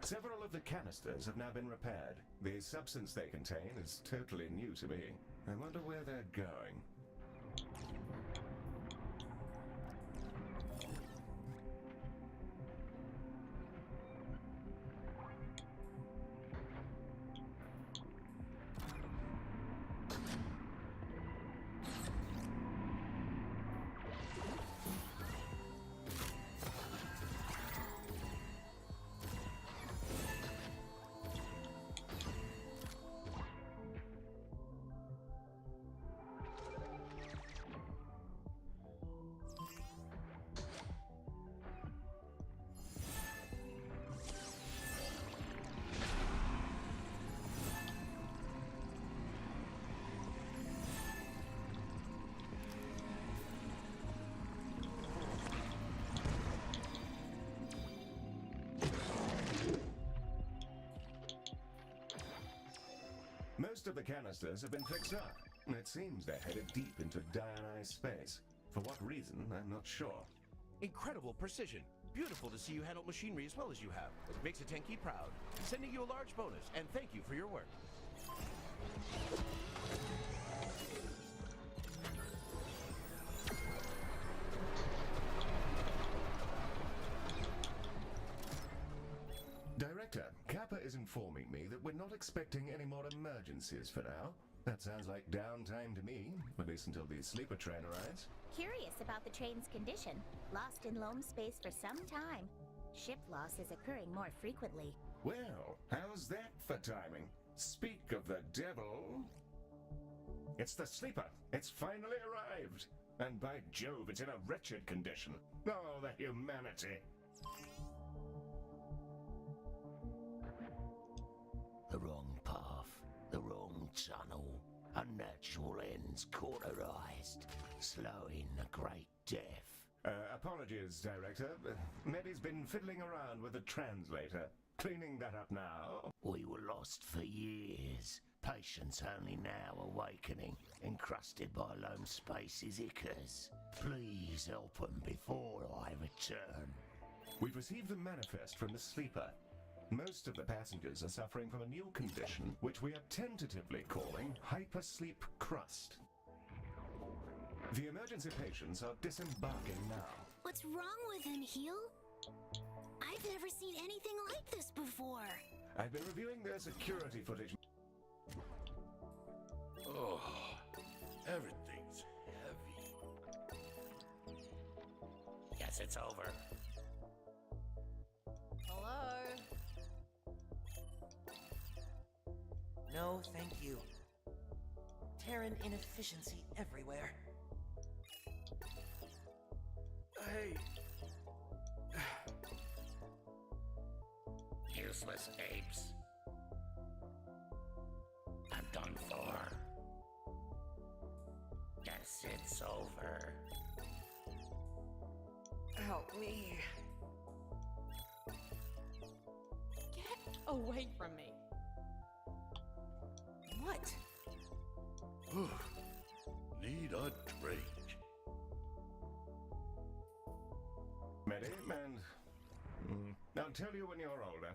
Several of the canisters have now been repaired. The substance they contain is totally new to me. I wonder where they're going. Most of the canisters have been fixed up. It seems they're headed deep into diionized space. For what reason, I'm not sure. Incredible precision. Beautiful to see you handle machinery as well as you have. Makes a Tenki proud. Sending you a large bonus, and thank you for your work. Director, Kappa is informing me that we're not expecting any more emergencies for now. That sounds like downtime to me, at least until the sleeper train arrives. Curious about the train's condition. Lost in loam space for some time. Ship loss is occurring more frequently. Well, how's that for timing? Speak of the devil. It's the sleeper. It's finally arrived. And by Jove, it's in a wretched condition. Oh, the humanity. The wrong path, the wrong tunnel. Unnatural ends cauterized, slowing the great death. Apologies, Director. Medi's been fiddling around with the translator. Cleaning that up now. We were lost for years. Patients only now awakening, encrusted by loam space's ichors. Please help them before I return. We've received the manifest from the sleeper. Most of the passengers are suffering from a new condition, which we are tentatively calling hypersleep crust. The emergency patients are disembarking now. What's wrong with him, Heel? I've never seen anything like this before. I've been reviewing their security footage. Oh, everything's heavy. Guess it's over. Hello? No, thank you. Terran inefficiency everywhere. Hey. Useless apes. I'm done for. Guess it's over. Help me. Get away from me. What? Need a drink. Ready? And I'll tell you when you're older.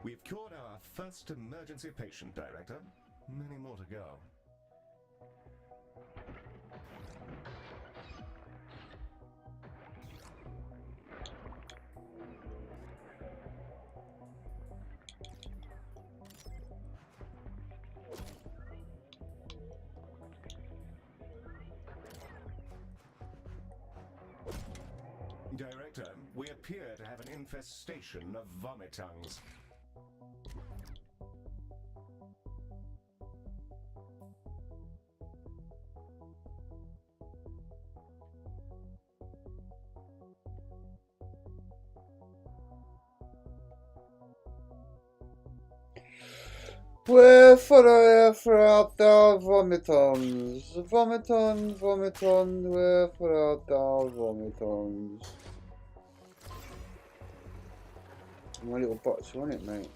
We've cured our first emergency patient, Director. Many more to go. Director, we appear to have an infestation of vomitongues. Wherefore I art thou vomitons? Vomiton, vomiton, wherefore art thou vomitons? My little bots on it, mate.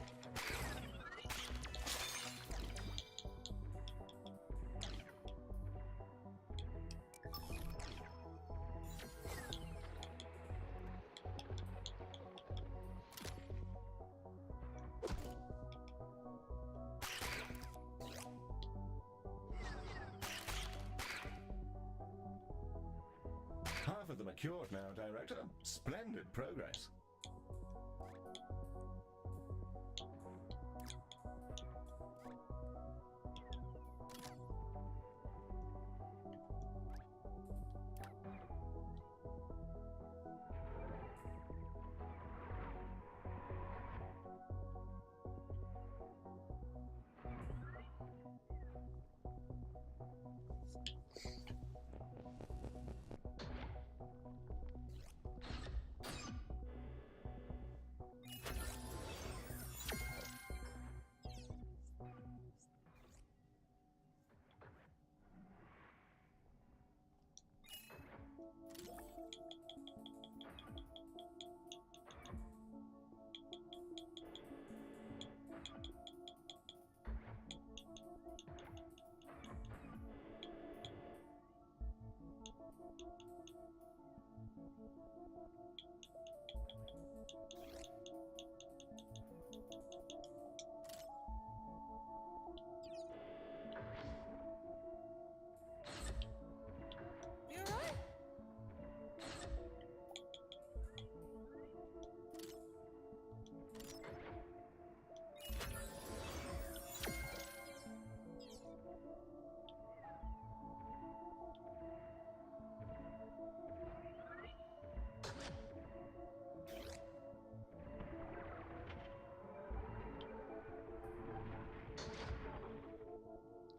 Half of them are cured now, Director. Splendid progress.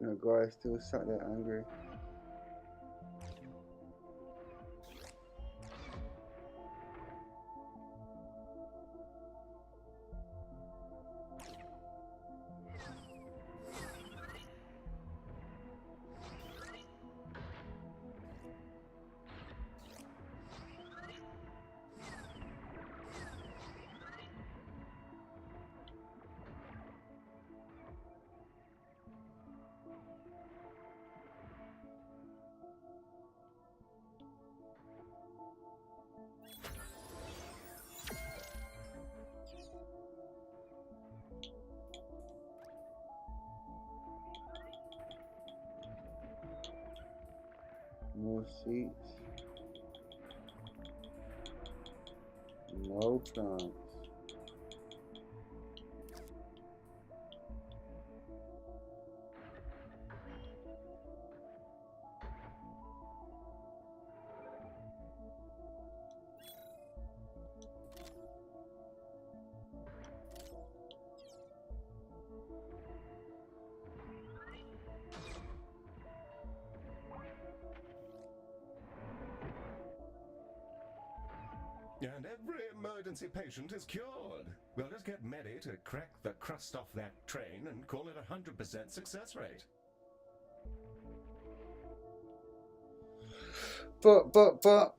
The guy still sat there angry. More seats. No chance. And every emergency patient is cured. We'll just get Medi to crack the crust off that train and call it 100% success rate. But.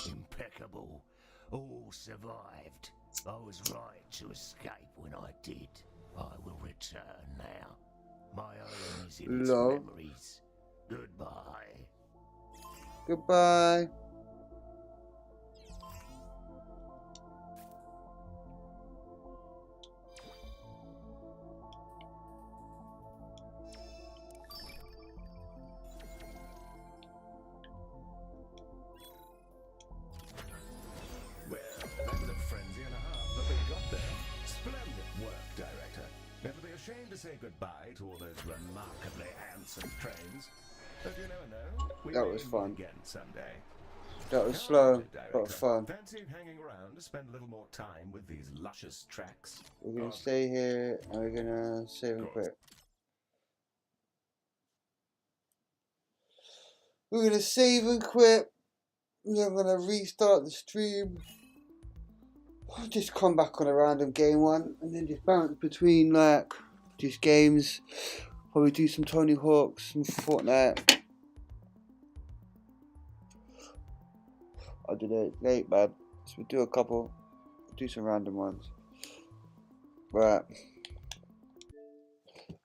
Impeccable. All survived. I was right to escape when I did. I will return now. My home is in its Love. memories. Goodbye. Goodbye. Well, that was a frenzy and a half, but we got there. Splendid work, Director. It'll be a shame to say goodbye to all those remarkably handsome trains. But you never know. We That may was meet fun. again someday. That was How slow, about it, but Director? fun. Fancy hanging around to spend a little more time with these luscious tracks? We're gonna stay here and we're gonna save and quit. We're gonna save and quit. We're gonna restart the stream. I'll just come back on a random game one and then just bounce between like just games. Probably do some Tony Hawk, some Fortnite. I did it late, man. So we'll do a couple, do some random ones. Right.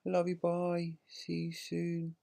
Love you, bye. See you soon.